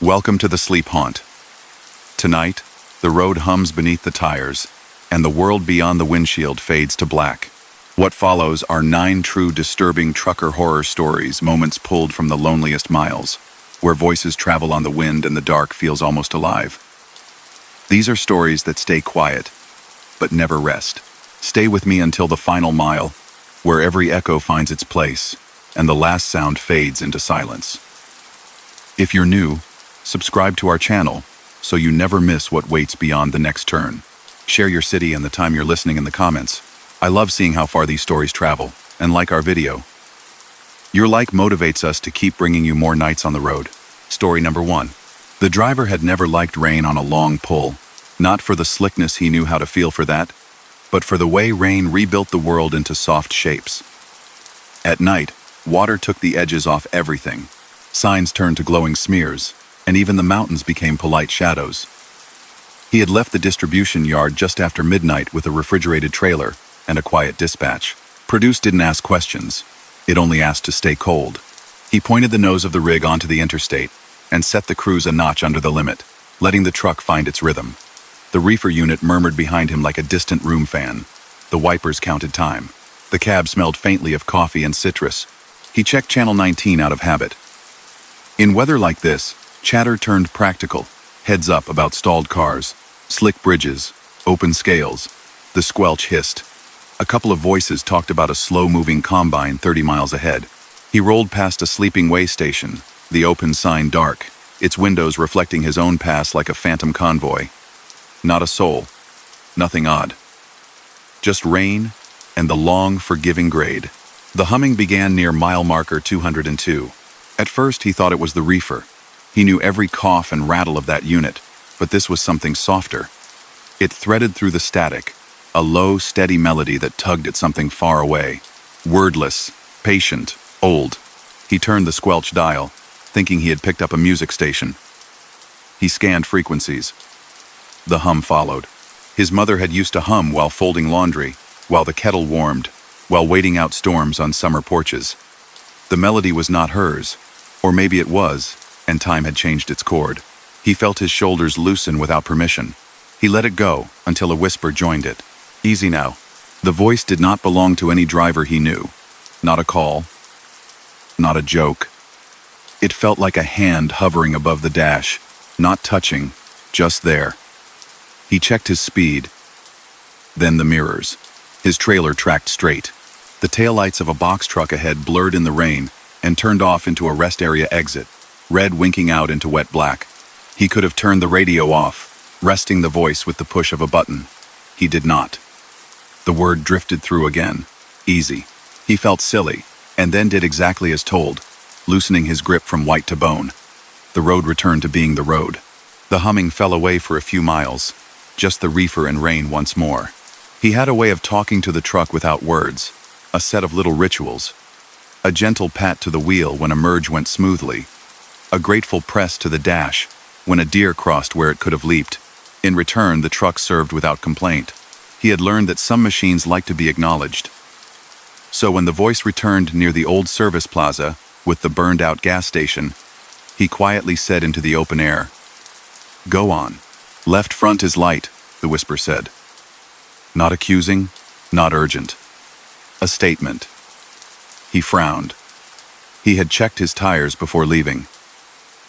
Welcome to the sleep haunt. Tonight, the road hums beneath the tires, and the world beyond the windshield fades to black. What follows are 9 true disturbing trucker horror stories, moments pulled from the loneliest miles, where voices travel on the wind and the dark feels almost alive. These are stories that stay quiet, but never rest. Stay with me until the final mile, where every echo finds its place, and the last sound fades into silence. If you're new, subscribe to our channel so you never miss what waits beyond the next turn. Share your city and the time you're listening in the comments. I love seeing how far these stories travel, and like our video. Your like motivates us to keep bringing you more nights on the road. Story number 1. The driver had never liked rain on a long pull, not for the slickness he knew how to feel for that, but for the way rain rebuilt the world into soft shapes. At night, water took the edges off everything. Signs turned to glowing smears, and even the mountains became polite shadows. He had left the distribution yard just after midnight with a refrigerated trailer and a quiet dispatch. Produce didn't ask questions. It only asked to stay cold. He pointed the nose of the rig onto the interstate and set the cruise a notch under the limit, letting the truck find its rhythm. The reefer unit murmured behind him like a distant room fan. The wipers counted time. The cab smelled faintly of coffee and citrus. He checked channel 19 out of habit. In weather like this, chatter turned practical. Heads up about stalled cars, slick bridges, open scales. The squelch hissed. A couple of voices talked about a slow-moving combine 30 miles ahead. He rolled past a sleeping way station, the open sign dark, its windows reflecting his own past like a phantom convoy. Not a soul. Nothing odd. Just rain and the long, forgiving grade. The humming began near mile marker 202. At first, he thought it was the reefer. He knew every cough and rattle of that unit, but this was something softer. It threaded through the static, a low, steady melody that tugged at something far away. Wordless, patient, old. He turned the squelch dial, thinking he had picked up a music station. He scanned frequencies. The hum followed. His mother had used to hum while folding laundry, while the kettle warmed, while waiting out storms on summer porches. The melody was not hers, or maybe it was, and time had changed its chord. He felt his shoulders loosen without permission. He let it go until a whisper joined it. Easy now. The voice did not belong to any driver he knew. Not a call. Not a joke. It felt like a hand hovering above the dash, not touching, just there. He checked his speed. Then the mirrors. His trailer tracked straight. The taillights of a box truck ahead blurred in the rain and turned off into a rest area exit, red winking out into wet black. He could have turned the radio off, resting the voice with the push of a button. He did not. The word drifted through again. Easy. He felt silly, and then did exactly as told, loosening his grip from white to bone. The road returned to being the road. The humming fell away for a few miles, just the reefer and rain once more. He had a way of talking to the truck without words, a set of little rituals. A gentle pat to the wheel when a merge went smoothly. A grateful press to the dash when a deer crossed where it could have leaped. In return, the truck served without complaint. He had learned that some machines like to be acknowledged. So when the voice returned near the old service plaza with the burned-out gas station, he quietly said into the open air, "Go on. Left front is light," the whisper said. Not accusing, not urgent. A statement. He frowned. He had checked his tires before leaving.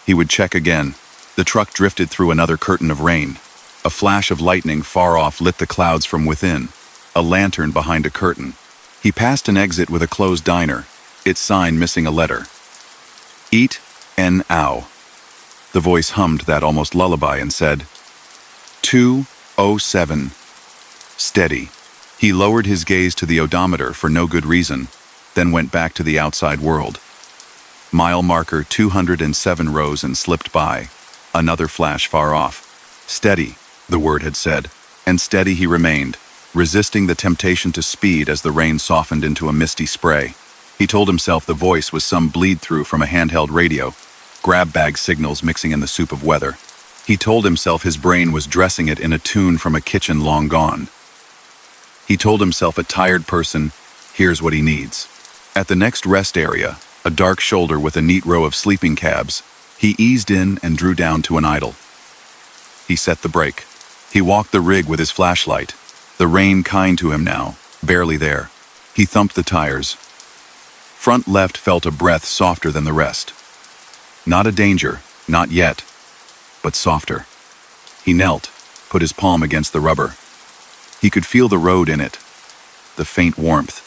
He would check again. The truck drifted through another curtain of rain. A flash of lightning far off lit the clouds from within, a lantern behind a curtain. He passed an exit with a closed diner, its sign missing a letter. Eat en ow. The voice hummed that almost lullaby and said, 207. Steady. He lowered his gaze to the odometer for no good reason, then went back to the outside world. Mile marker 207 rose and slipped by. Another flash far off. Steady, the word had said, and steady he remained, resisting the temptation to speed as the rain softened into a misty spray. He told himself the voice was some bleed-through from a handheld radio, grab bag signals mixing in the soup of weather. He told himself his brain was dressing it in a tune from a kitchen long gone. He told himself a tired person hears what he needs. At the next rest area, a dark shoulder with a neat row of sleeping cabs, He eased in and drew down to an idle. He set the brake. He walked the rig with his flashlight, the rain kind to him now, barely there. He thumped the tires. Front left felt a breath softer than the rest. Not a danger, not yet, but softer. He knelt, put his palm against the rubber. He could feel the road in it, the faint warmth.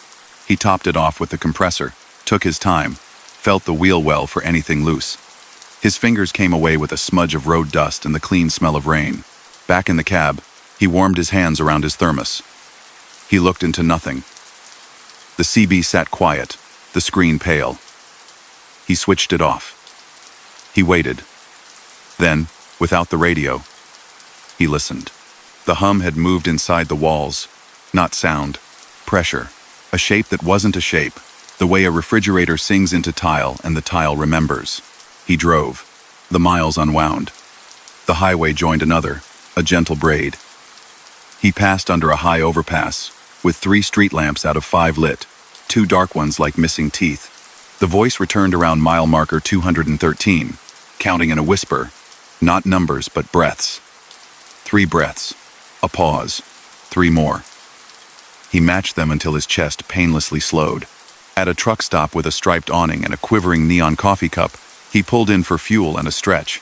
He topped it off with the compressor, took his time, felt the wheel well for anything loose. His fingers came away with a smudge of road dust and the clean smell of rain. Back in the cab, he warmed his hands around his thermos. He looked into nothing. The CB sat quiet, the screen pale. He switched it off. He waited. Then, without the radio, he listened. The hum had moved inside the walls. Not sound, pressure. A shape that wasn't a shape, the way a refrigerator sings into tile and the tile remembers. He drove. The miles unwound. The highway joined another, a gentle braid. He passed under a high overpass, with 3 street lamps out of 5 lit, 2 dark ones like missing teeth. The voice returned around mile marker 213, counting in a whisper, not numbers but breaths. 3 breaths, a pause, 3 more. He matched them until his chest painlessly slowed. At a truck stop with a striped awning and a quivering neon coffee cup, he pulled in for fuel and a stretch.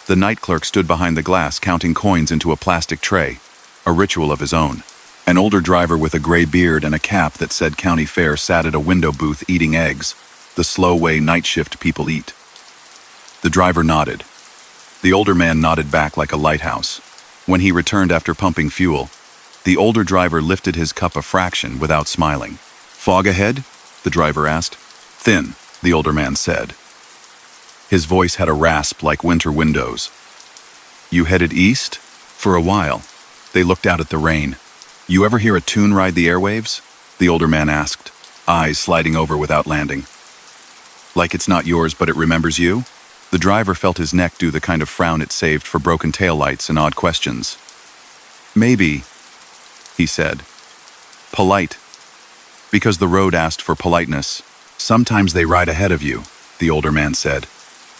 The night clerk stood behind the glass counting coins into a plastic tray, a ritual of his own. An older driver with a gray beard and a cap that said county fair sat at a window booth eating eggs, the slow way night shift people eat. The driver nodded. The older man nodded back like a lighthouse. When he returned after pumping fuel, the older driver lifted his cup a fraction without smiling. "Fog ahead?" the driver asked. "Thin," the older man said. His voice had a rasp like winter windows. "You headed east?" For a while, they looked out at the rain. "You ever hear a tune ride the airwaves?" the older man asked, eyes sliding over without landing. "Like it's not yours but it remembers you?" The driver felt his neck do the kind of frown it saved for broken taillights and odd questions. "Maybe," he said. "Polite. Because the road asked for politeness. Sometimes they ride ahead of you," the older man said.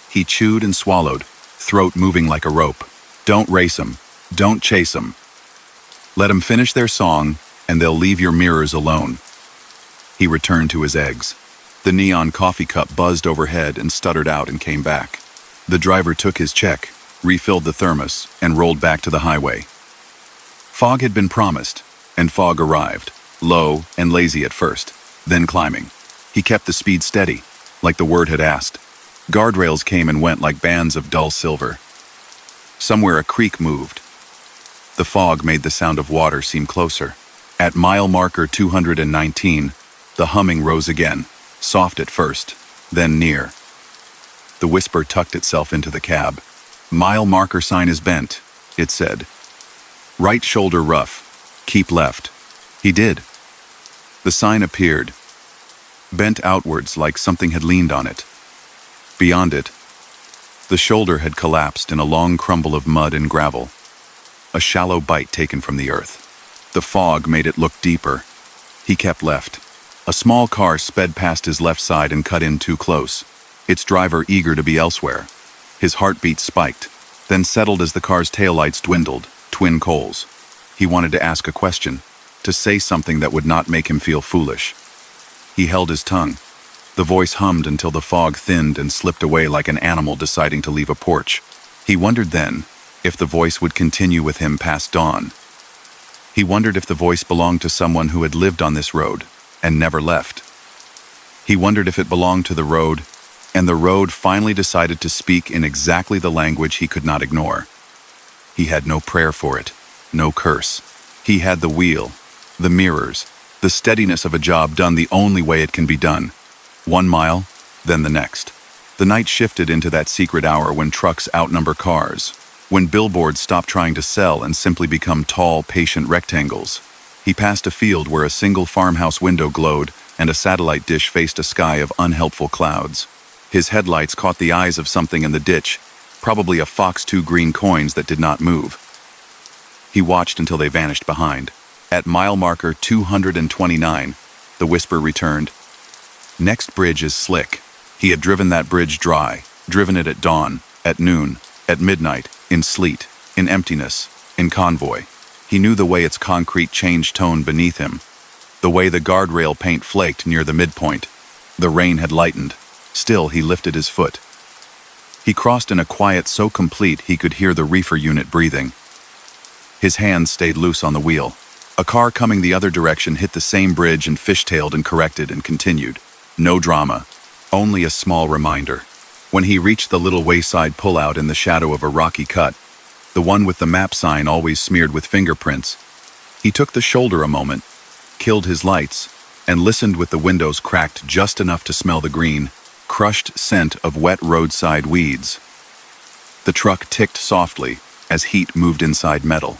He chewed and swallowed, throat moving like a rope. "Don't race 'em. Don't chase 'em. Let 'em finish their song, and they'll leave your mirrors alone." He returned to his eggs. The neon coffee cup buzzed overhead and stuttered out and came back. The driver took his check, refilled the thermos, and rolled back to the highway. Fog had been promised, and fog arrived, low and lazy at first, then climbing. He kept the speed steady, like the word had asked. Guardrails came and went like bands of dull silver. Somewhere a creek moved. The fog made the sound of water seem closer. At mile marker 219, the humming rose again, soft at first, then near. The whisper tucked itself into the cab. "Mile marker sign is bent," it said. "Right shoulder rough. Keep left." He did. The sign appeared, bent outwards like something had leaned on it. Beyond it, the shoulder had collapsed in a long crumble of mud and gravel, a shallow bite taken from the earth. The fog made it look deeper. He kept left. A small car sped past his left side and cut in too close, its driver eager to be elsewhere. His heartbeat spiked, then settled as the car's taillights dwindled, twin coals. He wanted to ask a question, to say something that would not make him feel foolish. He held his tongue. The voice hummed until the fog thinned and slipped away like an animal deciding to leave a porch. He wondered then if the voice would continue with him past dawn. He wondered if the voice belonged to someone who had lived on this road and never left. He wondered if it belonged to the road, and the road finally decided to speak in exactly the language he could not ignore. He had no prayer for it, no curse. He had the wheel, the mirrors, the steadiness of a job done the only way it can be done. 1 mile, then the next. The night shifted into that secret hour when trucks outnumber cars, when billboards stop trying to sell and simply become tall, patient rectangles. He passed a field where a single farmhouse window glowed and a satellite dish faced a sky of unhelpful clouds. His headlights caught the eyes of something in the ditch, probably a fox 2 green coins that did not move. He watched until they vanished behind. At mile marker 229, the whisper returned. "Next bridge is slick." He had driven that bridge dry, driven it at dawn, at noon, at midnight, in sleet, in emptiness, in convoy. He knew the way its concrete changed tone beneath him, the way the guardrail paint flaked near the midpoint. The rain had lightened. Still, he lifted his foot. He crossed in a quiet so complete he could hear the reefer unit breathing. His hands stayed loose on the wheel. A car coming the other direction hit the same bridge and fishtailed and corrected and continued. No drama, only a small reminder. When he reached the little wayside pullout in the shadow of a rocky cut, the one with the map sign always smeared with fingerprints, he took the shoulder a moment, killed his lights, and listened with the windows cracked just enough to smell the green, crushed scent of wet roadside weeds. The truck ticked softly as heat moved inside metal.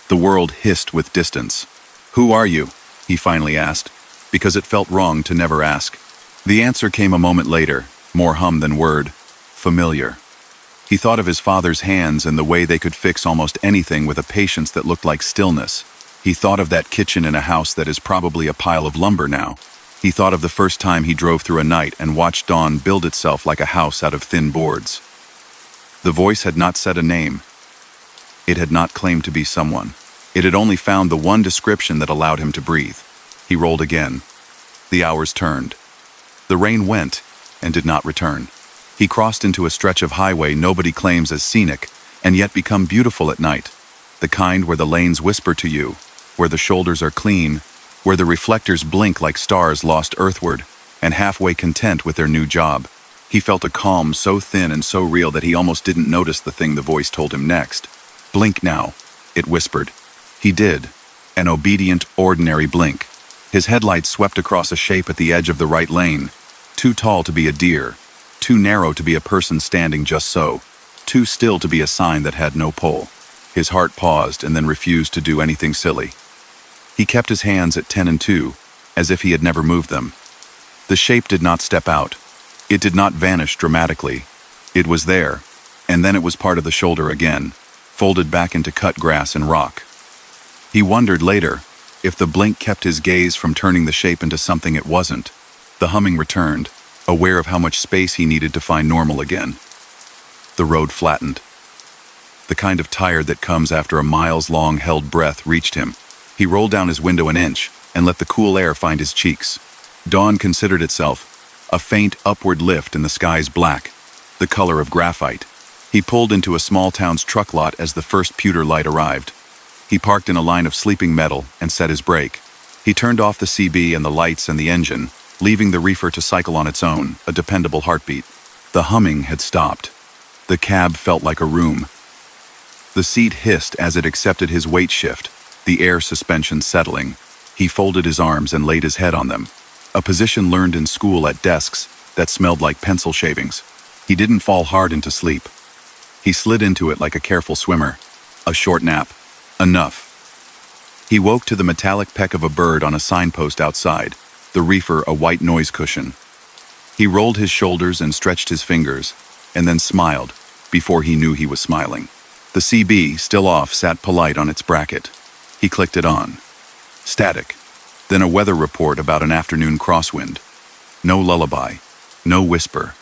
The world hissed with distance. "Who are you?" he finally asked, because it felt wrong to never ask. The answer came a moment later, more hum than word. Familiar. He thought of his father's hands and the way they could fix almost anything with a patience that looked like stillness. He thought of that kitchen in a house that is probably a pile of lumber now. He thought of the first time he drove through a night and watched dawn build itself like a house out of thin boards. The voice had not said a name. It had not claimed to be someone. It had only found the one description that allowed him to breathe. He rolled again. The hours turned. The rain went and did not return. He crossed into a stretch of highway nobody claims as scenic, and yet become beautiful at night. The kind where the lanes whisper to you, where the shoulders are clean, where the reflectors blink like stars lost earthward, and halfway content with their new job. He felt a calm so thin and so real that he almost didn't notice the thing the voice told him next. "Blink now," it whispered. He did. An obedient, ordinary blink. His headlights swept across a shape at the edge of the right lane. Too tall to be a deer. Too narrow to be a person standing just so. Too still to be a sign that had no pole. His heart paused and then refused to do anything silly. He kept his hands at 10 and 2, as if he had never moved them. The shape did not step out. It did not vanish dramatically. It was there, and then it was part of the shoulder again, folded back into cut grass and rock. He wondered later if the blink kept his gaze from turning the shape into something it wasn't. The humming returned, aware of how much space he needed to find normal again. The road flattened. The kind of tired that comes after a miles-long held breath reached him. He rolled down his window an inch and let the cool air find his cheeks. Dawn considered itself a faint upward lift in the sky's black, the color of graphite. He pulled into a small town's truck lot as the first pewter light arrived. He parked in a line of sleeping metal and set his brake. He turned off the CB and the lights and the engine, leaving the reefer to cycle on its own, a dependable heartbeat. The humming had stopped. The cab felt like a room. The seat hissed as it accepted his weight shift, the air suspension settling. He folded his arms and laid his head on them, a position learned in school at desks that smelled like pencil shavings. He didn't fall hard into sleep. He slid into it like a careful swimmer. A short nap. Enough. He woke to the metallic peck of a bird on a signpost outside, the reefer a white noise cushion. He rolled his shoulders and stretched his fingers, and then smiled, before he knew he was smiling. The CB, still off, sat polite on its bracket. He clicked it on. Static. Then a weather report about an afternoon crosswind. No lullaby. No whisper.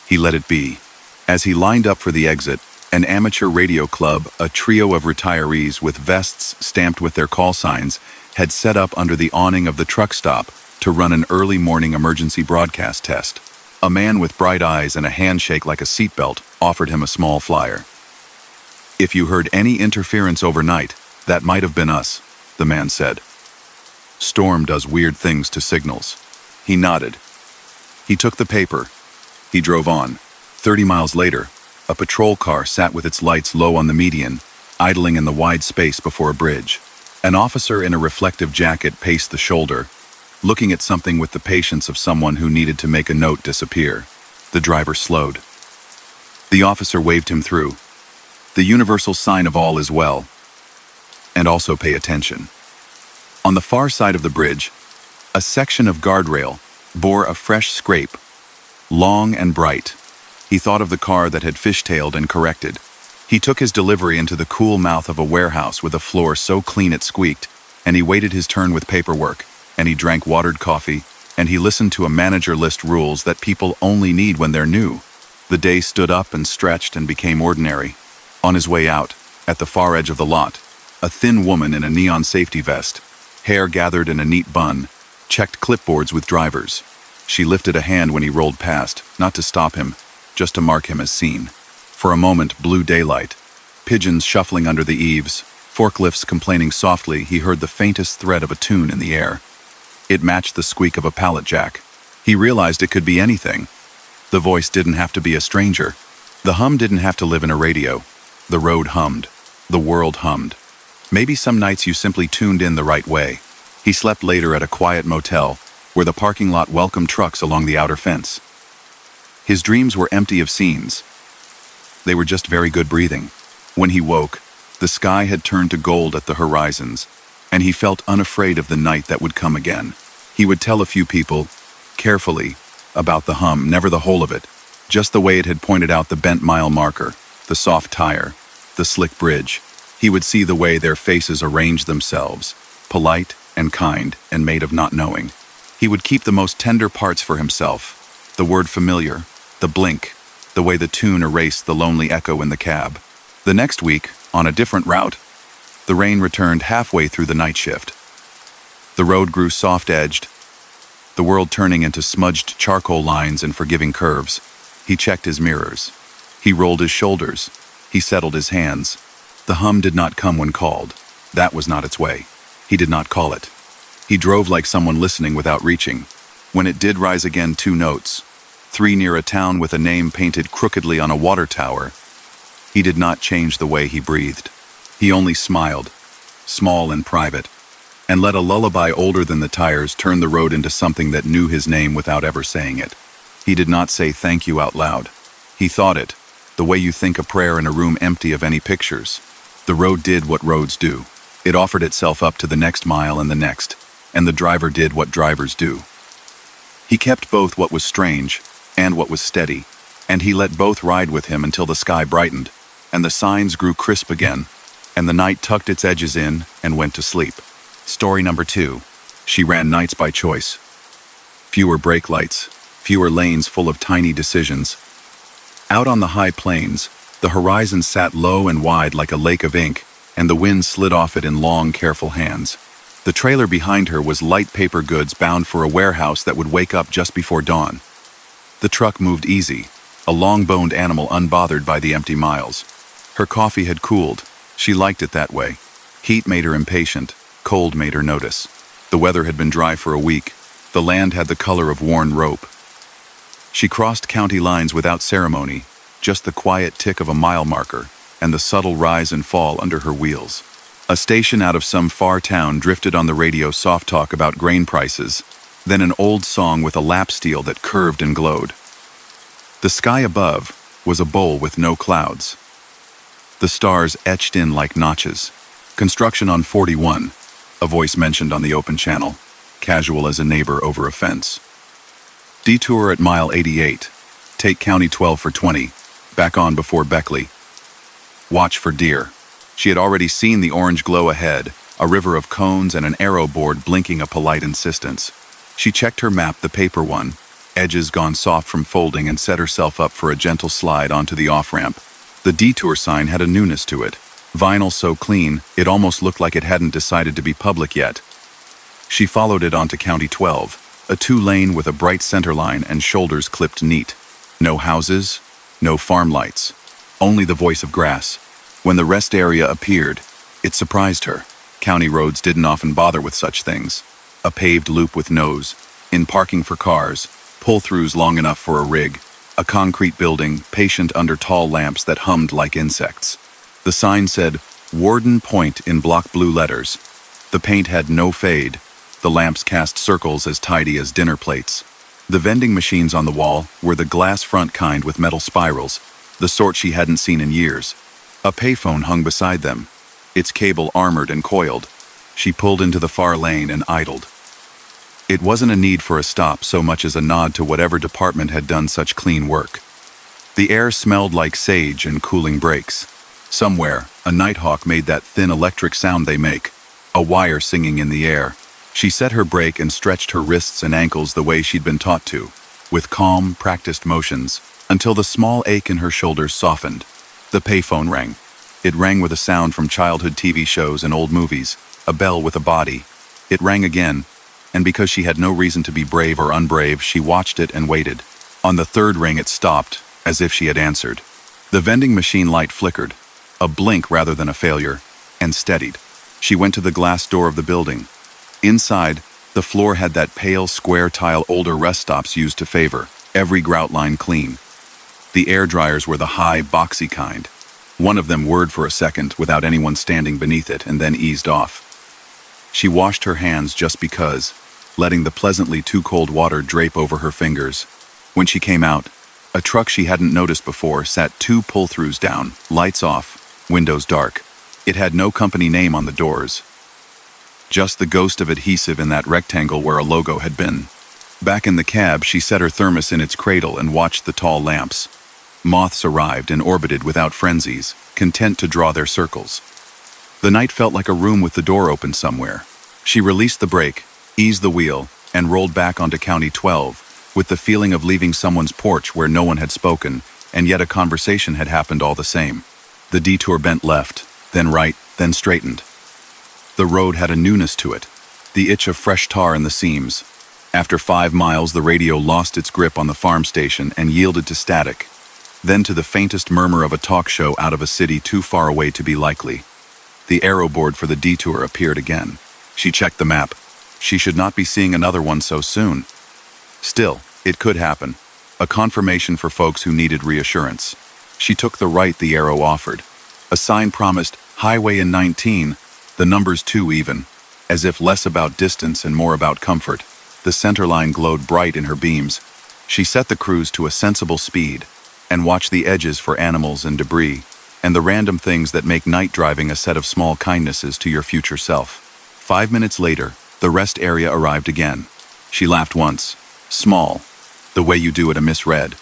He let it be. As he lined up for the exit, an amateur radio club, a trio of retirees with vests stamped with their call signs, had set up under the awning of the truck stop to run an early morning emergency broadcast test. A man with bright eyes and a handshake like a seatbelt offered him a small flyer. "If you heard any interference overnight, that might have been us," the man said. "Storm does weird things to signals." He nodded. He took the paper. He drove on. 30 miles later, a patrol car sat with its lights low on the median, idling in the wide space before a bridge. An officer in a reflective jacket paced the shoulder, looking at something with the patience of someone who needed to make a note disappear. The driver slowed. The officer waved him through. The universal sign of all is well. And also pay attention. On the far side of the bridge, a section of guardrail bore a fresh scrape, long and bright. He thought of the car that had fishtailed and corrected. He took his delivery into the cool mouth of a warehouse with a floor so clean it squeaked, and he waited his turn with paperwork, and he drank watered coffee, and he listened to a manager list rules that people only need when they're new. The day stood up and stretched and became ordinary. On his way out, at the far edge of the lot, a thin woman in a neon safety vest, hair gathered in a neat bun, checked clipboards with drivers. She lifted a hand when he rolled past, not to stop him, just to mark him as seen. For a moment, blue daylight, pigeons shuffling under the eaves, forklifts complaining softly. He heard the faintest thread of a tune in the air. It matched the squeak of a pallet jack. He realized it could be anything. The voice didn't have to be a stranger. The hum didn't have to live in a radio. The road hummed. The world hummed. Maybe some nights you simply tuned in the right way. He slept later at a quiet motel, where the parking lot welcomed trucks along the outer fence. His dreams were empty of scenes. They were just very good breathing. When he woke, the sky had turned to gold at the horizons, and he felt unafraid of the night that would come again. He would tell a few people, carefully, about the hum, never the whole of it, just the way it had pointed out the bent mile marker, the soft tire, the slick bridge. He would see the way their faces arranged themselves, polite and kind and made of not knowing. He would keep the most tender parts for himself, the word familiar, the blink, the way the tune erased the lonely echo in the cab. The next week, on a different route, the rain returned halfway through the night shift. The road grew soft-edged, the world turning into smudged charcoal lines and forgiving curves. He checked his mirrors. He rolled his shoulders. He settled his hands. The hum did not come when called. That was not its way. He did not call it. He drove like someone listening without reaching. When it did rise again, 2 notes, 3 near a town with a name painted crookedly on a water tower, he did not change the way he breathed. He only smiled, small and private, and let a lullaby older than the tires turn the road into something that knew his name without ever saying it. He did not say thank you out loud. He thought it, the way you think a prayer in a room empty of any pictures. The road did what roads do. It offered itself up to the next mile and the next, and the driver did what drivers do. He kept both what was strange and what was steady, and he let both ride with him until the sky brightened, and the signs grew crisp again, and the night tucked its edges in and went to sleep. Story number 2. She ran nights by choice. Fewer brake lights, fewer lanes full of tiny decisions. Out on the high plains, the horizon sat low and wide like a lake of ink, and the wind slid off it in long, careful hands. The trailer behind her was light paper goods bound for a warehouse that would wake up just before dawn. The truck moved easy, a long-boned animal unbothered by the empty miles. Her coffee had cooled. She liked it that way. Heat made her impatient. Cold made her notice. The weather had been dry for a week. The land had the color of worn rope. She crossed county lines without ceremony, just the quiet tick of a mile marker and the subtle rise and fall under her wheels. A station out of some far town drifted on the radio soft talk about grain prices, then an old song with a lap steel that curved and glowed. The sky above was a bowl with no clouds. The stars etched in like notches. Construction on 41. A voice mentioned on the open channel, casual as a neighbor over a fence. Detour at mile 88. Take County 12 for 20. Back on before Beckley. Watch for deer. She had already seen the orange glow ahead, a river of cones and an arrow board blinking a polite insistence. She checked her map, the paper one, edges gone soft from folding, and set herself up for a gentle slide onto the off-ramp. The detour sign had a newness to it. Vinyl so clean, it almost looked like it hadn't decided to be public yet. She followed it onto County 12, a 2-lane with a bright center line and shoulders clipped neat. No houses, no farm lights, only the voice of grass. When the rest area appeared, it surprised her. County roads didn't often bother with such things. A paved loop with nose, in parking for cars, pull-throughs long enough for a rig, a concrete building, patient under tall lamps that hummed like insects. The sign said, Warden Point in block blue letters. The paint had no fade. The lamps cast circles as tidy as dinner plates. The vending machines on the wall were the glass front kind with metal spirals, the sort she hadn't seen in years. A payphone hung beside them, its cable armored and coiled. She pulled into the far lane and idled. It wasn't a need for a stop so much as a nod to whatever department had done such clean work. The air smelled like sage and cooling brakes. Somewhere, a nighthawk made that thin electric sound they make, a wire singing in the air. She set her brake and stretched her wrists and ankles the way she'd been taught to, with calm, practiced motions. until the small ache in her shoulders softened. The payphone rang. It rang with a sound from childhood TV shows and old movies, a bell with a body. It rang again, and because she had no reason to be brave or unbrave, she watched it and waited. On the third ring it stopped, as if she had answered. The vending machine light flickered, a blink rather than a failure, and steadied. She went to the glass door of the building. Inside, the floor had that pale, square tile older rest stops used to favor, every grout line clean. The air dryers were the high, boxy kind. One of them whirred for a second without anyone standing beneath it and then eased off. She washed her hands just because, letting the pleasantly too cold water drape over her fingers. When she came out, a truck she hadn't noticed before sat 2 pull-throughs down, lights off, windows dark. It had no company name on the doors. Just the ghost of adhesive in that rectangle where a logo had been. Back in the cab, she set her thermos in its cradle and watched the tall lamps. Moths arrived and orbited without frenzies, content to draw their circles. The night felt like a room with the door open somewhere. She released the brake, eased the wheel, and rolled back onto County 12, with the feeling of leaving someone's porch where no one had spoken, and yet a conversation had happened all the same. The detour bent left, then right, then straightened. The road had a newness to it, the itch of fresh tar in the seams. After 5 miles, the radio lost its grip on the farm station and yielded to static, then to the faintest murmur of a talk show out of a city too far away to be likely. The arrow board for the detour appeared again. She checked the map. She should not be seeing another one so soon. Still, it could happen. A confirmation for folks who needed reassurance. She took the right the arrow offered. A sign promised Highway in 19, the numbers 2 even, as if less about distance and more about comfort. The center line glowed bright in her beams. She set the cruise to a sensible speed and watched the edges for animals and debris, and the random things that make night driving a set of small kindnesses to your future self. 5 minutes later, the rest area arrived again. She laughed once. Small, the way you do at a misread.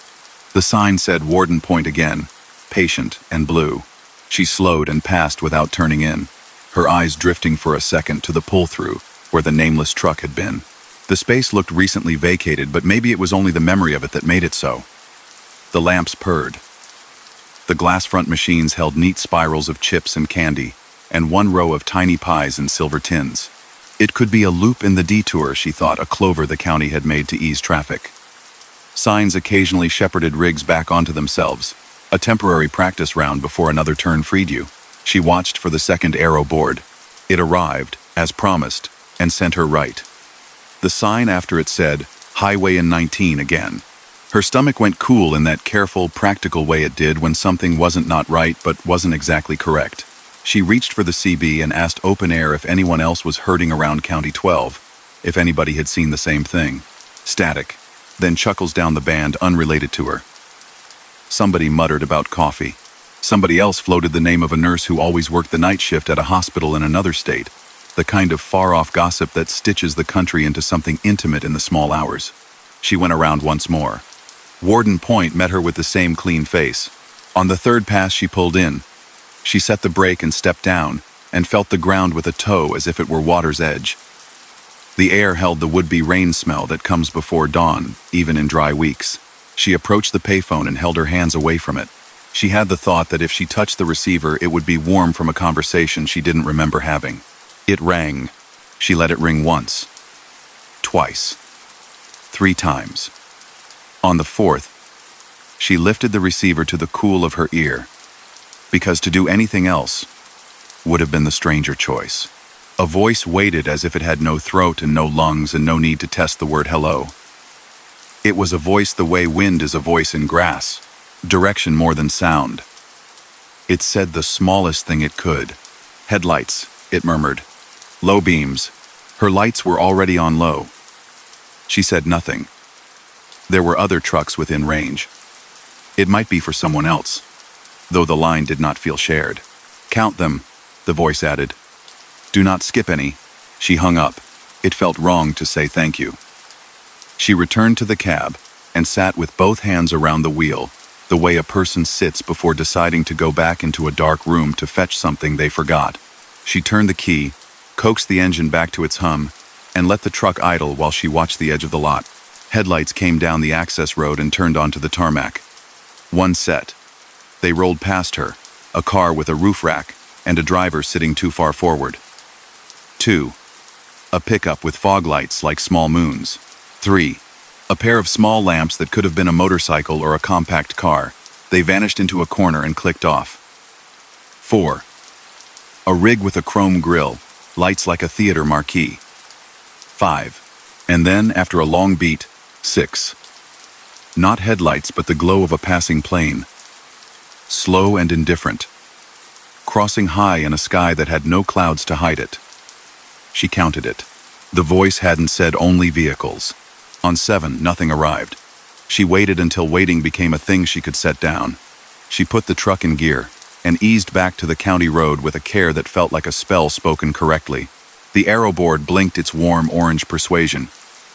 The sign said Warden Point again, patient and blue. She slowed and passed without turning in, her eyes drifting for a second to the pull-through where the nameless truck had been. The space looked recently vacated, but maybe it was only the memory of it that made it so. The lamps purred. The glass front machines held neat spirals of chips and candy, and 1 row of tiny pies in silver tins. It could be a loop in the detour, she thought, a clover the county had made to ease traffic. Signs occasionally shepherded rigs back onto themselves, a temporary practice round before another turn freed you. She watched for the second arrow board. It arrived, as promised, and sent her right. The sign after it said, Highway in 19 again. Her stomach went cool in that careful, practical way it did when something wasn't not right but wasn't exactly correct. She reached for the CB and asked open air if anyone else was herding around County 12, if anybody had seen the same thing. Static, then chuckles down the band unrelated to her. Somebody muttered about coffee. Somebody else floated the name of a nurse who always worked the night shift at a hospital in another state, the kind of far-off gossip that stitches the country into something intimate in the small hours. She went around once more. Warden Point met her with the same clean face. On the 3rd pass she pulled in. She set the brake and stepped down, and felt the ground with a toe as if it were water's edge. The air held the would-be rain smell that comes before dawn, even in dry weeks. She approached the payphone and held her hands away from it. She had the thought that if she touched the receiver, it would be warm from a conversation she didn't remember having. It rang. She let it ring once. Twice. 3 times. On the 4th, she lifted the receiver to the cool of her ear, because to do anything else would have been the stranger choice. A voice waited as if it had no throat and no lungs and no need to test the word hello. It was a voice the way wind is a voice in grass, direction more than sound. It said the smallest thing it could. Headlights, it murmured. Low beams. Her lights were already on low. She said nothing. There were other trucks within range. It might be for someone else, though the line did not feel shared. Count them, the voice added. Do not skip any. She hung up. It felt wrong to say thank you. She returned to the cab and sat with both hands around the wheel, the way a person sits before deciding to go back into a dark room to fetch something they forgot. She turned the key, coaxed the engine back to its hum, and let the truck idle while she watched the edge of the lot. Headlights came down the access road and turned onto the tarmac. One set. They rolled past her, a car with a roof rack and a driver sitting too far forward. 2. A pickup with fog lights like small moons. 3. A pair of small lamps that could have been a motorcycle or a compact car. They vanished into a corner and clicked off. 4. A rig with a chrome grille, lights like a theater marquee. 5. And then, after a long beat, 6. Not headlights, but the glow of a passing plane. Slow and indifferent. Crossing high in a sky that had no clouds to hide it. She counted it. The voice hadn't said only vehicles. On 7, nothing arrived. She waited until waiting became a thing she could set down. She put the truck in gear and eased back to the county road with a care that felt like a spell spoken correctly. The arrow board blinked its warm orange persuasion.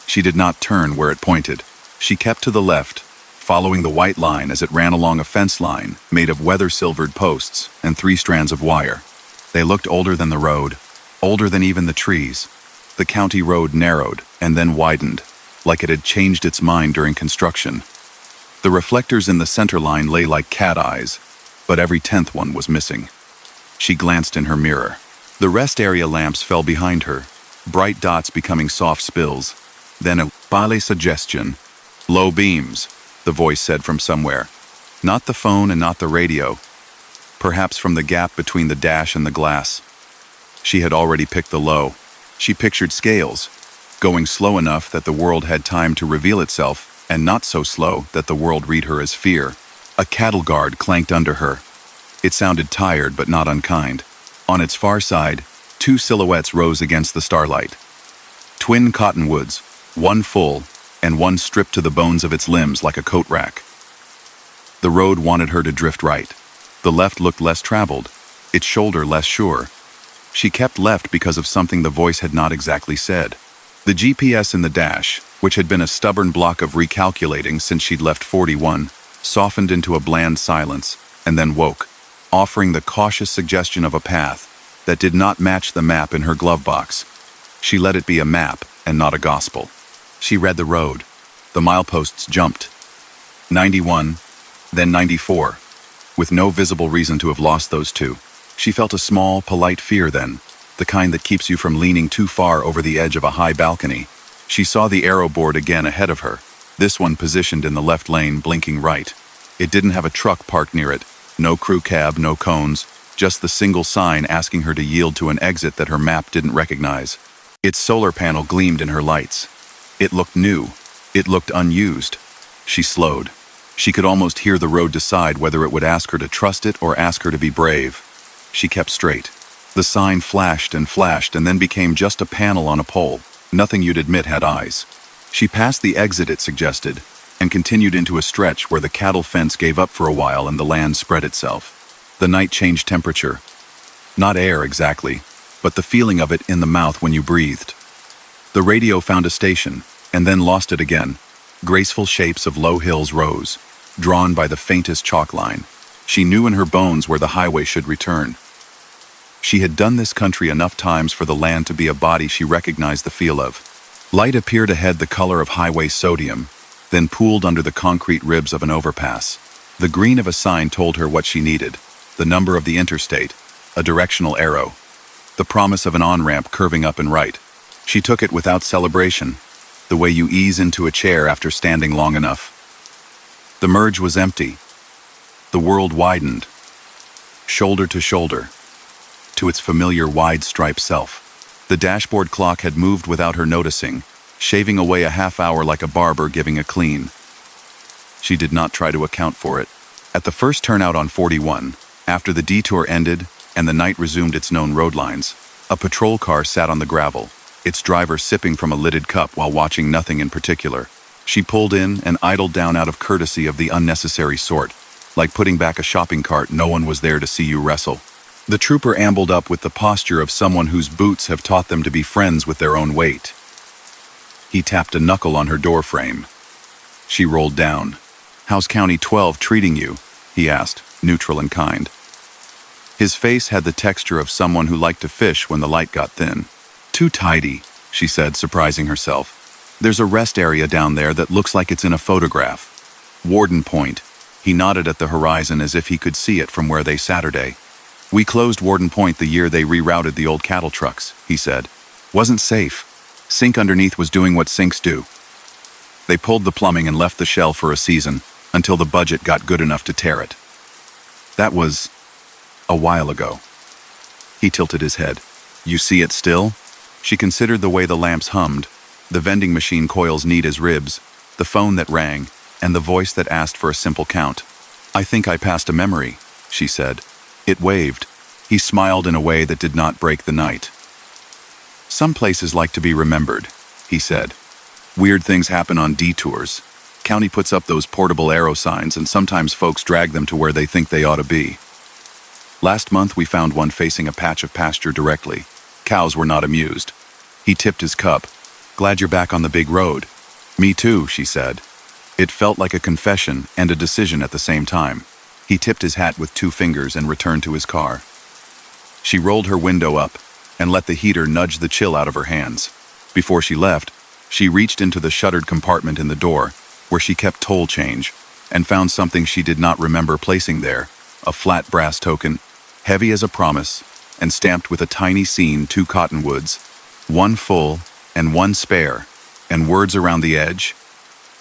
She did not turn where it pointed. She kept to the left, following the white line as it ran along a fence line made of weather-silvered posts and 3 strands of wire. They looked older than the road, older than even the trees. The county road narrowed and then widened, like it had changed its mind during construction. The reflectors in the center line lay like cat eyes, but every 10th one was missing. She glanced in her mirror. The rest area lamps fell behind her, bright dots becoming soft spills. Then a pale suggestion. Low beams, the voice said from somewhere. Not the phone and not the radio. Perhaps from the gap between the dash and the glass. She had already picked the low. She pictured scales, going slow enough that the world had time to reveal itself, and not so slow that the world read her as fear. A cattle guard clanked under her. It sounded tired but not unkind. On its far side, 2 silhouettes rose against the starlight. Twin cottonwoods, one full, and one stripped to the bones of its limbs like a coat rack. The road wanted her to drift right. The left looked less traveled, its shoulder less sure. She kept left because of something the voice had not exactly said. The GPS in the dash, which had been a stubborn block of recalculating since she'd left 41, softened into a bland silence, and then woke, offering the cautious suggestion of a path that did not match the map in her glove box. She let it be a map and not a gospel. She read the road. The mileposts jumped. 91, then 94, with no visible reason to have lost those 2. She felt a small, polite fear then, the kind that keeps you from leaning too far over the edge of a high balcony. She saw the arrow board again ahead of her, this one positioned in the left lane, blinking right. It didn't have a truck parked near it, no crew cab, no cones, just the single sign asking her to yield to an exit that her map didn't recognize. Its solar panel gleamed in her lights. It looked new. It looked unused. She slowed. She could almost hear the road decide whether it would ask her to trust it or ask her to be brave. She kept straight. The sign flashed and then became just a panel on a pole. Nothing you'd admit had eyes. She passed the exit it suggested and continued into a stretch where the cattle fence gave up for a while and the land spread itself. The night changed temperature. Not air exactly, but the feeling of it in the mouth when you breathed. The radio found a station and then lost it again. Graceful shapes of low hills rose, drawn by the faintest chalk line. She knew in her bones where the highway should return. She had done this country enough times for the land to be a body she recognized the feel of. Light appeared ahead the color of highway sodium, then pooled under the concrete ribs of an overpass. The green of a sign told her what she needed, the number of the interstate, a directional arrow, the promise of an on-ramp curving up and right. She took it without celebration, the way you ease into a chair after standing long enough. The merge was empty. The world widened, shoulder to shoulder, to its familiar wide-striped self. The dashboard clock had moved without her noticing, shaving away a half hour like a barber giving a clean. She did not try to account for it. At the first turnout on 41, after the detour ended and the night resumed its known road lines, a patrol car sat on the gravel, its driver sipping from a lidded cup while watching nothing in particular. She pulled in and idled down out of courtesy of the unnecessary sort, like putting back a shopping cart no one was there to see you wrestle. The trooper ambled up with the posture of someone whose boots have taught them to be friends with their own weight. He tapped a knuckle on her door frame. She rolled down. "How's County 12 treating you?" he asked, neutral and kind. His face had the texture of someone who liked to fish when the light got thin. "Too tidy," she said, surprising herself. "There's a rest area down there that looks like it's in a photograph. Warden Point. He nodded at the horizon as if he could see it from where they Saturday. "We closed Warden Point the year they rerouted the old cattle trucks," he said. "Wasn't safe. Sink underneath was doing what sinks do. They pulled the plumbing and left the shell for a season, until the budget got good enough to tear it. That was a while ago." He tilted his head. "You see it still?" She considered the way the lamps hummed, the vending machine coils neat as ribs, the phone that rang, and the voice that asked for a simple count. "I think I passed a memory," she said. It waved. He smiled in a way that did not break the night. "Some places like to be remembered," he said. "Weird things happen on detours. County puts up those portable arrow signs, and sometimes folks drag them to where they think they ought to be. Last month we found one facing a patch of pasture directly. Cows were not amused." He tipped his cup. "Glad you're back on the big road." "Me too," she said. It felt like a confession and a decision at the same time. He tipped his hat with 2 fingers and returned to his car. She rolled her window up and let the heater nudge the chill out of her hands. Before she left, she reached into the shuttered compartment in the door, where she kept toll change, and found something she did not remember placing there, a flat brass token, heavy as a promise, and stamped with a tiny scene 2 cottonwoods, 1 full and 1 spare, and words around the edge.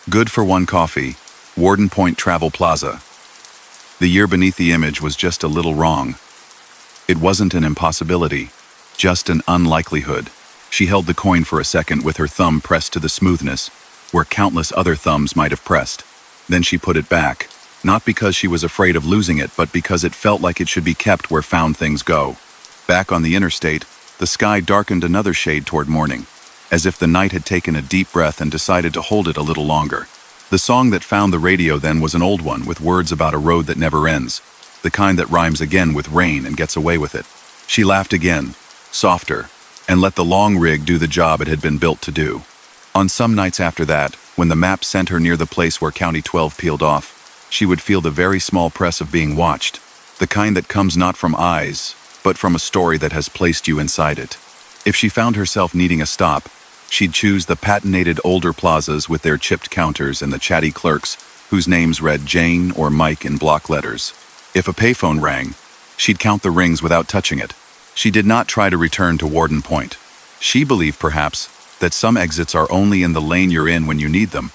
"Good for 1 coffee, Warden Point Travel Plaza." The year beneath the image was just a little wrong. It wasn't an impossibility, just an unlikelihood. She held the coin for a second with her thumb pressed to the smoothness, where countless other thumbs might have pressed. Then she put it back, not because she was afraid of losing it, but because it felt like it should be kept where found things go. Back on the interstate, the sky darkened another shade toward morning, as if the night had taken a deep breath and decided to hold it a little longer. The song that found the radio then was an old one with words about a road that never ends, the kind that rhymes again with rain and gets away with it. She laughed again, softer, and let the long rig do the job it had been built to do. On some nights after that, when the map sent her near the place where County 12 peeled off, she would feel the very small press of being watched, the kind that comes not from eyes, but from a story that has placed you inside it. If she found herself needing a stop, she'd choose the patinated older plazas with their chipped counters and the chatty clerks whose names read Jane or Mike in block letters. If a payphone rang, she'd count the rings without touching it. She did not try to return to Warden Point. She believed, perhaps, that some exits are only in the lane you're in when you need them,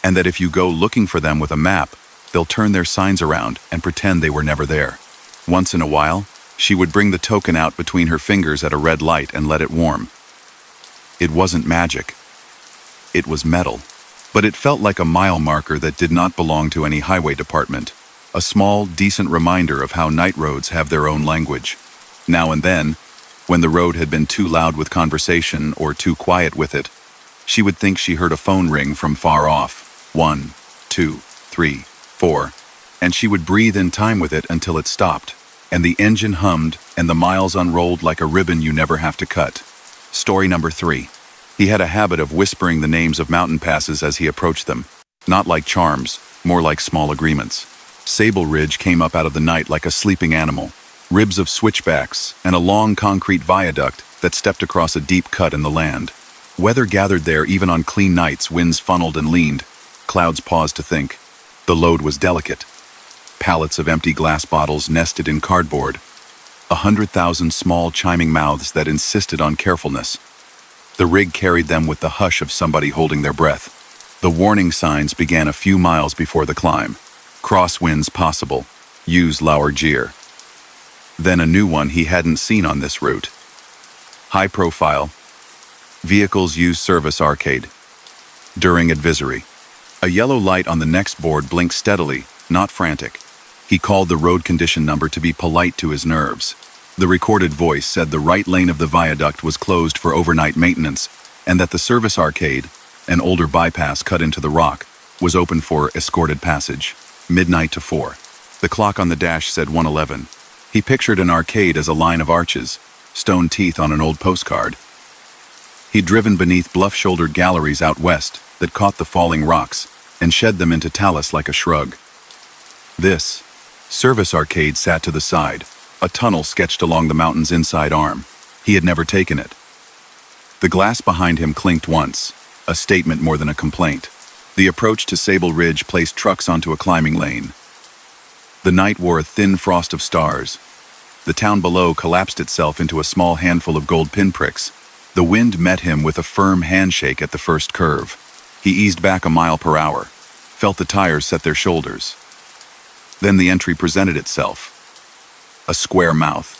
and that if you go looking for them with a map, they'll turn their signs around and pretend they were never there. Once in a while, she would bring the token out between her fingers at a red light and let it warm. It wasn't magic. It was metal. But it felt like a mile marker that did not belong to any highway department. A small, decent reminder of how night roads have their own language. Now and then, when the road had been too loud with conversation or too quiet with it, she would think she heard a phone ring from far off. 1, 2, 3, 4, and she would breathe in time with it until it stopped, and the engine hummed and the miles unrolled like a ribbon you never have to cut. Story number 3. He had a habit of whispering the names of mountain passes as he approached them, not like charms, more like small agreements. Sable Ridge came up out of the night like a sleeping animal, ribs of switchbacks, and a long concrete viaduct that stepped across a deep cut in the land. Weather gathered there even on clean nights, winds funneled and leaned. Clouds paused to think. The load was delicate. Pallets of empty glass bottles nested in cardboard. 100,000 small chiming mouths that insisted on carefulness. The rig carried them with the hush of somebody holding their breath. The warning signs began a few miles before the climb. Crosswinds possible. Use lower gear. Then a new one he hadn't seen on this route. High profile. Vehicles use service arcade. During advisory. A yellow light on the next board blinked steadily, not frantic. He called the road condition number to be polite to his nerves. The recorded voice said the right lane of the viaduct was closed for overnight maintenance, and that the service arcade, an older bypass cut into the rock, was open for escorted passage, midnight to 4. The clock on the dash said 1:11. He pictured an arcade as a line of arches, stone teeth on an old postcard. He'd driven beneath bluff-shouldered galleries out west that caught the falling rocks and shed them into talus like a shrug. This service arcade sat to the side, a tunnel sketched along the mountain's inside arm. He had never taken it. The glass behind him clinked once, a statement more than a complaint. The approach to Sable Ridge placed trucks onto a climbing lane. The night wore a thin frost of stars. The town below collapsed itself into a small handful of gold pinpricks. The wind met him with a firm handshake at the first curve. He eased back a mile per hour, felt the tires set their shoulders. Then the entry presented itself. A square mouth,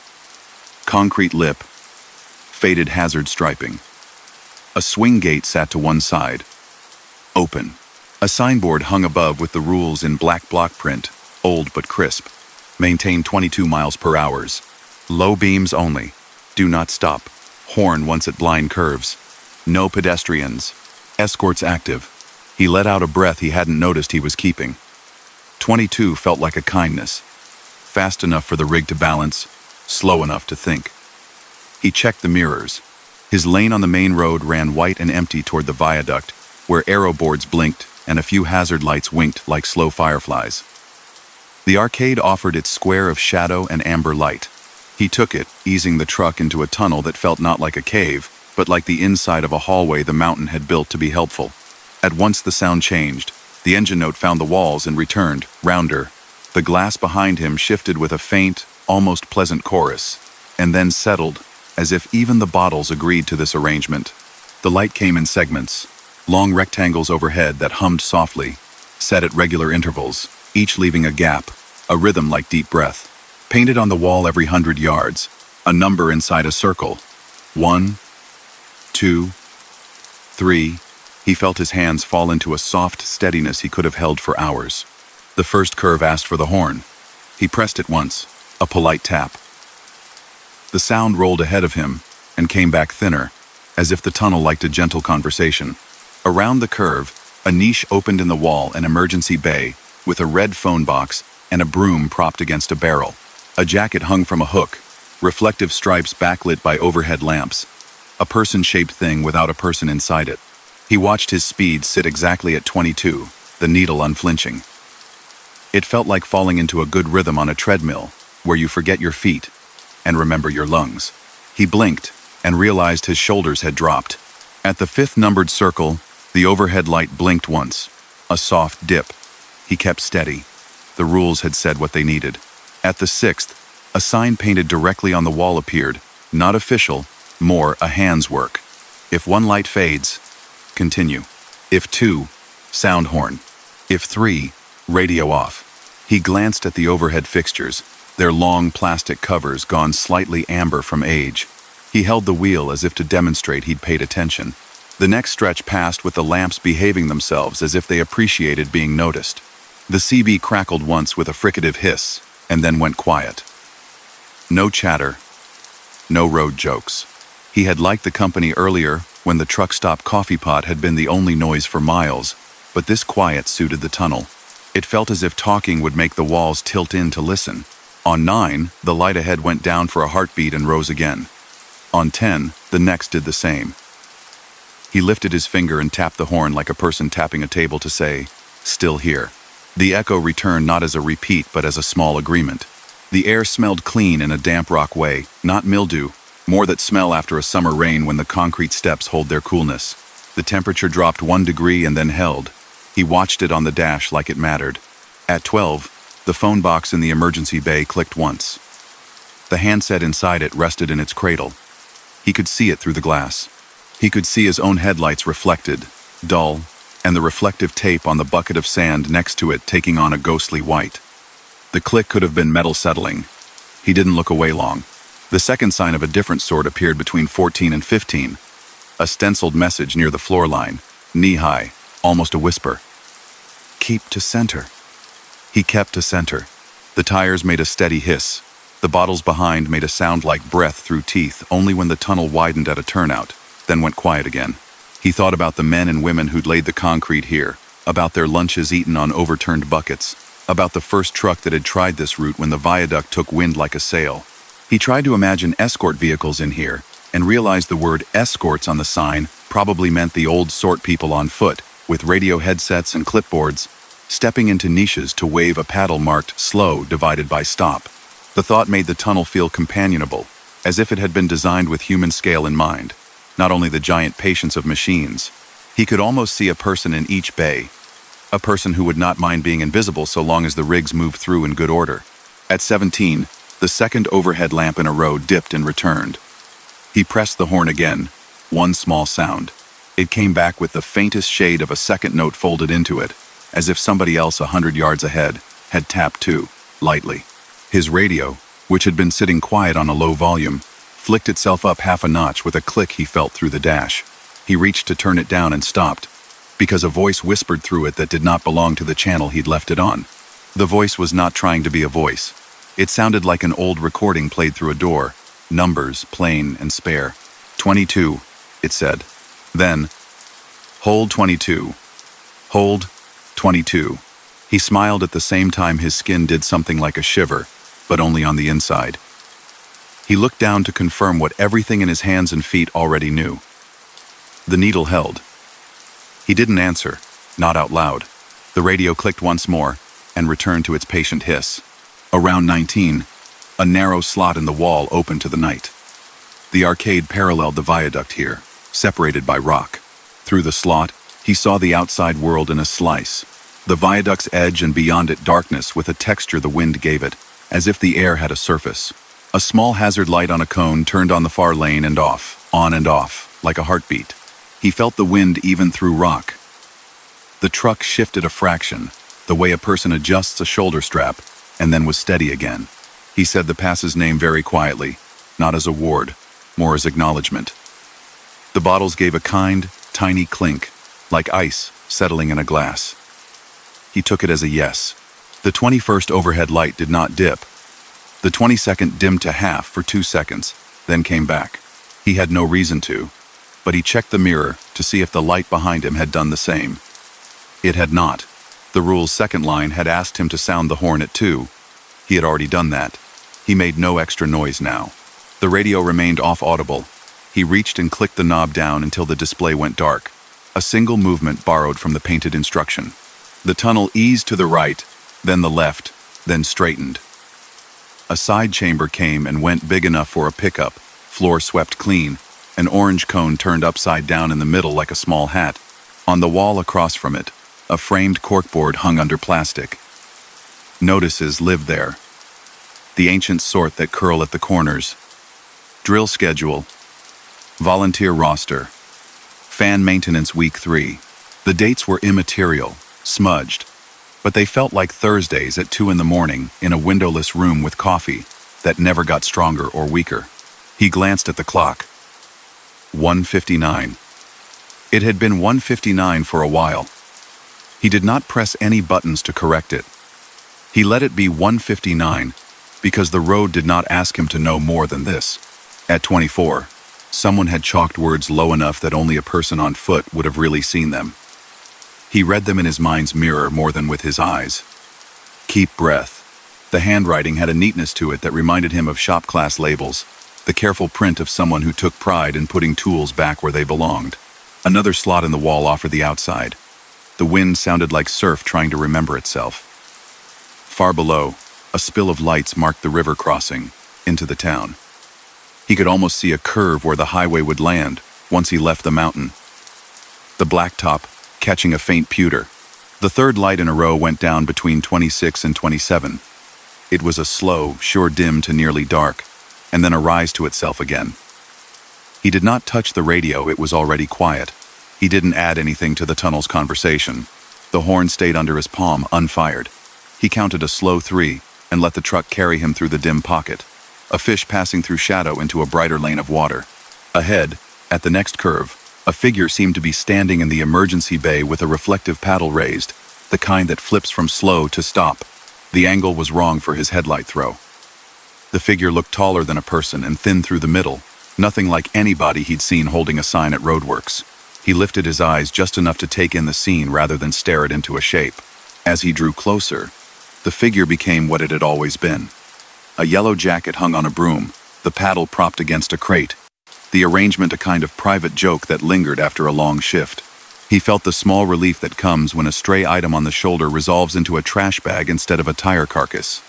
concrete lip, faded hazard striping. A swing gate sat to one side, open. A signboard hung above with the rules in black block print, old but crisp. Maintain 22 miles per hour. Low beams only. Do not stop. Horn once at blind curves. No pedestrians. Escorts active. He let out a breath he hadn't noticed he was keeping. 22 felt like a kindness. Fast enough for the rig to balance, slow enough to think. He checked the mirrors. His lane on the main road ran white and empty toward the viaduct, where arrow boards blinked and a few hazard lights winked like slow fireflies. The arcade offered its square of shadow and amber light. He took it, easing the truck into a tunnel that felt not like a cave, but like the inside of a hallway the mountain had built to be helpful. At once the sound changed. The engine note found the walls and returned, rounder. The glass behind him shifted with a faint, almost pleasant chorus, and then settled, as if even the bottles agreed to this arrangement. The light came in segments, long rectangles overhead that hummed softly, set at regular intervals, each leaving a gap, a rhythm like deep breath. Painted on the wall every 100 yards, a number inside a circle. 1, 2, 3. He felt his hands fall into a soft steadiness he could have held for hours. The first curve asked for the horn. He pressed it once, a polite tap. The sound rolled ahead of him and came back thinner, as if the tunnel liked a gentle conversation. Around the curve, a niche opened in the wall, an emergency bay, with a red phone box and a broom propped against a barrel. A jacket hung from a hook, reflective stripes backlit by overhead lamps. A person-shaped thing without a person inside it. He watched his speed sit exactly at 22, the needle unflinching. It felt like falling into a good rhythm on a treadmill, where you forget your feet and remember your lungs. He blinked and realized his shoulders had dropped. At the 5th numbered circle, the overhead light blinked once, a soft dip. He kept steady. The rules had said what they needed. At the 6th, a sign painted directly on the wall appeared, not official, more a hand's work. If one light fades, continue. If 2, sound horn. If 3, radio off. He glanced at the overhead fixtures, their long plastic covers gone slightly amber from age. He held the wheel as if to demonstrate he'd paid attention. The next stretch passed with the lamps behaving themselves as if they appreciated being noticed. The CB crackled once with a fricative hiss, and then went quiet. No chatter, no road jokes. He had liked the company earlier when the truck stop coffee pot had been the only noise for miles, but this quiet suited the tunnel. It felt as if talking would make the walls tilt in to listen. On 9, the light ahead went down for a heartbeat and rose again. On 10, the next did the same. He lifted his finger and tapped the horn like a person tapping a table to say, "Still here." The echo returned not as a repeat but as a small agreement. The air smelled clean in a damp rock way, not mildew, more that smell after a summer rain when the concrete steps hold their coolness. The temperature dropped 1 degree and then held. He watched it on the dash like it mattered. At 12, the phone box in the emergency bay clicked once. The handset inside it rested in its cradle. He could see it through the glass. He could see his own headlights reflected, dull, and the reflective tape on the bucket of sand next to it taking on a ghostly white. The click could have been metal settling. He didn't look away long. The second sign of a different sort appeared between 14 and 15. A stenciled message near the floor line, knee-high, almost a whisper. "Keep to center." He kept to center. The tires made a steady hiss. The bottles behind made a sound like breath through teeth only when the tunnel widened at a turnout, then went quiet again. He thought about the men and women who'd laid the concrete here, about their lunches eaten on overturned buckets, about the first truck that had tried this route when the viaduct took wind like a sail. He tried to imagine escort vehicles in here, and realized the word escorts on the sign probably meant the old sort people on foot, with radio headsets and clipboards, stepping into niches to wave a paddle marked slow divided by stop. The thought made the tunnel feel companionable, as if it had been designed with human scale in mind, not only the giant patience of machines. He could almost see a person in each bay, A person who would not mind being invisible so long as the rigs moved through in good order. At 17, the second overhead lamp in a row dipped and returned. He pressed the horn again, one small sound. It came back with the faintest shade of a second note folded into it, as if somebody else 100 yards ahead had tapped too, lightly. His radio, which had been sitting quiet on a low volume, flicked itself up half a notch with a click he felt through the dash. He reached to turn it down and stopped, because a voice whispered through it that did not belong to the channel he'd left it on. The voice was not trying to be a voice. It sounded like an old recording played through a door, numbers, plain and spare. 22, it said. Then, hold 22. Hold 22. He smiled at the same time his skin did something like a shiver, but only on the inside. He looked down to confirm what everything in his hands and feet already knew. The needle held. He didn't answer, not out loud. The radio clicked once more and returned to its patient hiss. Around 19, a narrow slot in the wall opened to the night. The arcade paralleled the viaduct here, separated by rock. Through the slot, he saw the outside world in a slice. The viaduct's edge and beyond it darkness with a texture the wind gave it, as if the air had a surface. A small hazard light on a cone turned on the far lane and off, on and off, like a heartbeat. He felt the wind even through rock. The truck shifted a fraction, the way a person adjusts a shoulder strap, and then was steady again. He said the pass's name very quietly, not as a ward, more as acknowledgement. The bottles gave a kind, tiny clink, like ice settling in a glass. He took it as a yes. The 21st overhead light did not dip. The 22nd dimmed to half for 2 seconds, then came back. He had no reason to, but he checked the mirror to see if the light behind him had done the same. It had not. The rule's second line had asked him to sound the horn at 2. He had already done that. He made no extra noise now. The radio remained off-audible. He reached and clicked the knob down until the display went dark. A single movement borrowed from the painted instruction. The tunnel eased to the right, then the left, then straightened. A side chamber came and went big enough for a pickup, floor swept clean, an orange cone turned upside down in the middle like a small hat. On the wall across from it, a framed corkboard hung under plastic. Notices lived there. The ancient sort that curl at the corners. Drill schedule. Volunteer roster. Fan maintenance week 3. The dates were immaterial, smudged, but they felt like Thursdays at 2 in the morning in a windowless room with coffee that never got stronger or weaker. He glanced at the clock. 1:59. It had been 1:59 for a while. He did not press any buttons to correct it. He let it be 1:59 because the road did not ask him to know more than this. At 24, someone had chalked words low enough that only a person on foot would have really seen them. He read them in his mind's mirror more than with his eyes. Keep breath. The handwriting had a neatness to it that reminded him of shop class labels, the careful print of someone who took pride in putting tools back where they belonged. Another slot in the wall offered the outside. The wind sounded like surf trying to remember itself. Far below, a spill of lights marked the river crossing into the town. He could almost see a curve where the highway would land once he left the mountain. The blacktop catching a faint pewter. The third light in a row went down between 26 and 27. It was a slow, sure dim to nearly dark, and then a rise to itself again. He did not touch the radio, it was already quiet. He didn't add anything to the tunnel's conversation. The horn stayed under his palm, unfired. He counted a slow 3 and let the truck carry him through the dim pocket. A fish passing through shadow into a brighter lane of water. Ahead, at the next curve, a figure seemed to be standing in the emergency bay with a reflective paddle raised, the kind that flips from slow to stop. The angle was wrong for his headlight throw. The figure looked taller than a person and thin through the middle, nothing like anybody he'd seen holding a sign at roadworks. He lifted his eyes just enough to take in the scene rather than stare it into a shape. As he drew closer, the figure became what it had always been. A yellow jacket hung on a broom, the paddle propped against a crate. The arrangement a kind of private joke that lingered after a long shift. He felt the small relief that comes when a stray item on the shoulder resolves into a trash bag instead of a tire carcass.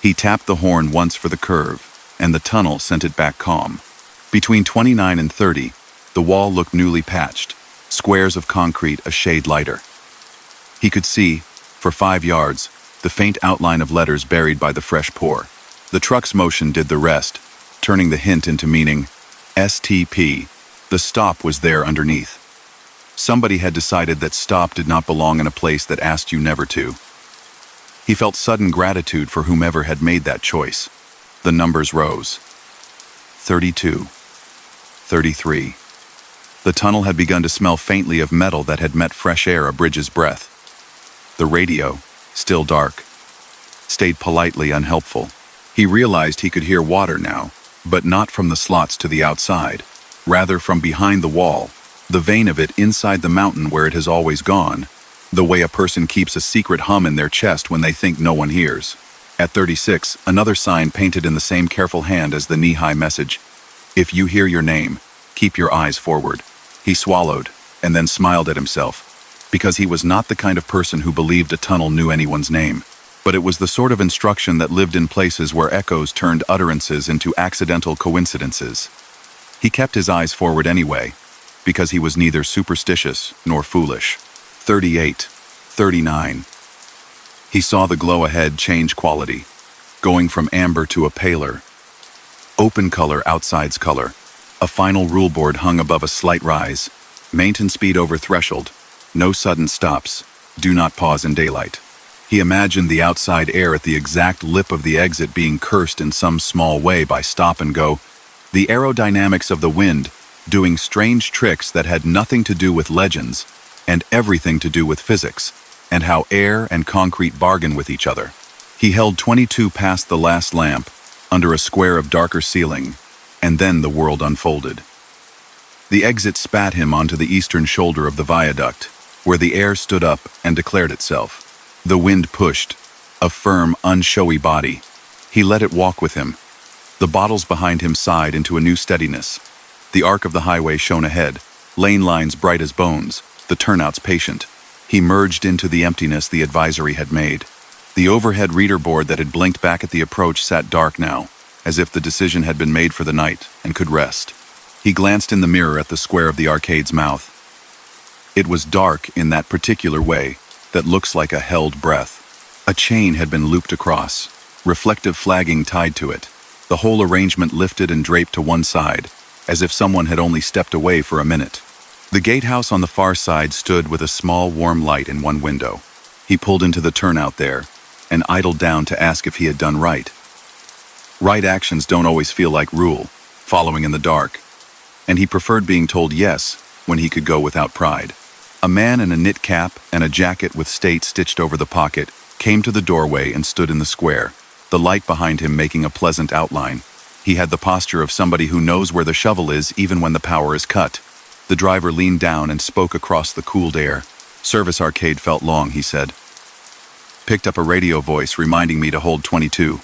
He tapped the horn once for the curve, and the tunnel sent it back calm. Between 29 and 30, the wall looked newly patched, squares of concrete a shade lighter. He could see, for 5 yards, the faint outline of letters buried by the fresh pour. The truck's motion did the rest, turning the hint into meaning. STP. The stop was there underneath. Somebody had decided that stop did not belong in a place that asked you never to. He felt sudden gratitude for whomever had made that choice. The numbers rose. 32. 33. The tunnel had begun to smell faintly of metal that had met fresh air a bridge's breath. The radio, still dark, stayed politely unhelpful. He realized he could hear water now, but not from the slots to the outside, rather from behind the wall, the vein of it inside the mountain where it has always gone, the way a person keeps a secret hum in their chest when they think no one hears. At 36, another sign painted in the same careful hand as the knee-high message. If you hear your name, keep your eyes forward. He swallowed, and then smiled at himself, because he was not the kind of person who believed a tunnel knew anyone's name. But it was the sort of instruction that lived in places where echoes turned utterances into accidental coincidences. He kept his eyes forward anyway, because he was neither superstitious nor foolish. 38, 39. He saw the glow ahead change quality, going from amber to a paler. Open color outsides color. A final rule board hung above a slight rise. Maintain speed over threshold. No sudden stops. Do not pause in daylight. He imagined the outside air at the exact lip of the exit being cursed in some small way by stop and go. The aerodynamics of the wind doing strange tricks that had nothing to do with legends and everything to do with physics, and how air and concrete bargain with each other. He held 22 past the last lamp, under a square of darker ceiling, and then the world unfolded. The exit spat him onto the eastern shoulder of the viaduct, where the air stood up and declared itself. The wind pushed, a firm, unshowy body. He let it walk with him. The bottles behind him sighed into a new steadiness. The arc of the highway shone ahead, lane lines bright as bones, the turnouts patient. He merged into the emptiness the advisory had made. The overhead reader board that had blinked back at the approach sat dark now, as if the decision had been made for the night and could rest. He glanced in the mirror at the square of the arcade's mouth. It was dark in that particular way that looks like a held breath. A chain had been looped across, reflective flagging tied to it. The whole arrangement lifted and draped to one side, as if someone had only stepped away for a minute. The gatehouse on the far side stood with a small warm light in one window. He pulled into the turnout there, and idled down to ask if he had done right. Right actions don't always feel like rule, following in the dark, and he preferred being told yes when he could go without pride. A man in a knit cap and a jacket with state stitched over the pocket came to the doorway and stood in the square, the light behind him making a pleasant outline. He had the posture of somebody who knows where the shovel is even when the power is cut. The driver leaned down and spoke across the cooled air. Service arcade felt long, he said. Picked up a radio voice reminding me to hold 22.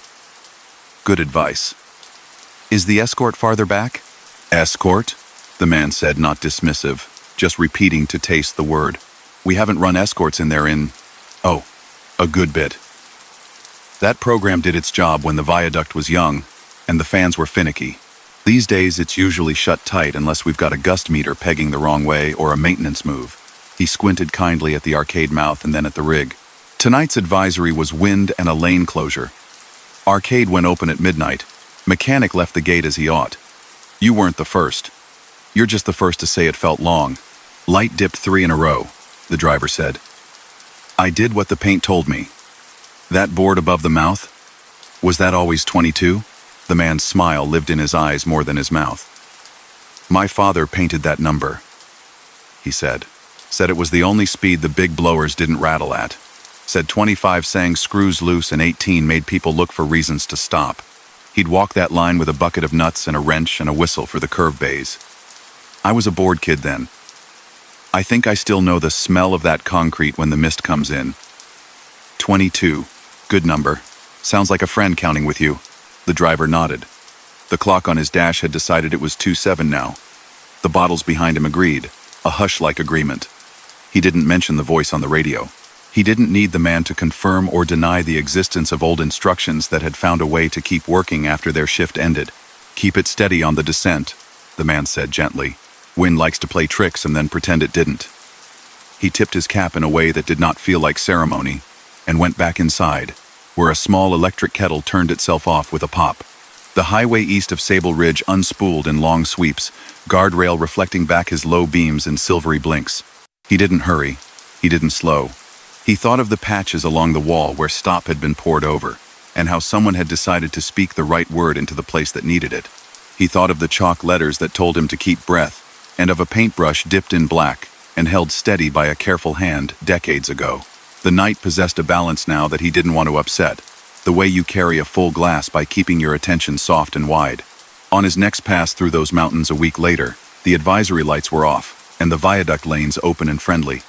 Good advice. Is the escort farther back? Escort? The man said, not dismissive, just repeating to taste the word. We haven't run escorts in there in, a good bit. That program did its job when the viaduct was young, and the fans were finicky. These days it's usually shut tight unless we've got a gust meter pegging the wrong way or a maintenance move. He squinted kindly at the arcade mouth and then at the rig. Tonight's advisory was wind and a lane closure. Arcade went open at midnight. Mechanic left the gate as he ought. You weren't the first. You're just the first to say it felt long. Light dipped 3 in a row, the driver said. I did what the paint told me. That board above the mouth? Was that always 22? The man's smile lived in his eyes more than his mouth. My father painted that number, he said. Said it was the only speed the big blowers didn't rattle at. Said 25 sang screws loose and 18 made people look for reasons to stop. He'd walk that line with a bucket of nuts and a wrench and a whistle for the curve bays. I was a bored kid then. I think I still know the smell of that concrete when the mist comes in. 22. Good number. Sounds like a friend counting with you. The driver nodded. The clock on his dash had decided it was 2:07 now. The bottles behind him agreed, a hush-like agreement. He didn't mention the voice on the radio. He didn't need the man to confirm or deny the existence of old instructions that had found a way to keep working after their shift ended. Keep it steady on the descent, the man said gently. Wind likes to play tricks and then pretend it didn't. He tipped his cap in a way that did not feel like ceremony, and went back inside, where a small electric kettle turned itself off with a pop. The highway east of Sable Ridge unspooled in long sweeps, guardrail reflecting back his low beams in silvery blinks. He didn't hurry. He didn't slow. He thought of the patches along the wall where stop had been poured over, and how someone had decided to speak the right word into the place that needed it. He thought of the chalk letters that told him to keep breath, and of a paintbrush dipped in black and held steady by a careful hand decades ago. The night possessed a balance now that he didn't want to upset, the way you carry a full glass by keeping your attention soft and wide. On his next pass through those mountains a week later, the advisory lights were off, and the viaduct lanes open and friendly.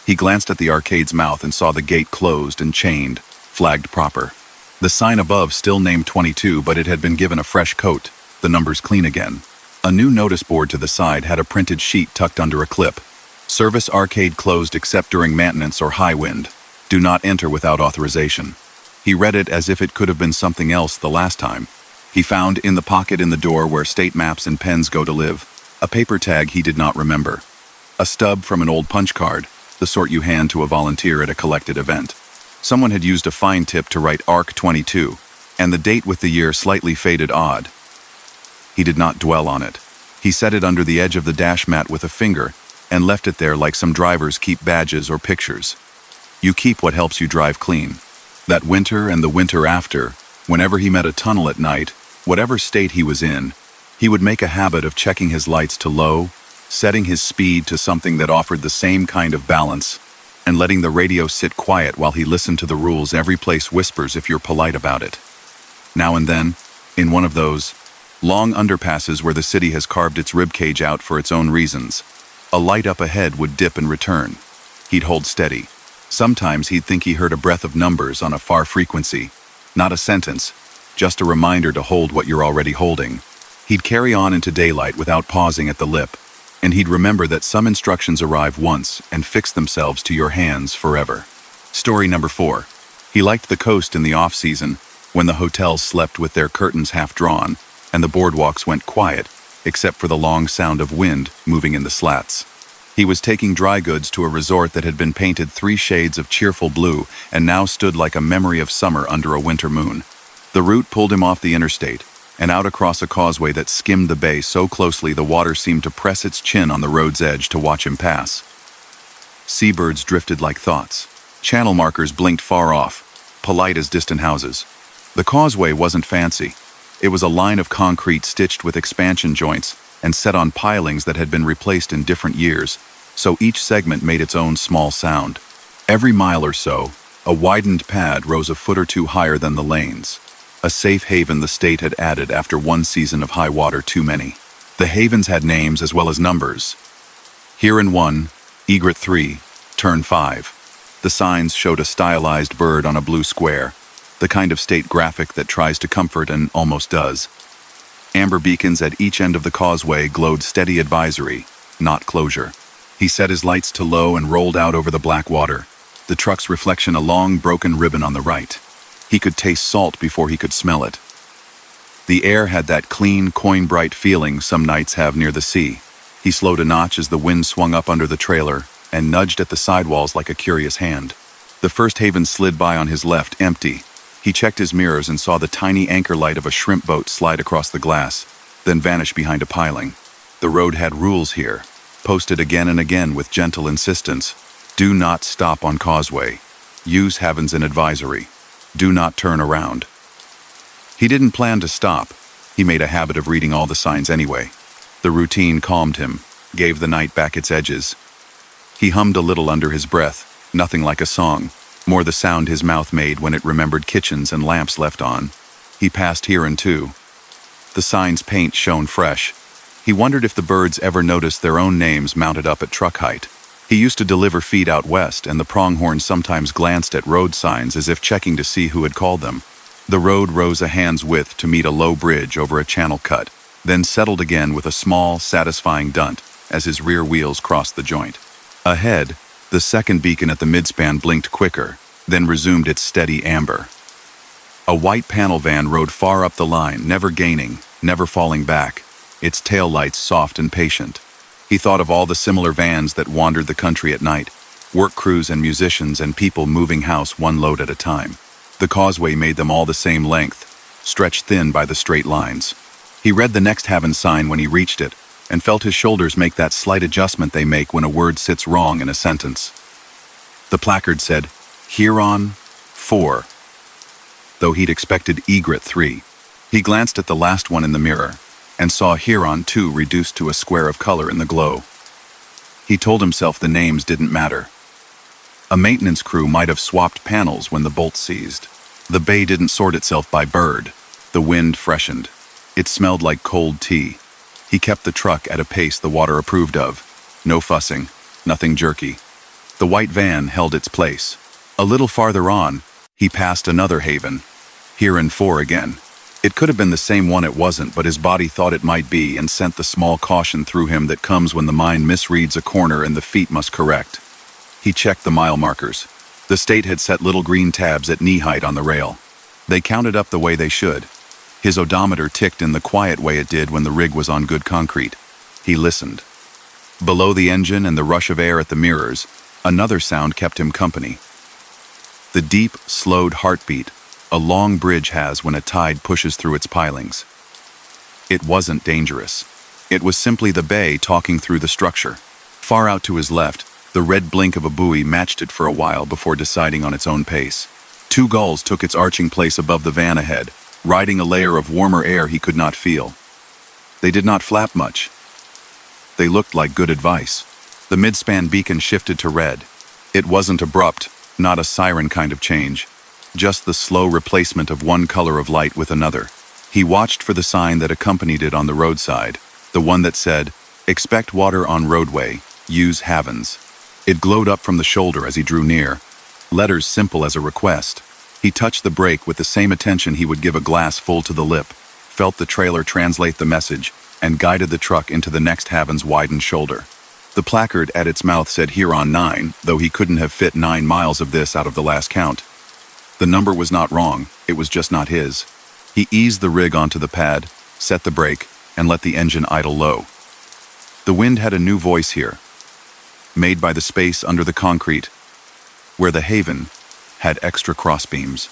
He glanced at the arcade's mouth and saw the gate closed and chained, flagged proper. The sign above still named 22, but it had been given a fresh coat, the numbers clean again. A new notice board to the side had a printed sheet tucked under a clip. Service arcade closed except during maintenance or high wind. Do not enter without authorization. He read it as if it could have been something else the last time. He found in the pocket in the door where state maps and pens go to live, a paper tag he did not remember. A stub from an old punch card, the sort you hand to a volunteer at a collected event. Someone had used a fine tip to write ARC 22, and the date with the year slightly faded odd. He did not dwell on it. He set it under the edge of the dash mat with a finger and left it there like some drivers keep badges or pictures. You keep what helps you drive clean. That winter and the winter after, whenever he met a tunnel at night, whatever state he was in, he would make a habit of checking his lights to low, setting his speed to something that offered the same kind of balance, and letting the radio sit quiet while he listened to the rules every place whispers if you're polite about it. Now and then, in one of those long underpasses where the city has carved its ribcage out for its own reasons, a light up ahead would dip and return. He'd hold steady. Sometimes he'd think he heard a breath of numbers on a far frequency, not a sentence, just a reminder to hold what you're already holding. He'd carry on into daylight without pausing at the lip, and he'd remember that some instructions arrive once and fix themselves to your hands forever. Story number 4. He liked the coast in the off-season, when the hotels slept with their curtains half drawn, and the boardwalks went quiet, except for the long sound of wind moving in the slats. He was taking dry goods to a resort that had been painted 3 shades of cheerful blue and now stood like a memory of summer under a winter moon. The route pulled him off the interstate and out across a causeway that skimmed the bay so closely the water seemed to press its chin on the road's edge to watch him pass. Seabirds drifted like thoughts. Channel markers blinked far off, polite as distant houses. The causeway wasn't fancy. It was a line of concrete stitched with expansion joints and set on pilings that had been replaced in different years, so each segment made its own small sound. Every mile or so, a widened pad rose a foot or two higher than the lanes, a safe haven the state had added after one season of high water too many. The havens had names as well as numbers. Here in 1, Egret 3, Turn 5. The signs showed a stylized bird on a blue square, the kind of state graphic that tries to comfort and almost does. Amber beacons at each end of the causeway glowed steady advisory, not closure. He set his lights to low and rolled out over the black water, the truck's reflection a long broken ribbon on the right. He could taste salt before he could smell it. The air had that clean, coin-bright feeling some nights have near the sea. He slowed a notch as the wind swung up under the trailer and nudged at the sidewalls like a curious hand. The first haven slid by on his left, empty. He checked his mirrors and saw the tiny anchor light of a shrimp boat slide across the glass, then vanish behind a piling. The road had rules here, posted again and again with gentle insistence. Do not stop on causeway. Use havens and advisory. Do not turn around. He didn't plan to stop. He made a habit of reading all the signs anyway. The routine calmed him, gave the night back its edges. He hummed a little under his breath, nothing like a song, more the sound his mouth made when it remembered kitchens and lamps left on. He passed here and too. The sign's paint shone fresh. He wondered if the birds ever noticed their own names mounted up at truck height. He used to deliver feed out west, and the pronghorn sometimes glanced at road signs as if checking to see who had called them. The road rose a hand's width to meet a low bridge over a channel cut, then settled again with a small, satisfying dunt as his rear wheels crossed the joint. Ahead, the second beacon at the midspan blinked quicker, then resumed its steady amber. A white panel van rode far up the line, never gaining, never falling back, its tail lights soft and patient. He thought of all the similar vans that wandered the country at night, Work crews and musicians and people moving house one load at a time. The causeway made them all the same length, stretched thin by the straight lines. He read the next haven sign when he reached it, and felt his shoulders make that slight adjustment they make when a word sits wrong in a sentence. The placard said, Huron 4, though he'd expected Egret 3. He glanced at the last one in the mirror, and saw Huron 2 reduced to a square of color in the glow. He told himself the names didn't matter. A maintenance crew might have swapped panels when the bolt seized. The bay didn't sort itself by bird. The wind freshened. It smelled like cold tea. He kept the truck at a pace the water approved of. No fussing, nothing jerky. The white van held its place. A little farther on, he passed another haven. Huron 4 again. It could have been the same one it wasn't, but his body thought it might be and sent the small caution through him that comes when the mind misreads a corner and the feet must correct. He checked the mile markers. The state had set little green tabs at knee height on the rail. They counted up the way they should. His odometer ticked in the quiet way it did when the rig was on good concrete. He listened. Below the engine and the rush of air at the mirrors, another sound kept him company. The deep, slowed heartbeat a long bridge has when a tide pushes through its pilings. It wasn't dangerous. It was simply the bay talking through the structure. Far out to his left, the red blink of a buoy matched it for a while before deciding on its own pace. 2 gulls took its arching place above the van ahead, riding a layer of warmer air he could not feel. They did not flap much. They looked like good advice. The mid-span beacon shifted to red. It wasn't abrupt, not a siren kind of change. Just the slow replacement of one color of light with another. He watched for the sign that accompanied it on the roadside, the one that said, "Expect water on roadway, use havens." It glowed up from the shoulder as he drew near, letters simple as a request. He touched the brake with the same attention he would give a glass full to the lip, felt the trailer translate the message, and guided the truck into the next haven's widened shoulder. The placard at its mouth said Huron 9, though he couldn't have fit 9 miles of this out of the last count. The number was not wrong, it was just not his. He eased the rig onto the pad, set the brake, and let the engine idle low. The wind had a new voice here, made by the space under the concrete, where the haven had extra crossbeams.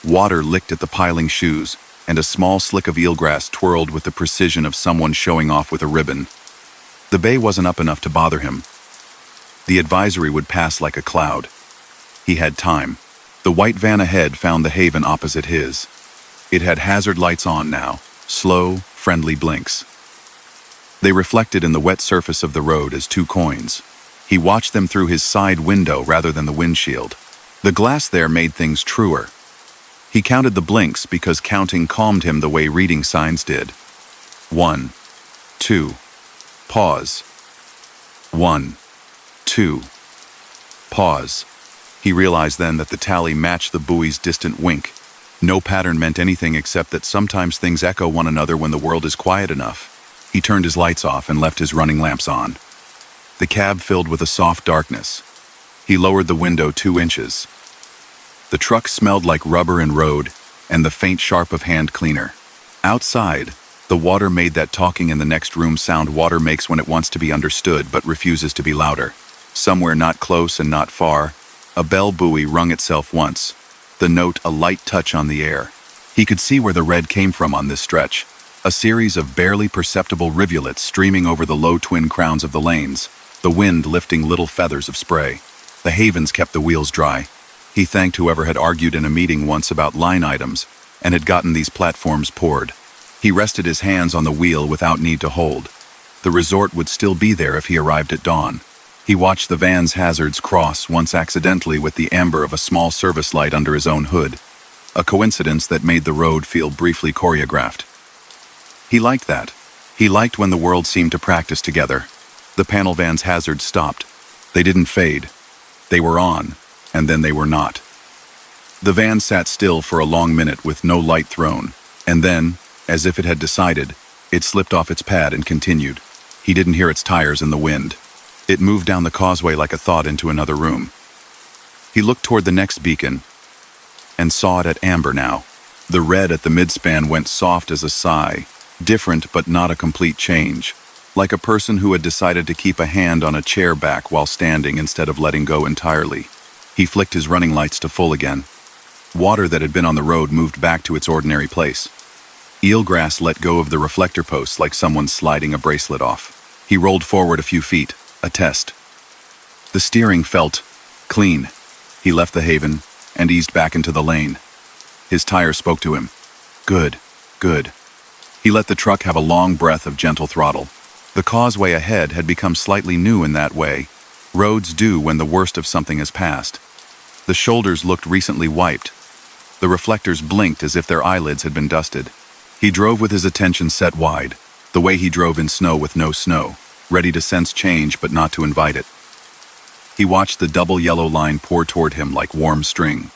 Water licked at the piling shoes, and a small slick of eelgrass twirled with the precision of someone showing off with a ribbon. The bay wasn't up enough to bother him. The advisory would pass like a cloud. He had time. The white van ahead found the haven opposite his. It had hazard lights on now, slow, friendly blinks. They reflected in the wet surface of the road as 2 coins. He watched them through his side window rather than the windshield. The glass there made things truer. He counted the blinks because counting calmed him the way reading signs did. 1, 2, pause. 1, 2, pause. He realized then that the tally matched the buoy's distant wink. No pattern meant anything except that sometimes things echo one another when the world is quiet enough. He turned his lights off and left his running lamps on. The cab filled with a soft darkness. He lowered the window 2 inches. The truck smelled like rubber and road, and the faint sharp of hand cleaner. Outside, the water made that talking in the next room sound water makes when it wants to be understood but refuses to be louder. Somewhere not close and not far, a bell buoy rung itself once, the note a light touch on the air. He could see where the red came from on this stretch, a series of barely perceptible rivulets streaming over the low twin crowns of the lanes, the wind lifting little feathers of spray. The havens kept the wheels dry. He thanked whoever had argued in a meeting once about line items and had gotten these platforms poured. He rested his hands on the wheel without need to hold. The resort would still be there if he arrived at dawn. He watched the van's hazards cross once accidentally with the amber of a small service light under his own hood, a coincidence that made the road feel briefly choreographed. He liked that. He liked when the world seemed to practice together. The panel van's hazards stopped. They didn't fade. They were on, and then they were not. The van sat still for a long minute with no light thrown, and then, as if it had decided, it slipped off its pad and continued. He didn't hear its tires in the wind. It moved down the causeway like a thought into another room. He looked toward the next beacon and saw it at amber now. The red at the midspan went soft as a sigh, different but not a complete change, like a person who had decided to keep a hand on a chair back while standing instead of letting go entirely. He flicked his running lights to full again. Water that had been on the road moved back to its ordinary place. Eelgrass let go of the reflector posts like someone sliding a bracelet off. He rolled forward a few feet, a test. The steering felt clean. He left the haven and eased back into the lane. His tire spoke to him. Good, good. He let the truck have a long breath of gentle throttle. The causeway ahead had become slightly new in that way. Roads do when the worst of something has passed. The shoulders looked recently wiped. The reflectors blinked as if their eyelids had been dusted. He drove with his attention set wide, the way he drove in snow with no snow, ready to sense change but not to invite it. He watched the double yellow line pour toward him like warm string.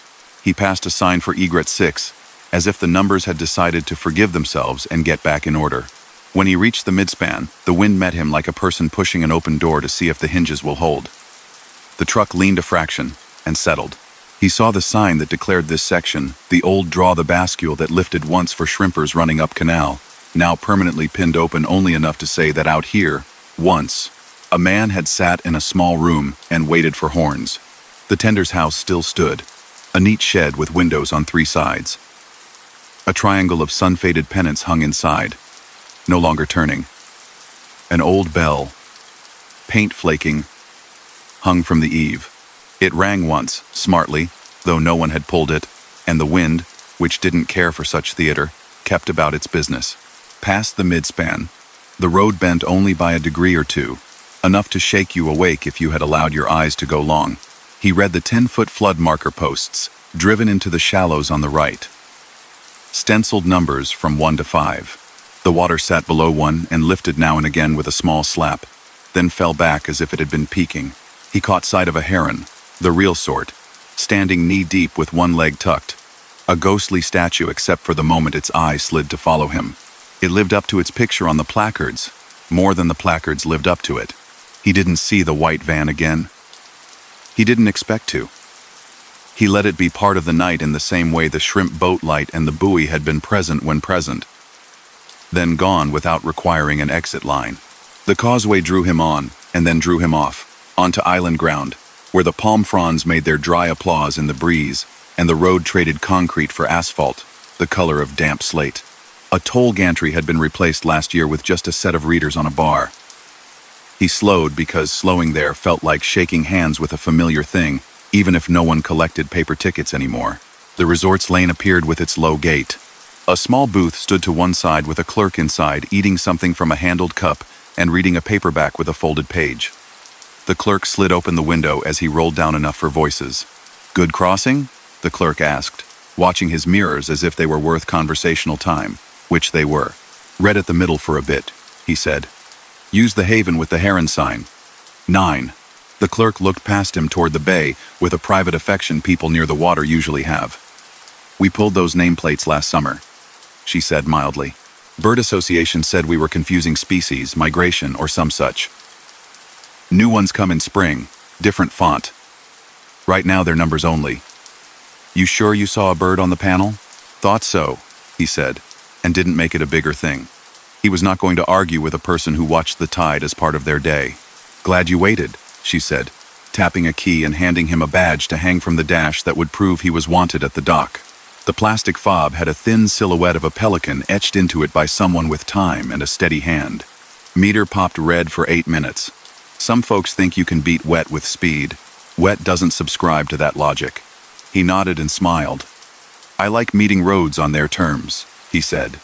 He passed a sign for egret 6, as if the numbers had decided to forgive themselves and get back in order. When he reached the midspan, the wind met him like a person pushing an open door to see if the hinges will hold. The truck leaned a fraction and settled. He saw the sign that declared this section, the old draw the bascule that lifted once for shrimpers running up canal, now permanently pinned open only enough to say that out here, once, a man had sat in a small room and waited for horns. The tender's house still stood, a neat shed with windows on 3 sides. A triangle of sun-faded pennants hung inside, no longer turning. An old bell, paint flaking, hung from the eave. It rang once, smartly, though no one had pulled it, and the wind, which didn't care for such theater, kept about its business. Past the midspan, the road bent only by a degree or two, enough to shake you awake if you had allowed your eyes to go long. He read the 10-foot flood marker posts, driven into the shallows on the right. Stenciled numbers from 1 to 5. The water sat below 1 and lifted now and again with a small slap, then fell back as if it had been peaking. He caught sight of a heron, the real sort, standing knee-deep with one leg tucked. A ghostly statue except for the moment its eye slid to follow him. It lived up to its picture on the placards, more than the placards lived up to it. He didn't see the white van again. He didn't expect to. He let it be part of the night in the same way the shrimp boat light and the buoy had been present when present, then gone without requiring an exit line. The causeway drew him on, and then drew him off, onto island ground, where the palm fronds made their dry applause in the breeze, and the road traded concrete for asphalt, the color of damp slate. A toll gantry had been replaced last year with just a set of readers on a bar. He slowed because slowing there felt like shaking hands with a familiar thing, even if no one collected paper tickets anymore. The resort's lane appeared with its low gate. A small booth stood to one side with a clerk inside eating something from a handled cup and reading a paperback with a folded page. The clerk slid open the window as he rolled down enough for voices. "Good crossing?" the clerk asked, watching his mirrors as if they were worth conversational time, which they were. "Read at the middle for a bit," he said. "Use the haven with the heron sign." 9. The clerk looked past him toward the bay with a private affection people near the water usually have. "We pulled those nameplates last summer," she said mildly. "Bird Association said we were confusing species, migration, or some such. New ones come in spring, different font. Right now they're numbers only." "You sure you saw a bird on the panel?" "Thought so," he said, and didn't make it a bigger thing. He was not going to argue with a person who watched the tide as part of their day. "Glad you waited," she said, tapping a key and handing him a badge to hang from the dash that would prove he was wanted at the dock. The plastic fob had a thin silhouette of a pelican etched into it by someone with time and a steady hand. Meter popped red for 8 minutes. Some folks think you can beat wet with speed. Wet doesn't subscribe to that logic. He nodded and smiled. "I like meeting roads on their terms," he said.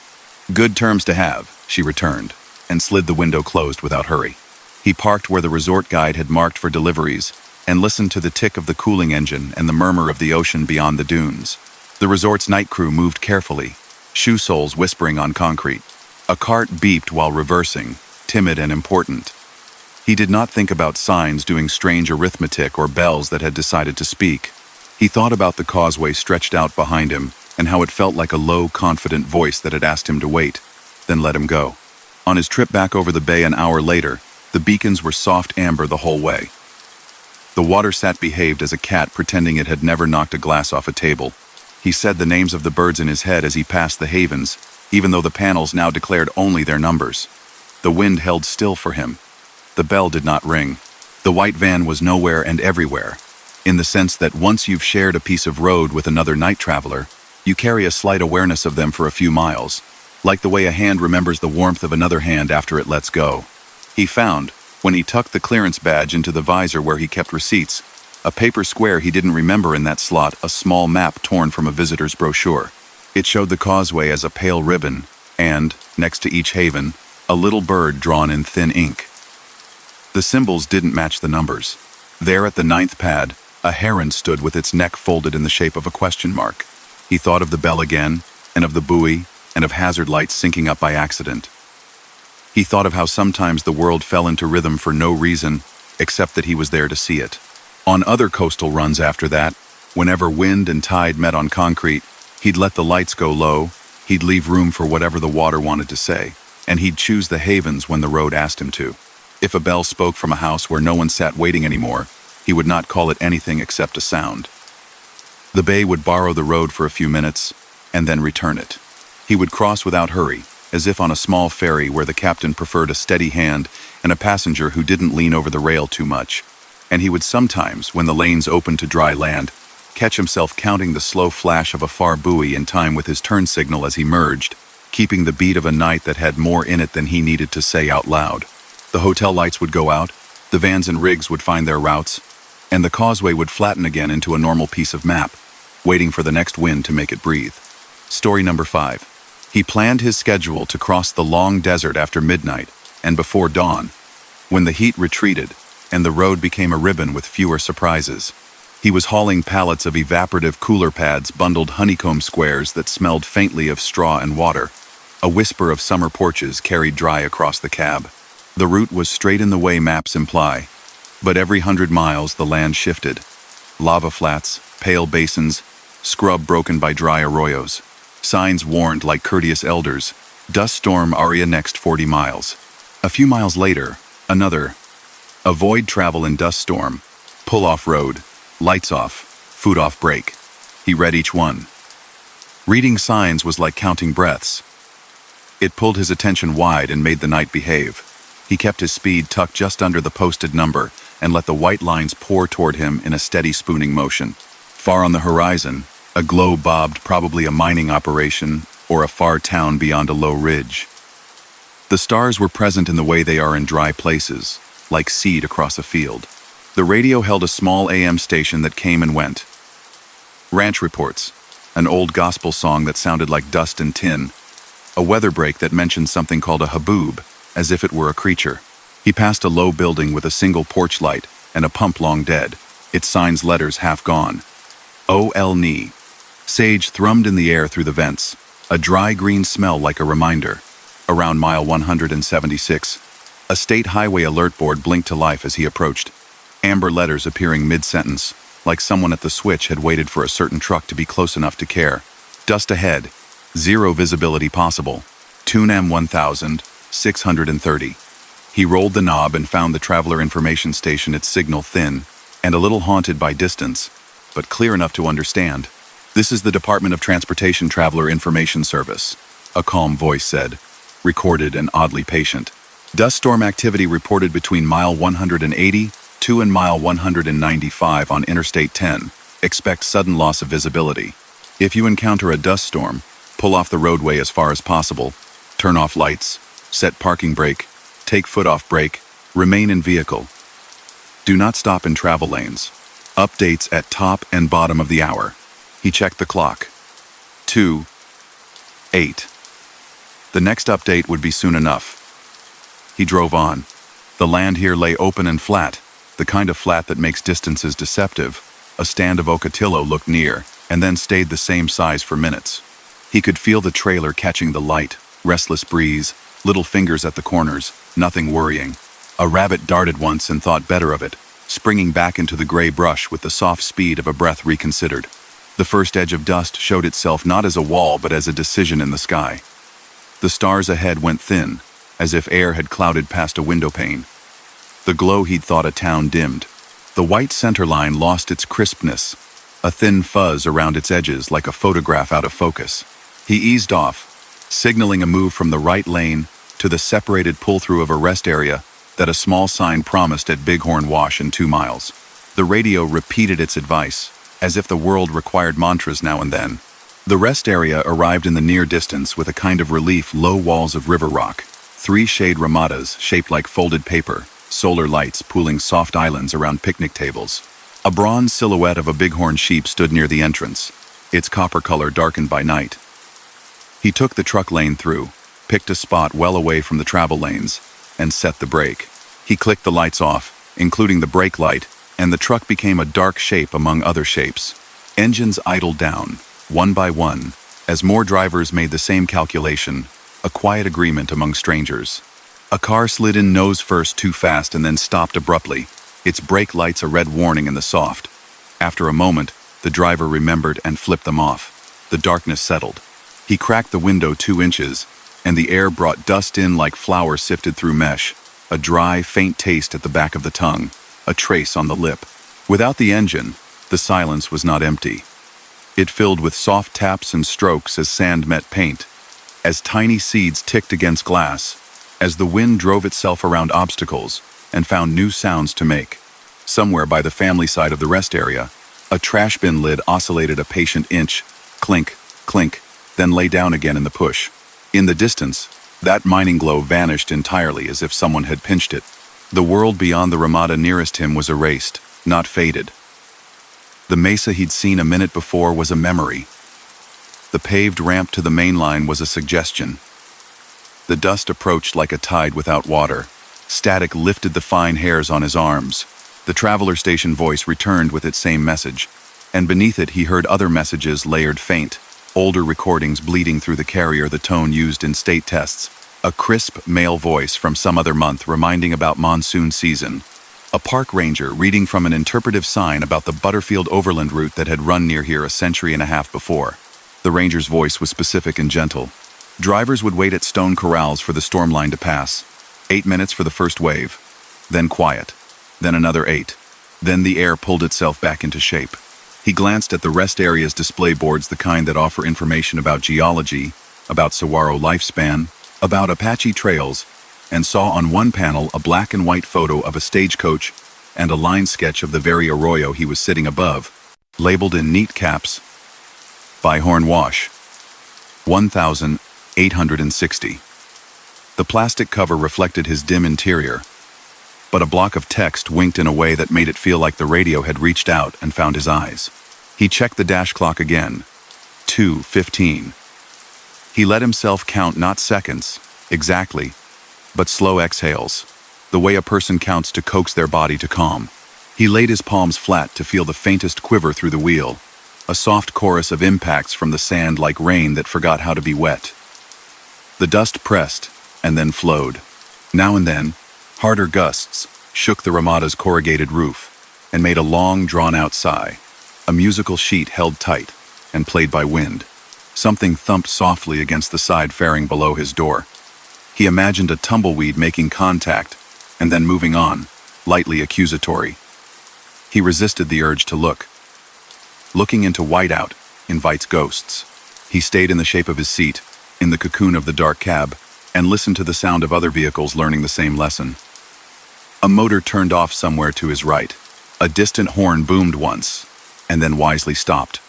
"Good terms to have," she returned, and slid the window closed without hurry. He parked where the resort guide had marked for deliveries and listened to the tick of the cooling engine and the murmur of the ocean beyond the dunes. The resort's night crew moved carefully, shoe soles whispering on concrete. A cart beeped while reversing, timid and important. He did not think about signs doing strange arithmetic or bells that had decided to speak. He thought about the causeway stretched out behind him and how it felt like a low, confident voice that had asked him to wait, then let him go. On his trip back over the bay an hour later, the beacons were soft amber the whole way. The water sat behaved as a cat pretending it had never knocked a glass off a table. He said the names of the birds in his head as he passed the havens, even though the panels now declared only their numbers. The wind held still for him. The bell did not ring. The white van was nowhere and everywhere, in the sense that once you've shared a piece of road with another night traveler, you carry a slight awareness of them for a few miles, like the way a hand remembers the warmth of another hand after it lets go. He found, when he tucked the clearance badge into the visor where he kept receipts, a paper square he didn't remember in that slot, a small map torn from a visitor's brochure. It showed the causeway as a pale ribbon, and, next to each haven, a little bird drawn in thin ink. The symbols didn't match the numbers. There at the 9th pad, a heron stood with its neck folded in the shape of a question mark. He thought of the bell again, and of the buoy, and of hazard lights sinking up by accident. He thought of how sometimes the world fell into rhythm for no reason, except that he was there to see it. On other coastal runs after that, whenever wind and tide met on concrete, he'd let the lights go low, he'd leave room for whatever the water wanted to say, and he'd choose the havens when the road asked him to. If a bell spoke from a house where no one sat waiting anymore, he would not call it anything except a sound. The bay would borrow the road for a few minutes, and then return it. He would cross without hurry, as if on a small ferry where the captain preferred a steady hand and a passenger who didn't lean over the rail too much. And he would sometimes, when the lanes opened to dry land, catch himself counting the slow flash of a far buoy in time with his turn signal as he merged, keeping the beat of a night that had more in it than he needed to say out loud. The hotel lights would go out, the vans and rigs would find their routes, and the causeway would flatten again into a normal piece of map, waiting for the next wind to make it breathe. Story number 5. He planned his schedule to cross the long desert after midnight and before dawn, when the heat retreated and the road became a ribbon with fewer surprises. He was hauling pallets of evaporative cooler pads, bundled honeycomb squares that smelled faintly of straw and water. A whisper of summer porches carried dry across the cab. The route was straight in the way maps imply, but every 100 miles the land shifted. Lava flats, pale basins, scrub broken by dry arroyos. Signs warned like courteous elders, dust storm aria next 40 miles. A few miles later, another. Avoid travel in dust storm. Pull off road. Lights off. Food off break. He read each one. Reading signs was like counting breaths. It pulled his attention wide and made the night behave. He kept his speed tucked just under the posted number and let the white lines pour toward him in a steady spooning motion. Far on the horizon, a glow bobbed, probably a mining operation or a far town beyond a low ridge. The stars were present in the way they are in dry places, like seed across a field. The radio held a small AM station that came and went. Ranch reports, an old gospel song that sounded like dust and tin, a weather break that mentioned something called a haboob, as if it were a creature. He passed a low building with a single porch light and a pump long dead, its sign's letters half gone. O.L.N.E. Sage thrummed in the air through the vents, a dry green smell like a reminder. Around mile 176, a state highway alert board blinked to life as he approached, amber letters appearing mid-sentence, like someone at the switch had waited for a certain truck to be close enough to care. Dust ahead, zero visibility possible, Tune M1000, 630. He rolled the knob and found the traveler information station, its signal thin and a little haunted by distance, but clear enough to understand. "This is the Department of Transportation Traveler Information Service," a calm voice said, recorded and oddly patient. "Dust storm activity reported between mile 182 and mile 195 on Interstate 10. Expect sudden loss of visibility. If you encounter a dust storm, pull off the roadway as far as possible, turn off lights, set parking brake, take foot off brake, remain in vehicle. Do not stop in travel lanes. Updates at top and bottom of the hour." He checked the clock. 2:08. The next update would be soon enough. He drove on. The land here lay open and flat, the kind of flat that makes distances deceptive. A stand of Ocotillo looked near, and then stayed the same size for minutes. He could feel the trailer catching the light, restless breeze, little fingers at the corners, nothing worrying. A rabbit darted once and thought better of it, springing back into the gray brush with the soft speed of a breath reconsidered. The first edge of dust showed itself not as a wall but as a decision in the sky. The stars ahead went thin, as if air had clouded past a window pane. The glow he'd thought a town dimmed. The white center line lost its crispness, a thin fuzz around its edges like a photograph out of focus. He eased off, signaling a move from the right lane, to the separated pull-through of a rest area that a small sign promised at Bighorn Wash in 2 miles. The radio repeated its advice, as if the world required mantras now and then. The rest area arrived in the near distance with a kind of relief low walls of river rock, 3 shade ramadas shaped like folded paper, solar lights pooling soft islands around picnic tables. A bronze silhouette of a bighorn sheep stood near the entrance, its copper color darkened by night. He took the truck lane through, picked a spot well away from the travel lanes, and set the brake. He clicked the lights off, including the brake light, and the truck became a dark shape among other shapes. Engines idled down, one by one, as more drivers made the same calculation, a quiet agreement among strangers. A car slid in nose first too fast and then stopped abruptly, its brake lights a red warning in the soft. After a moment, the driver remembered and flipped them off. The darkness settled. He cracked the window 2 inches, and the air brought dust in like flour sifted through mesh, a dry, faint taste at the back of the tongue, a trace on the lip. Without the engine, the silence was not empty. It filled with soft taps and strokes as sand met paint, as tiny seeds ticked against glass, as the wind drove itself around obstacles and found new sounds to make. Somewhere by the family side of the rest area, a trash bin lid oscillated a patient inch, clink, clink, then lay down again in the push. In the distance, that mining glow vanished entirely as if someone had pinched it. The world beyond the ramada nearest him was erased, not faded. The mesa he'd seen a minute before was a memory. The paved ramp to the main line was a suggestion. The dust approached like a tide without water. Static lifted the fine hairs on his arms. The traveler station voice returned with its same message, and beneath it he heard other messages layered faint, older recordings bleeding through the carrier, the tone used in state tests. A crisp male voice from some other month reminding about monsoon season. A park ranger reading from an interpretive sign about the Butterfield Overland route that had run near here a century and a half before. The ranger's voice was specific and gentle. Drivers would wait at stone corrals for the storm line to pass. 8 minutes for the first wave. Then quiet. Then another 8. Then the air pulled itself back into shape. He glanced at the rest area's display boards, the kind that offer information about geology, about saguaro lifespan, about Apache trails, and saw on one panel a black and white photo of a stagecoach and a line sketch of the very arroyo he was sitting above, labeled in neat caps, Bighorn Wash, 1,860. The plastic cover reflected his dim interior, but a block of text winked in a way that made it feel like the radio had reached out and found his eyes. He checked the dash clock again. 2:15. He let himself count not seconds, exactly, but slow exhales, the way a person counts to coax their body to calm. He laid his palms flat to feel the faintest quiver through the wheel, a soft chorus of impacts from the sand like rain that forgot how to be wet. The dust pressed and then flowed. Now and then, harder gusts shook the ramada's corrugated roof and made a long, drawn-out sigh, a musical sheet held tight and played by wind. Something thumped softly against the side fairing below his door. He imagined a tumbleweed making contact and then moving on, lightly accusatory. He resisted the urge to look. Looking into whiteout invites ghosts. He stayed in the shape of his seat, in the cocoon of the dark cab, and listened to the sound of other vehicles learning the same lesson. A motor turned off somewhere to his right. A distant horn boomed once, and then wisely stopped.